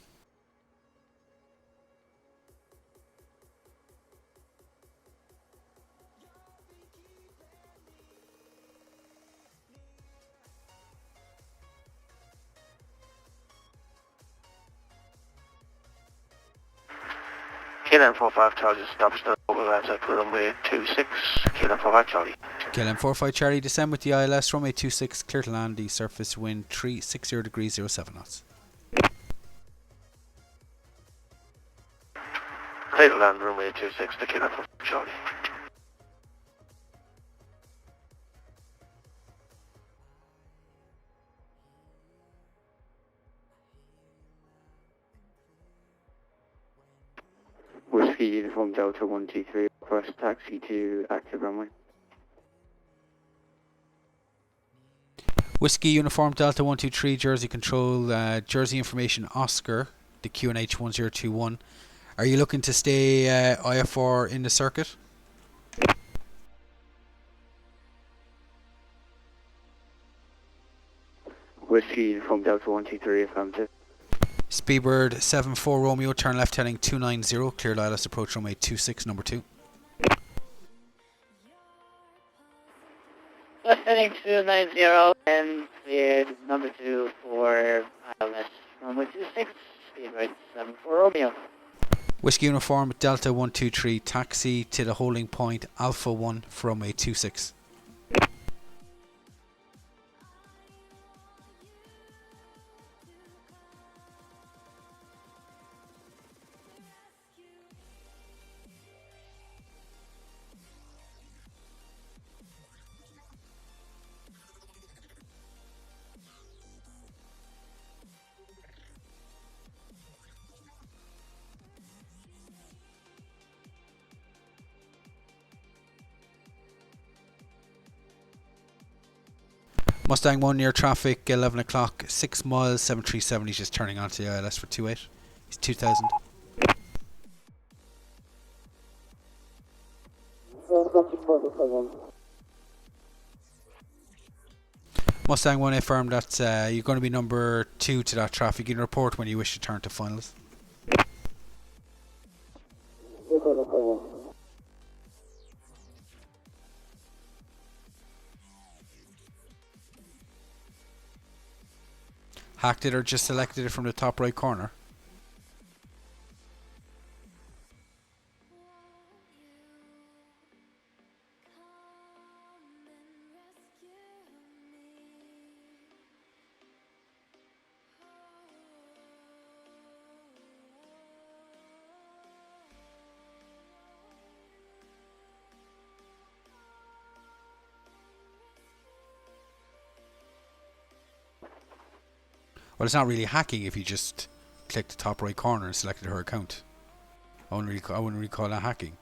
KLM 45 Charlie established the local outside for runway 26, KLM 45 Charlie. KLM 45 Charlie, descend with the ILS, runway 26, clear to land, the surface wind 360 degrees 07 knots. Clear to land, runway 26 to KLM 45 Charlie. Whiskey Uniform Delta 123, request taxi to active runway. Whiskey Uniform Delta 123 Jersey Control, Jersey Information Oscar, the QNH 1021. Are you looking to stay IFR in the circuit? Whiskey from Delta 123 affirmative. Speedbird 74 Romeo, turn left heading 290, clear Lilas, approach runway 26, number 2. Left heading 290 and cleared number 2 for ILS runway 26, speed rate 74 Romeo. Whiskey Uniform Delta 123, taxi to the holding point Alpha 1 for runway 26. Mustang 1 near traffic, 11 o'clock, 6 miles, 737. He's just turning onto the ILS for 28. He's 2000. Mustang 1 affirmed that you're going to be number 2 to that traffic. You can report when you wish to turn to finals. Hacked it or just selected it from the top right corner? Well, it's not really hacking if you just click the top right corner and selected her account. I wouldn't really call that hacking.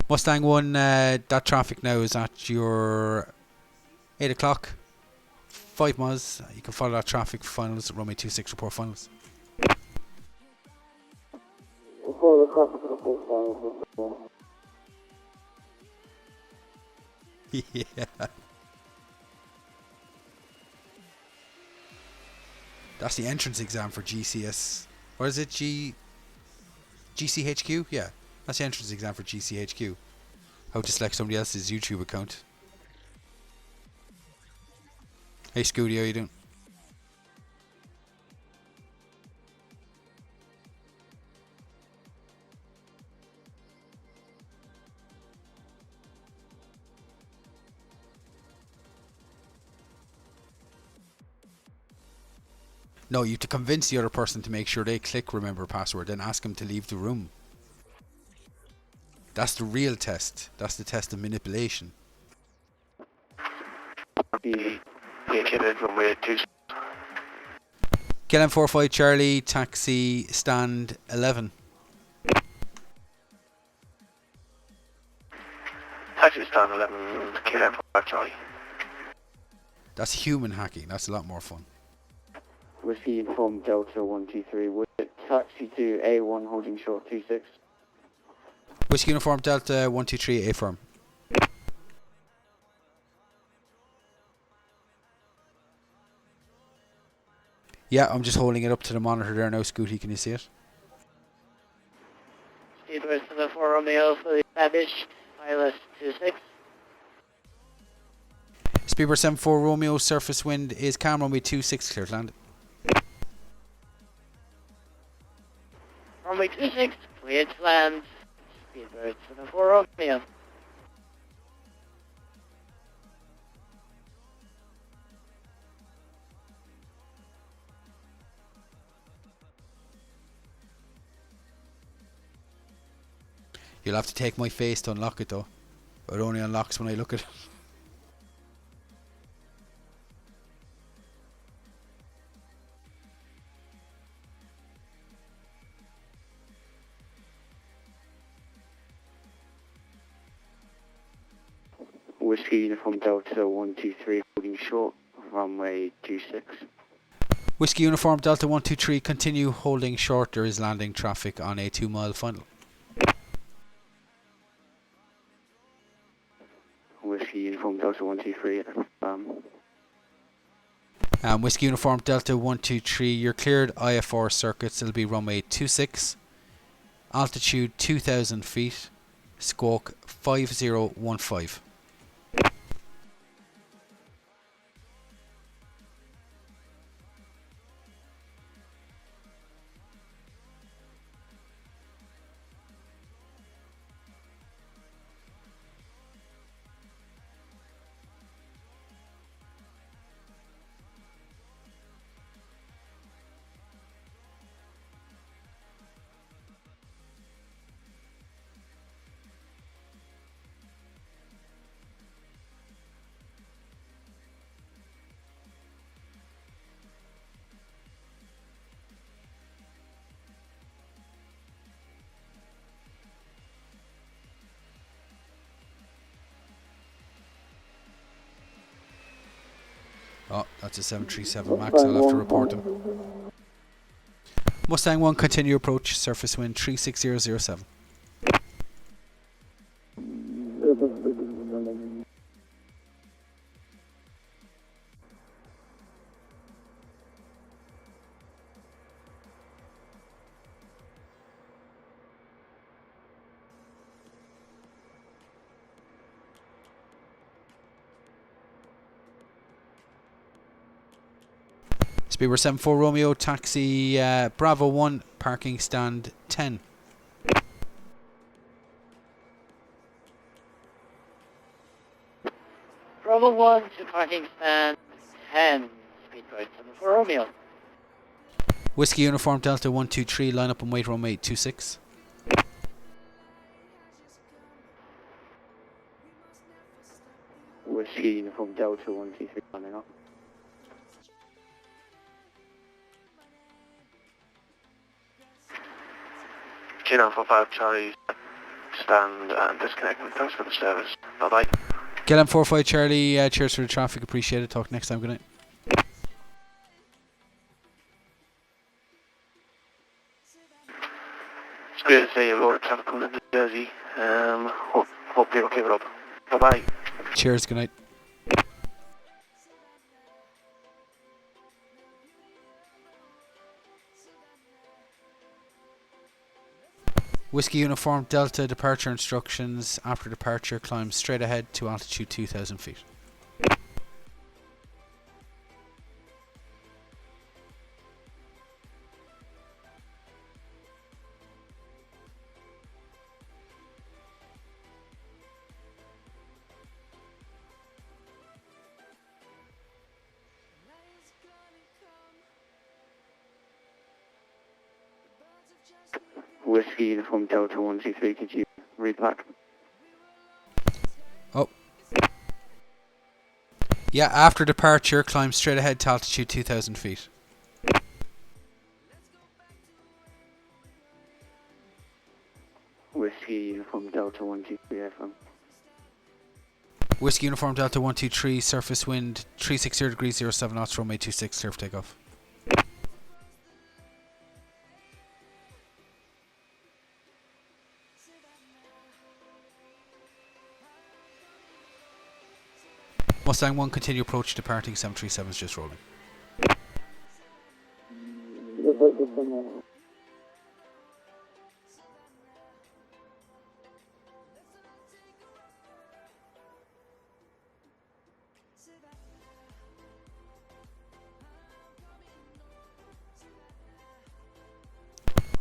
Mustang 1, that traffic now is at your 8 o'clock, 5 miles. You can follow that traffic for finals at runway 26, report finals. Yeah. That's the entrance exam for GCS. Or is it GCHQ? Yeah. That's the entrance exam for GCHQ. How to select somebody else's YouTube account. Hey Scooty, how you doing? No, you have to convince the other person to make sure they click remember password, then ask them to leave the room. That's the real test. That's the test of manipulation. KLM 45 Charlie, taxi, stand 11. Taxi stand 11, KLM 45 Charlie. That's human hacking. That's a lot more fun. Whiskey Inform Delta 123, would taxi to A1 holding short 26. Whiskey Uniform Delta 123 A firm. Yeah, I'm just holding it up to the monitor there now, Scooty. Can you see it? Speedway 74 Romeo for the established ILS 26. Speedbird 74 Romeo, surface wind is calm, runway 26, clear to land. Runway 26, cleared to land. Speedbird 74 Romeo. You'll have to take my face to unlock it though. It only unlocks when I look at it. Whiskey Uniform Delta 123 holding short, runway 26. Whiskey Uniform Delta 123, continue holding short. There is landing traffic on a 2 mile final. Whiskey Uniform Delta 123, Whiskey Uniform Delta 123, you're cleared IFR circuits. It'll be runway 26, altitude 2,000 feet, squawk 5015. Oh, that's a 737 MAX. I'll have to report him. Mustang 1, continue approach. Surface wind 36007. Speedbird 74 Romeo, taxi Bravo 1, parking stand 10. Bravo 1 to parking stand 10, Speedbird 74 Romeo. Whiskey Uniform Delta 123, line up and wait runway 26. Whiskey Uniform Delta 123 lining up. G945 Charlie, stand and disconnect. Thanks for the service. Bye bye. KLM 45 Charlie, cheers for the traffic, appreciate it. Talk next time, good night. It's great to see you, Lord traffic coming into Jersey. Hope you're okay with up. Bye bye. Cheers, good night. Whiskey Uniform Delta, departure instructions. After departure, climb straight ahead to altitude 2,000 feet. Whiskey Uniform Delta 123, could you read back? Oh. Yeah, after departure, climb straight ahead to altitude 2,000 feet. Whiskey Uniform Delta 123 FM. Whiskey Uniform Delta 123, surface wind 360 degrees 07 knots, runway 26, clear for takeoff. Mustang 1, continue approach, departing 737 is just rolling.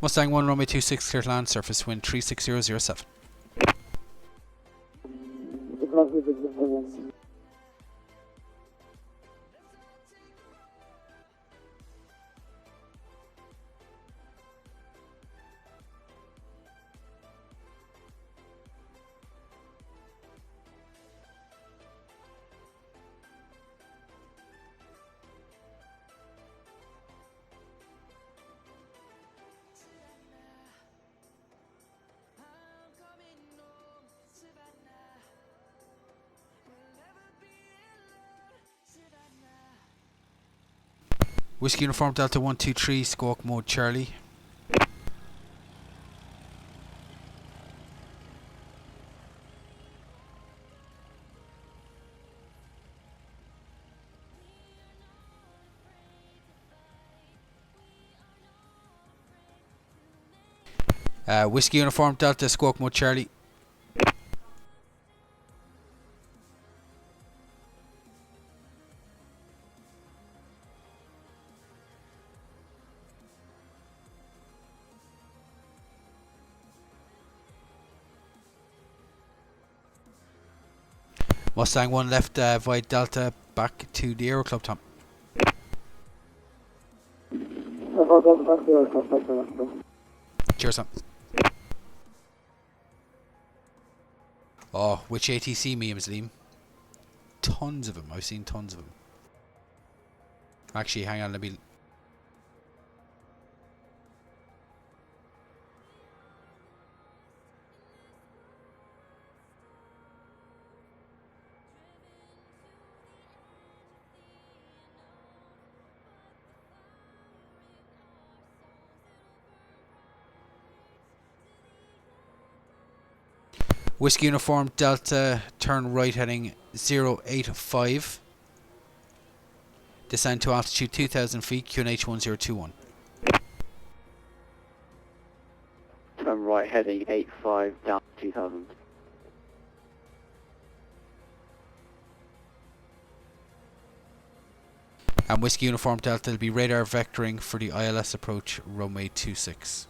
Mustang 1, runway 26, clear to land, surface wind 36007. Whiskey Uniform Delta 123, Squawk Mode Charlie. Whiskey Uniform Delta, Squawk Mode Charlie. Mustang 1 left via Delta back to the Aero Club, Tom. Cheers, Tom. Oh, which ATC memes, Liam? Tons of them. I've seen tons of them. Actually, hang on, let me... Whiskey Uniform Delta, turn right heading 085. Descend to altitude 2,000 feet, QNH 1021. Turn right heading 85 down 2000. And Whiskey Uniform Delta will be radar vectoring for the ILS approach, runway 26.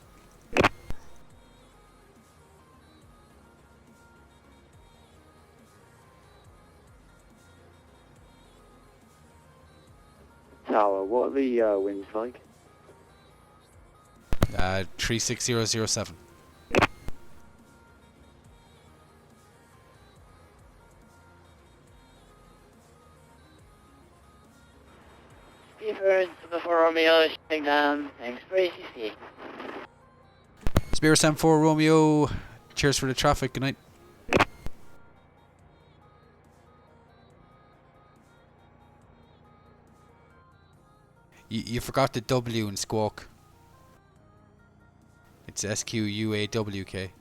Tower, what are the winds like? 36007. Speedbird before Romeo shutting down. Thanks for ACC. Spirit 74 Romeo, cheers for the traffic, good night. You forgot the W in Squawk. It's SQUAWK.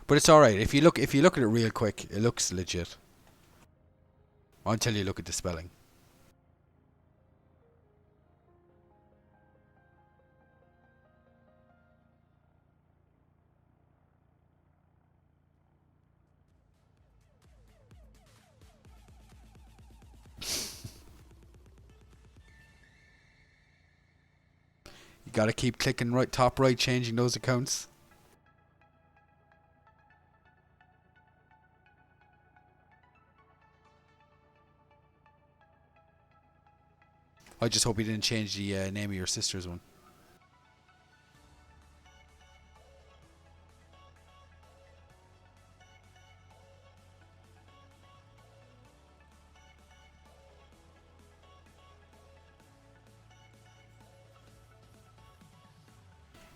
But it's alright. If you look at it real quick, it looks legit. Until you look at the spelling. You gotta keep clicking right, top right, changing those accounts. I just hope he didn't change the name of your sister's one.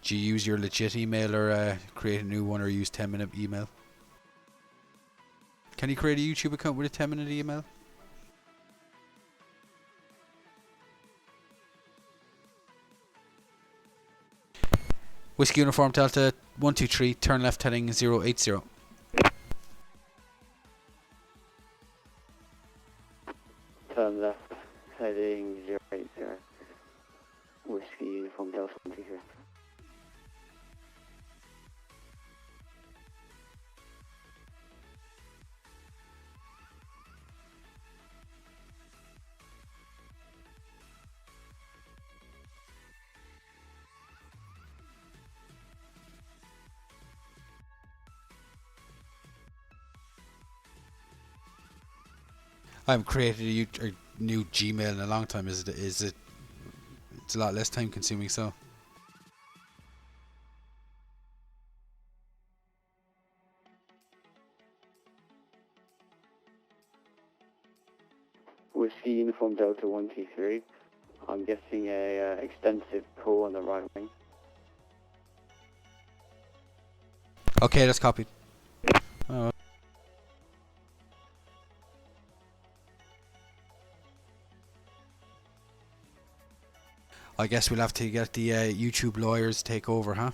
Do you use your legit email or create a new one or use 10-minute email? Can you create a YouTube account with a 10-minute email? Whiskey Uniform Delta 123, turn left heading 080. Turn left heading 080. Whiskey Uniform Delta 123. I haven't created a new Gmail in a long time. Is it? It's a lot less time consuming. So. Uniform Delta 123. I'm getting a extensive pull on the right wing. Okay, that's copied. I guess we'll have to get the YouTube lawyers to take over, huh?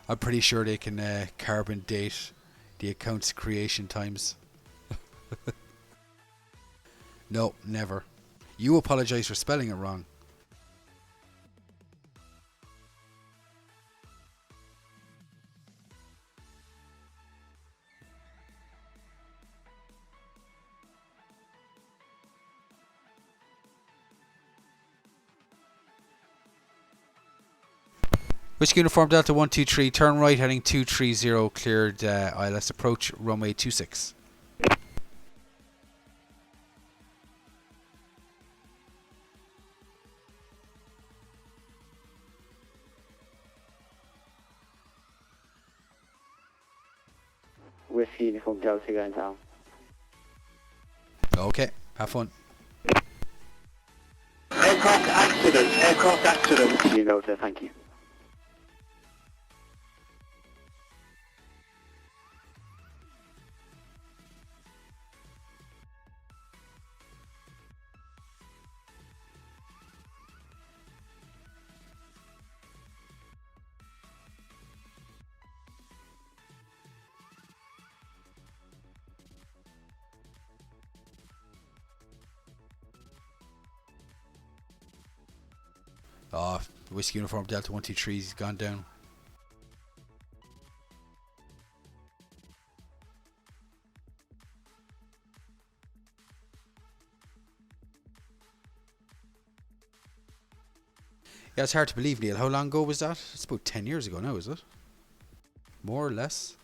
I'm pretty sure they can carbon date the account's creation times. No, never. You apologise for spelling it wrong. Whiskey Uniform Delta 123, turn right heading 230, cleared ILS approach, runway 26. Whiskey Uniform Delta going down. Okay, have fun. Aircraft accident, aircraft accident. Whiskey Delta, thank you. Oh, Whiskey Uniform Delta 123's gone down. Yeah, it's hard to believe, Neil. How long ago was that? It's about 10 years ago now, is it? More or less?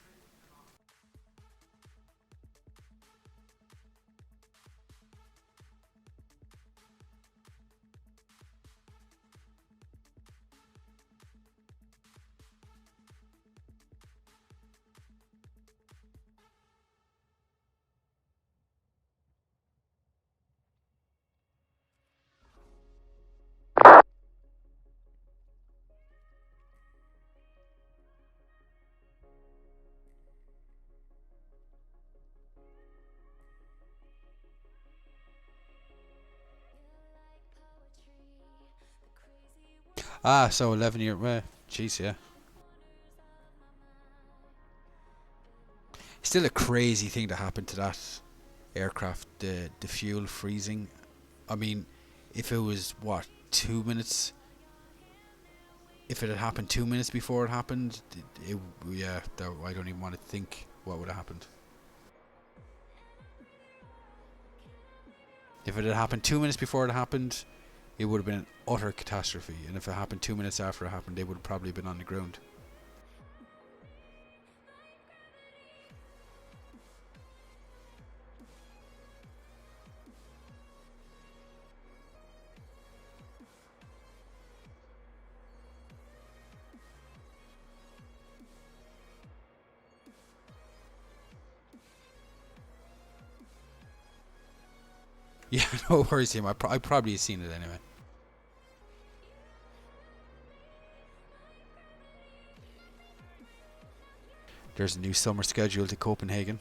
Ah, so 11 year. Jeez, yeah. Still a crazy thing to happen to that aircraft. The fuel freezing. I mean, if it was what 2 minutes. If it had happened 2 minutes before it happened, yeah, I don't even want to think what would have happened. If it had happened 2 minutes before it happened, it would have been an utter catastrophe. And if it happened 2 minutes after it happened, they would have probably been on the ground. Yeah, no worries, him. I probably seen it anyway. There's a new summer schedule to Copenhagen.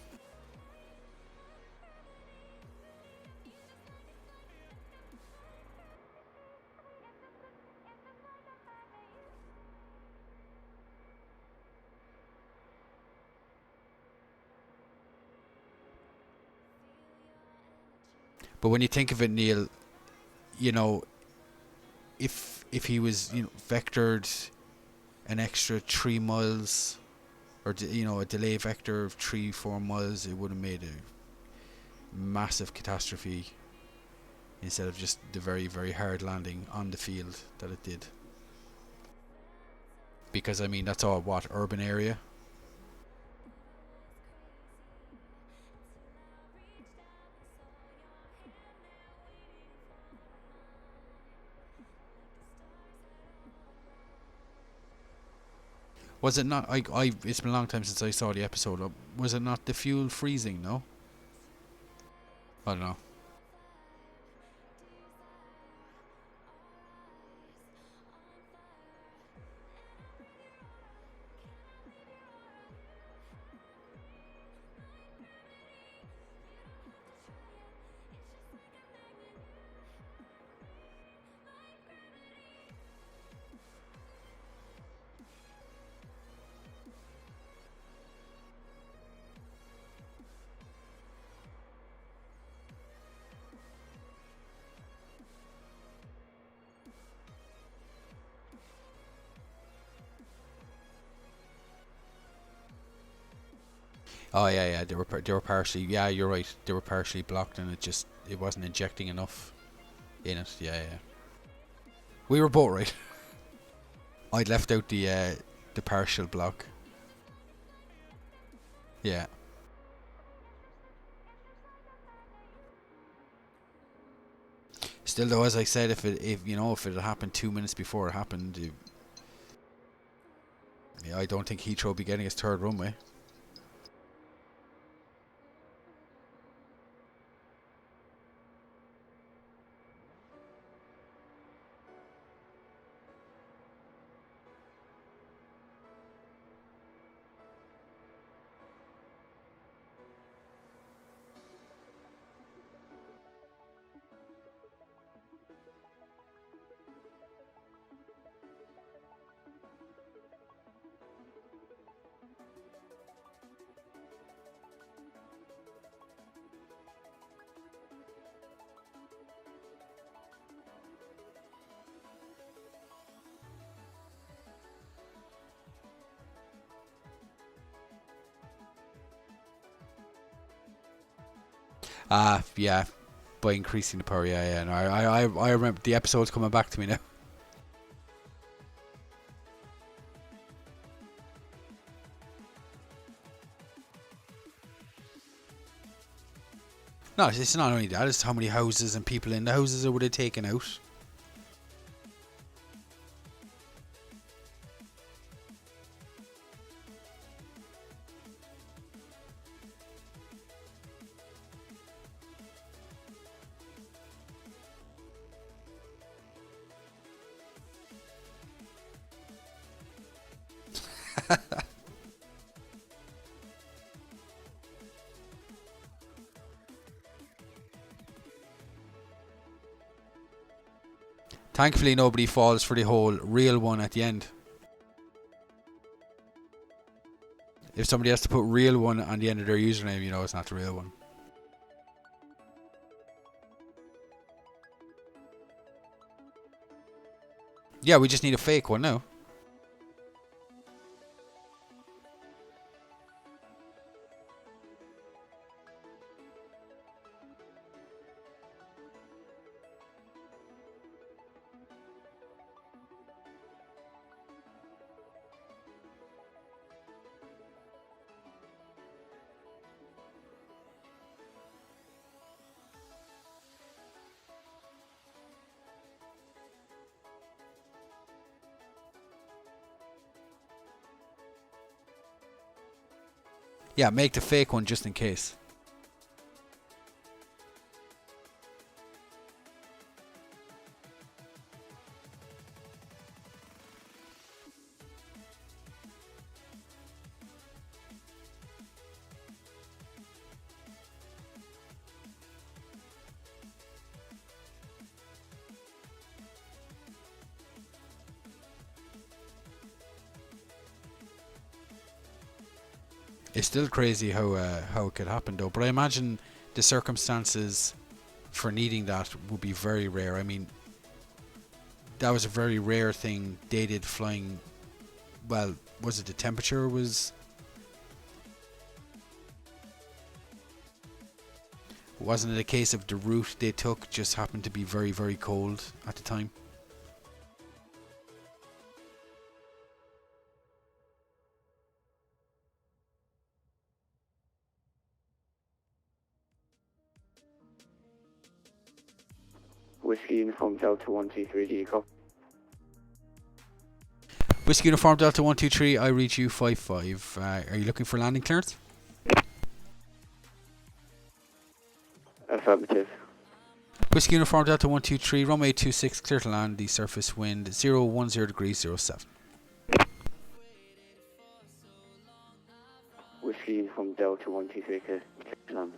But when you think of it, Neil, you know, if he was, you know, vectored an extra 3 miles, or you know, a delay vector of 3-4 miles, it would have made a massive catastrophe instead of just the very, very hard landing on the field that it did. Because I mean, that's all what, urban area. Was it not? It's been a long time since I saw the episode. Was it not the fuel freezing? No. I don't know. Oh yeah, they were partially. Yeah, you're right. They were partially blocked, and it wasn't injecting enough in it. Yeah. We were both right. I'd left out the partial block. Yeah. Still though, as I said, if it had happened 2 minutes before it happened, yeah, I don't think Heathrow will be getting his third runway. Yeah, by increasing the power. Yeah. No, I remember the episode's coming back to me now. No, it's not only that. It's how many houses and people in the houses it would have taken out. Thankfully, nobody falls for the whole real one at the end. If somebody has to put real one on the end of their username, you know it's not the real one. Yeah, we just need a fake one now. Yeah, make the fake one just in case. It's still crazy how it could happen though, but I imagine the circumstances for needing that would be very rare. I mean, that was a very rare thing they did flying. Well, was it the temperature was? Wasn't it a case of the route they took just happened to be very, very cold at the time? Whiskey Uniform Delta 123, do you copy? Whiskey Uniform Delta 123, I reach you 55. Are you looking for landing clearance? Affirmative. Whiskey Uniform Delta 123, runway 26, clear to land, the surface wind 010 degrees 07. Whiskey Uniform Delta 123, clear to land.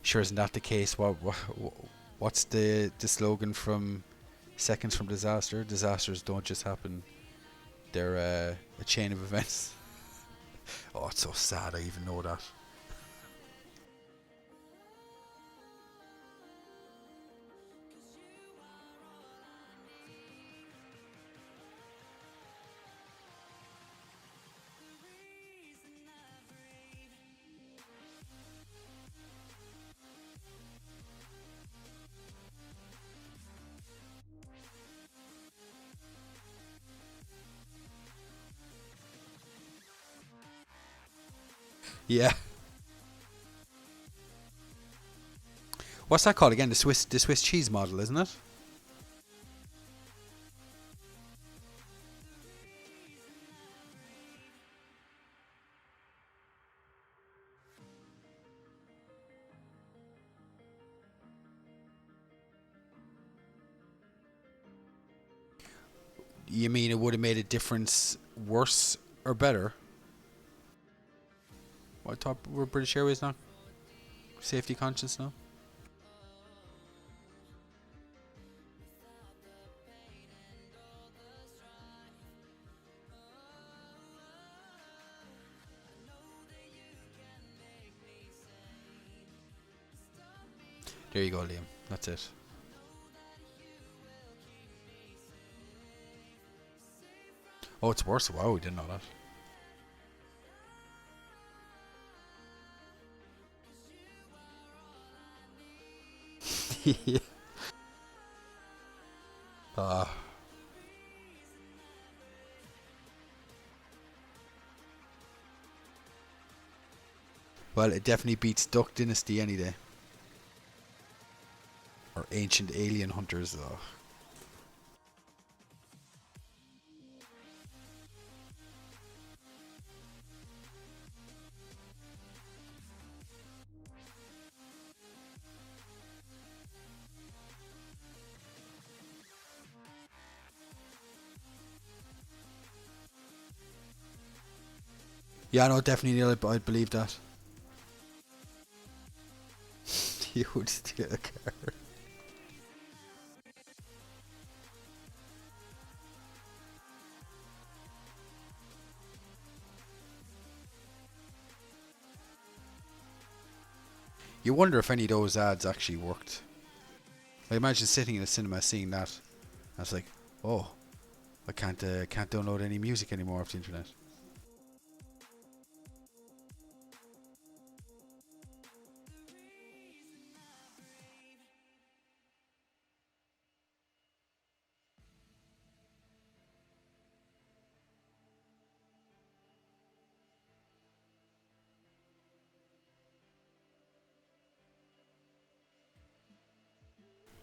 Sure, isn't that the case? What's the slogan from Seconds from Disaster? Disasters don't just happen. They're a chain of events. Oh, it's so sad I even know that. Yeah. What's that called again? The Swiss cheese model, isn't it? You mean it would have made a difference worse or better? I thought we're British Airways now. Safety conscious now. There you go, Liam. That's it. Oh, it's worse. Wow, we didn't know that. Yeah. Well, it definitely beats Duck Dynasty any day. Or Ancient Alien Hunters. Oh. Yeah, no, definitely, Neil, I believe that. You would steal a car. You wonder if any of those ads actually worked. I imagine sitting in a cinema seeing that. I was like, oh, I can't download any music anymore off the internet.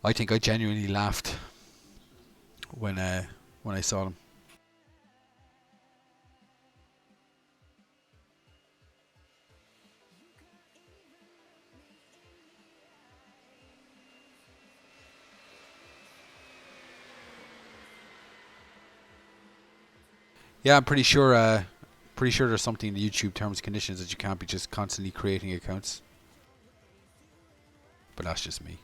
I think I genuinely laughed when I saw them. Yeah, I'm pretty sure there's something in the YouTube terms and conditions that you can't be just constantly creating accounts. But that's just me.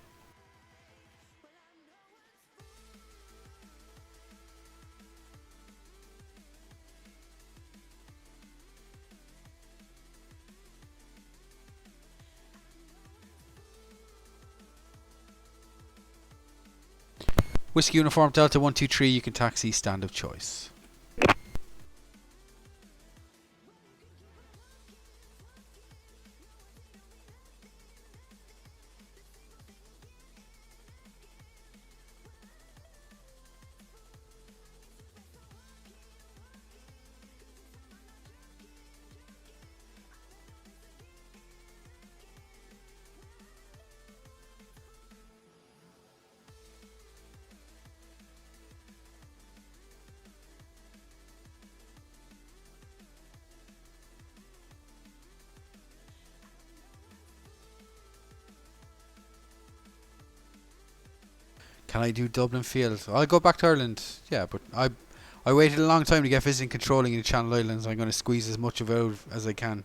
Whiskey Uniform Delta 123, you can taxi, stand of choice. Can I do Dublin Field? I'll go back to Ireland. Yeah, but I waited a long time to get visiting controlling in the Channel Islands. I'm going to squeeze as much of it out as I can.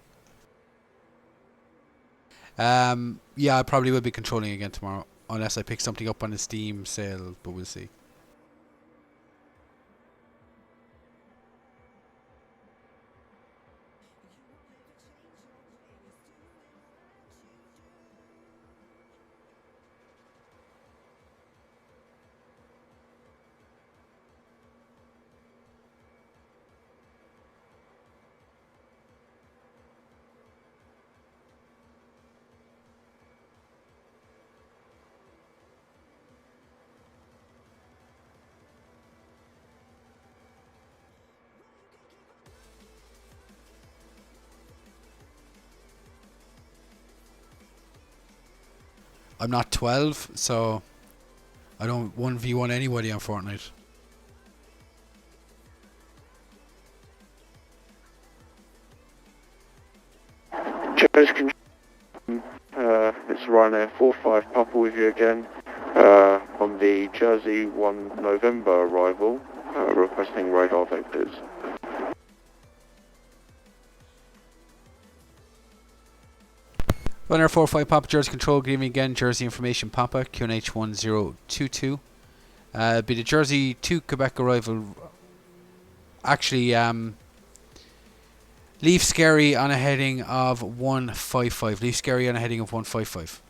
Yeah, I probably will be controlling again tomorrow, unless I pick something up on the Steam sale, but we'll see. I'm not 12, so I don't 1v1 anybody on Fortnite. Joe's control. It's Ryanair 45 Papa with you again. On the Jersey 1 November arrival, requesting radar vectors. Runner 45 Papa, Jersey Control, give me again, Jersey Information Papa, QNH 1022. Be the Jersey to Quebec arrival. Actually, leave Scary on a heading of 155. Leave Scary on a heading of 155.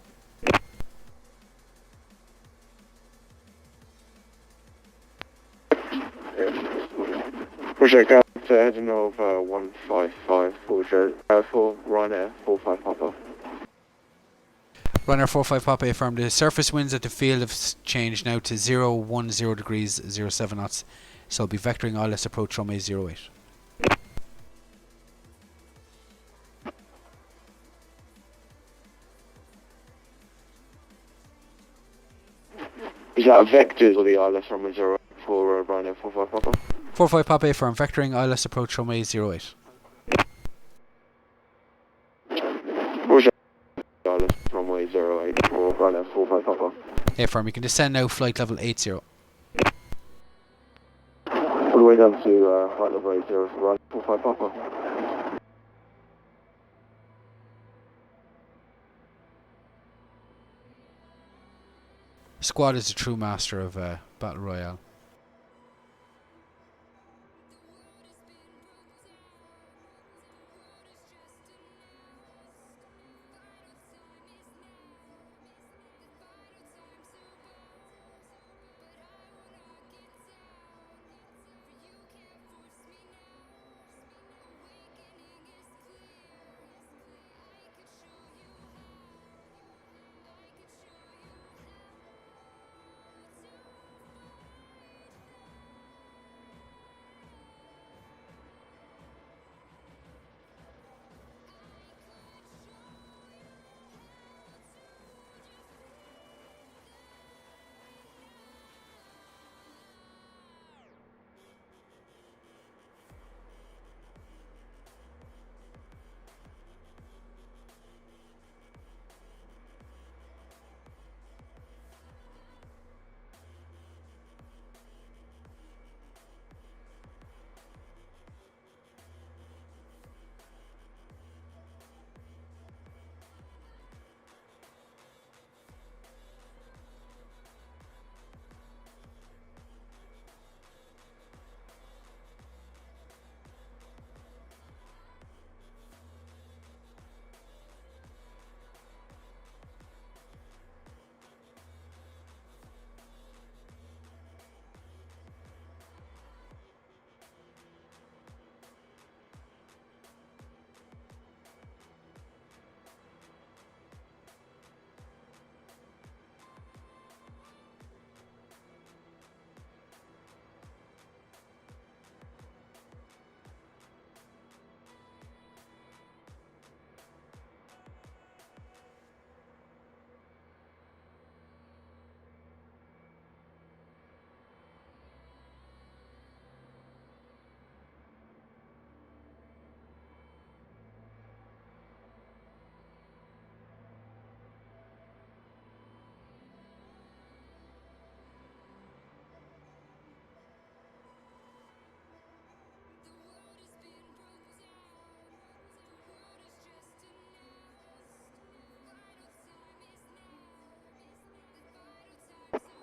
Project out to heading of 155 for Ryanair 45 Papa. Runner 45 Papa affirmed. The surface winds at the field have changed now to 010 degrees 07 knots. So I'll be vectoring ILS approach runway 08. Is that vectors or the ILS runway 08 for Ryanair 45 Papa? 45 Papa affirmed. Vectoring ILS approach runway 08. ILS runway 08 for Ryanair 45 Papa. Affirm. You can descend now, flight level 80. All the way down to flight level 80 for Ryanair 45 Papa. Squad is a true master of Battle Royale.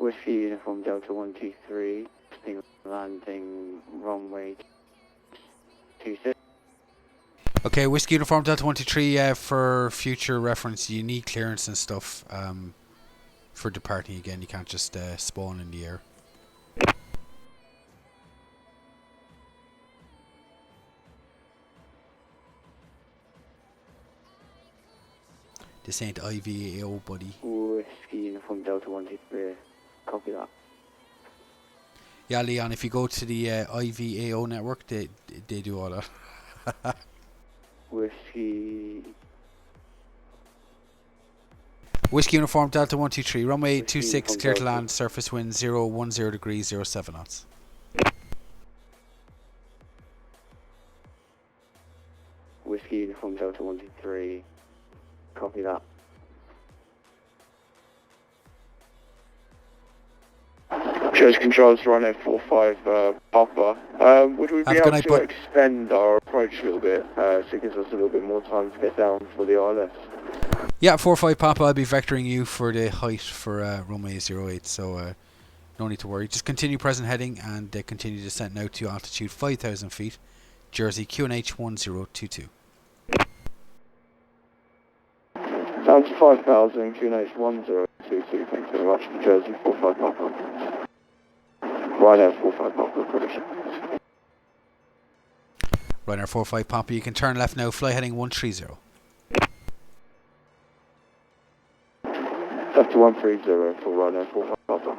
Whiskey Uniform Delta 123, landing runway 26. Okay, Whiskey Uniform Delta 123, for future reference, you need clearance and stuff for departing again. You can't just spawn in the air. This ain't IVAO, buddy. Whiskey Uniform Delta 123, copy that. Yeah, Leon, if you go to the IVAO network, they do all that. Whiskey Uniform Delta 123, runway Whiskey 26, Uniform clear to Delta. land, surface wind 010 degrees, 07 knots. Whiskey Uniform Delta 123, copy that. Shows controls runway 45 Papa. Would we be Have a good able night, to bud. extend our approach a little bit, so it gives us a little bit more time to get down for the ILS? Yeah, 45 Papa, I'll be vectoring you for the height for runway 08, so no need to worry. Just continue present heading and continue descent now to altitude 5,000 feet, Jersey QNH 1022. Down to 5,000, QNH 1022, thanks very much. Jersey 45 Papa. Ryanair 45 Papa, prediction. Ryanair 45 Papa, you can turn left now, fly heading 130. Left to 130 for Ryanair 45 Papa.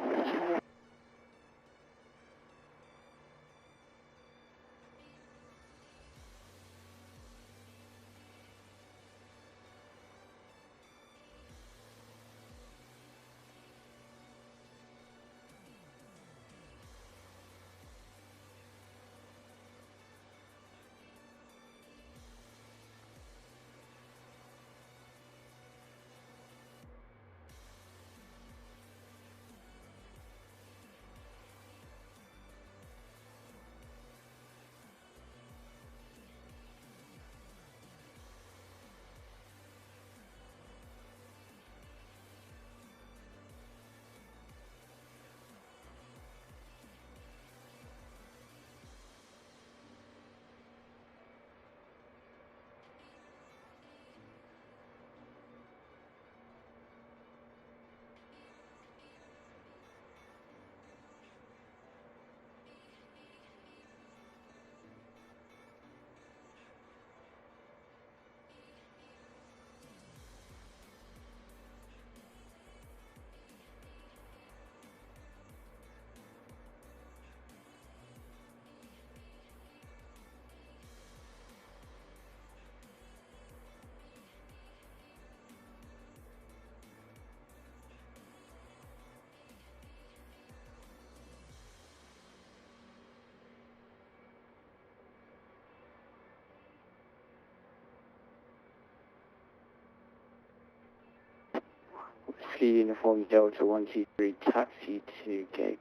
Whiskey Uniform Delta 123, taxi to gate.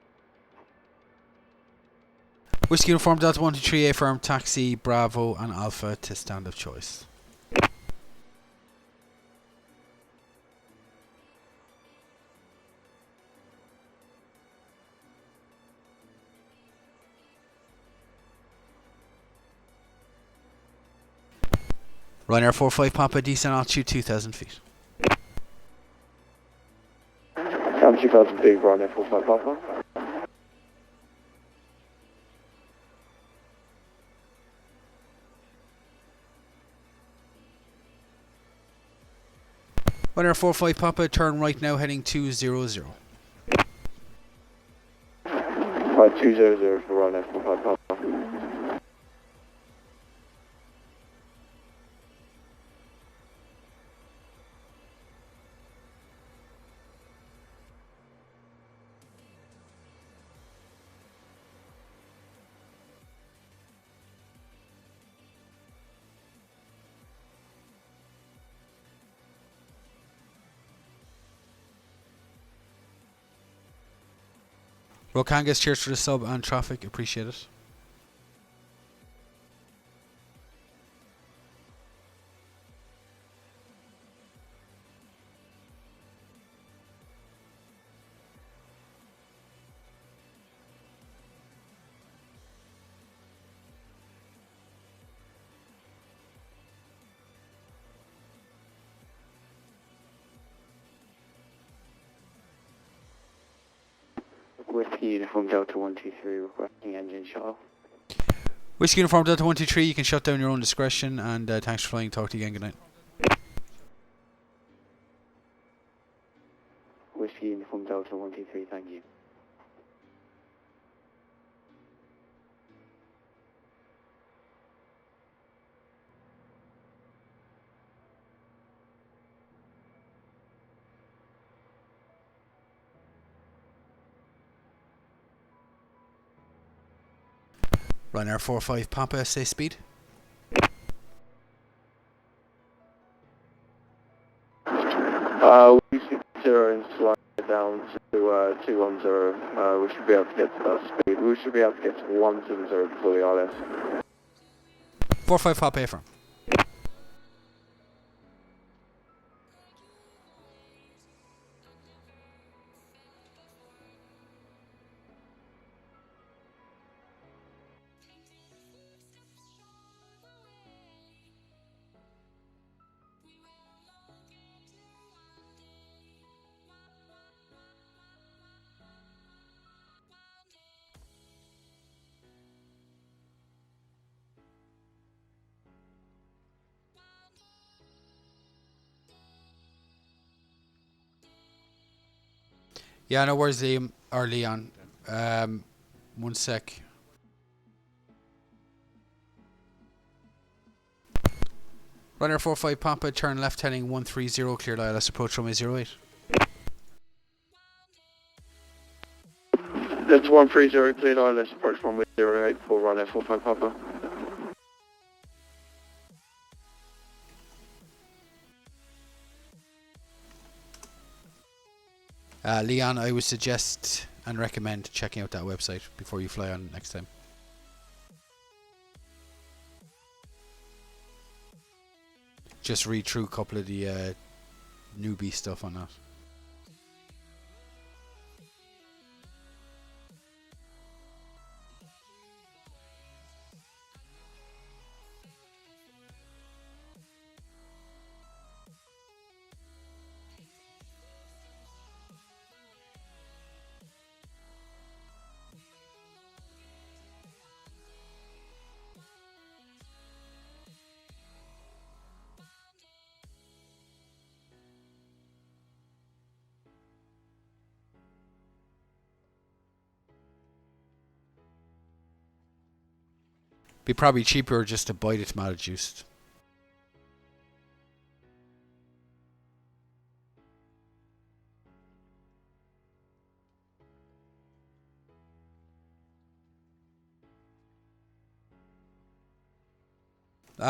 Whiskey Uniform Delta 123, affirm taxi Bravo and Alpha to stand of choice. Ryanair 45 Papa, descent altitude 2,000 feet. Down 2,000 feet, Ryanair 45 Papa. Ryanair 45 Papa, turn right now, heading 200. Right, 200 for Ryanair 45 Papa. Rokangas, cheers for the sub and traffic, appreciate it. Whiskey Uniform Delta 123 requesting engine shuttle. Whiskey Uniform Delta 123, you can shut down your own discretion, and thanks for flying. Talk to you again. Good night. Whiskey Uniform Delta 123, thank you. Ryanair 45 Papa, say speed. We should 0 and slide down to 210. We should be able to get to that speed. We should be able to get to 170 fully ILS. 45 Papa Affirm. Yeah, no worries, Liam or Leon. One sec. Runner 45 Pampa, turn left heading 130, cleared ILS approach runway 08. That's 130, cleared ILS approach runway 08 for Ryanair 45 Papa. Leon, I would suggest and recommend checking out that website before you fly on next time. Just read through a couple of the newbie stuff on that. Be probably cheaper just to buy the tomato juice.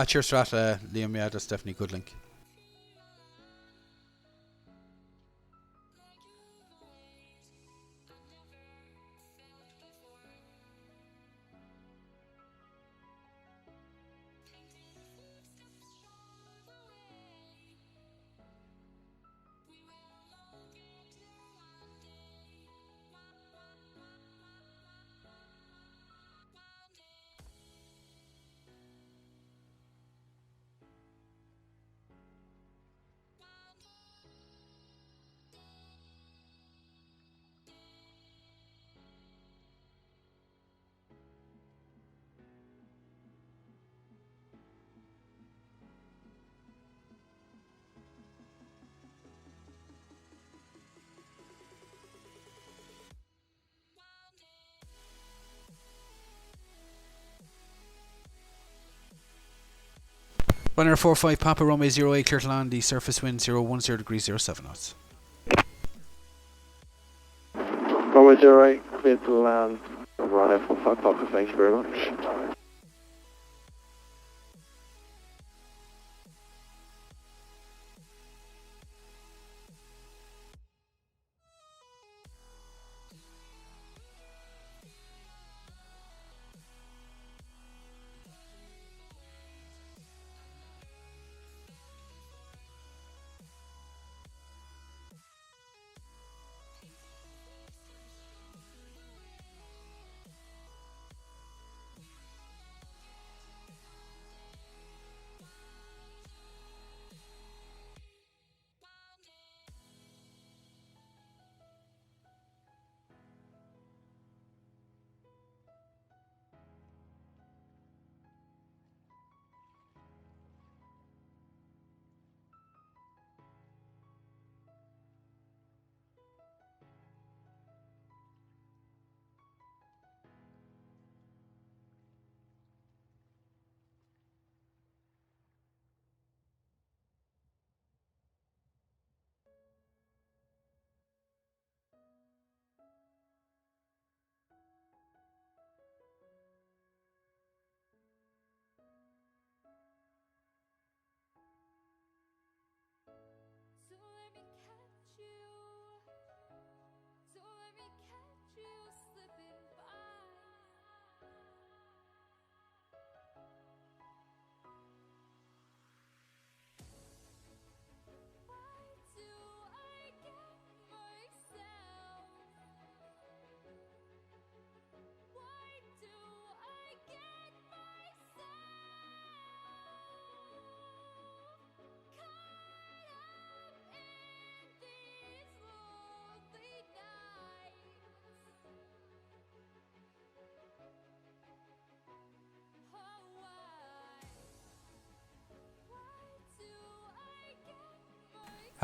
Cheers for that, Liam. Yeah, that's definitely a good link. Runner 45 Papa runway 08 clear to land, the surface wind 010 degrees 07 knots. Runway 08 clear to land. Ryanair 45 Papa, thank you very much.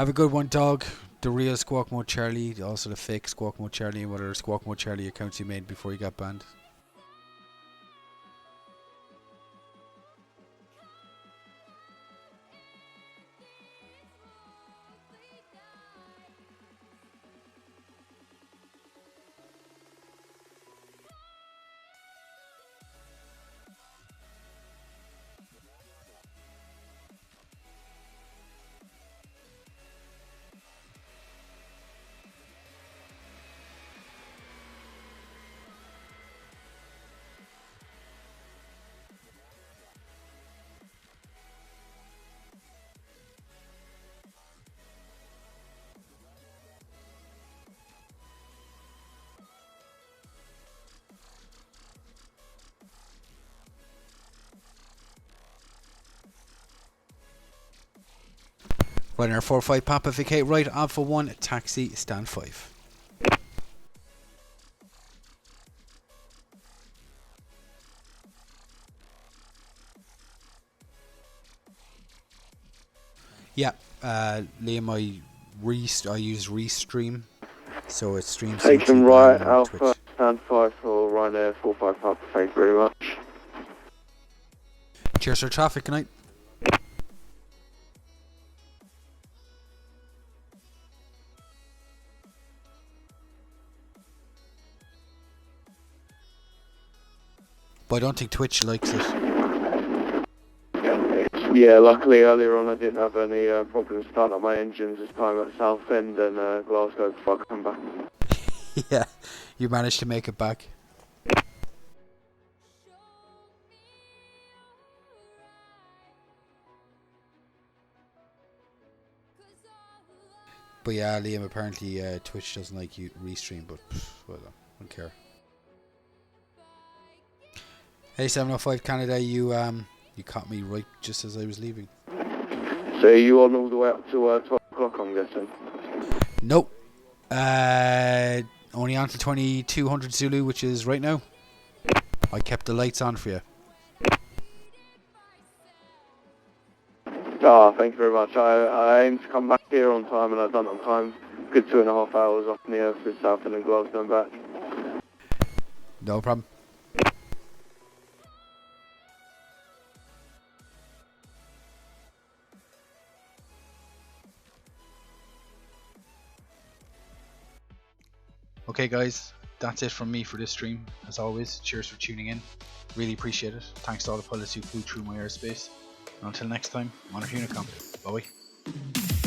Have a good one, dog. The real Squawk Mode Charlie, also the fake Squawk Mode Charlie, and whatever Squawk Mode Charlie accounts you made before you got banned. Runner 45 Papa VK right, Alpha 1, taxi, stand 5. Yeah, Liam, I use Restream, so it streams. Taken right, Alpha, stand 5 for Ryanair 45 Papa, thank you very much. Cheers for traffic, good night. But I don't think Twitch likes it. Yeah, luckily earlier on I didn't have any problems starting up my engines this time at Southend and Glasgow before I come back. Yeah, you managed to make it back. But yeah, Liam, apparently Twitch doesn't like you restream, but well, I don't care. Hey 705 Canada, you caught me right just as I was leaving. So are you on all the way up to 12 o'clock, I'm guessing? Nope. Only on to 2200 Zulu, which is right now. I kept the lights on for you. Ah, thank you very much. I aim to come back here on time, and I've done it on time. Good 2.5 hours off near for Southend and Glasgow and back. No problem. Okay guys, that's it from me for this stream. As always, cheers for tuning in. Really appreciate it. Thanks to all the pilots who flew through my airspace. And until next time, Monarch Unicom. Bye bye.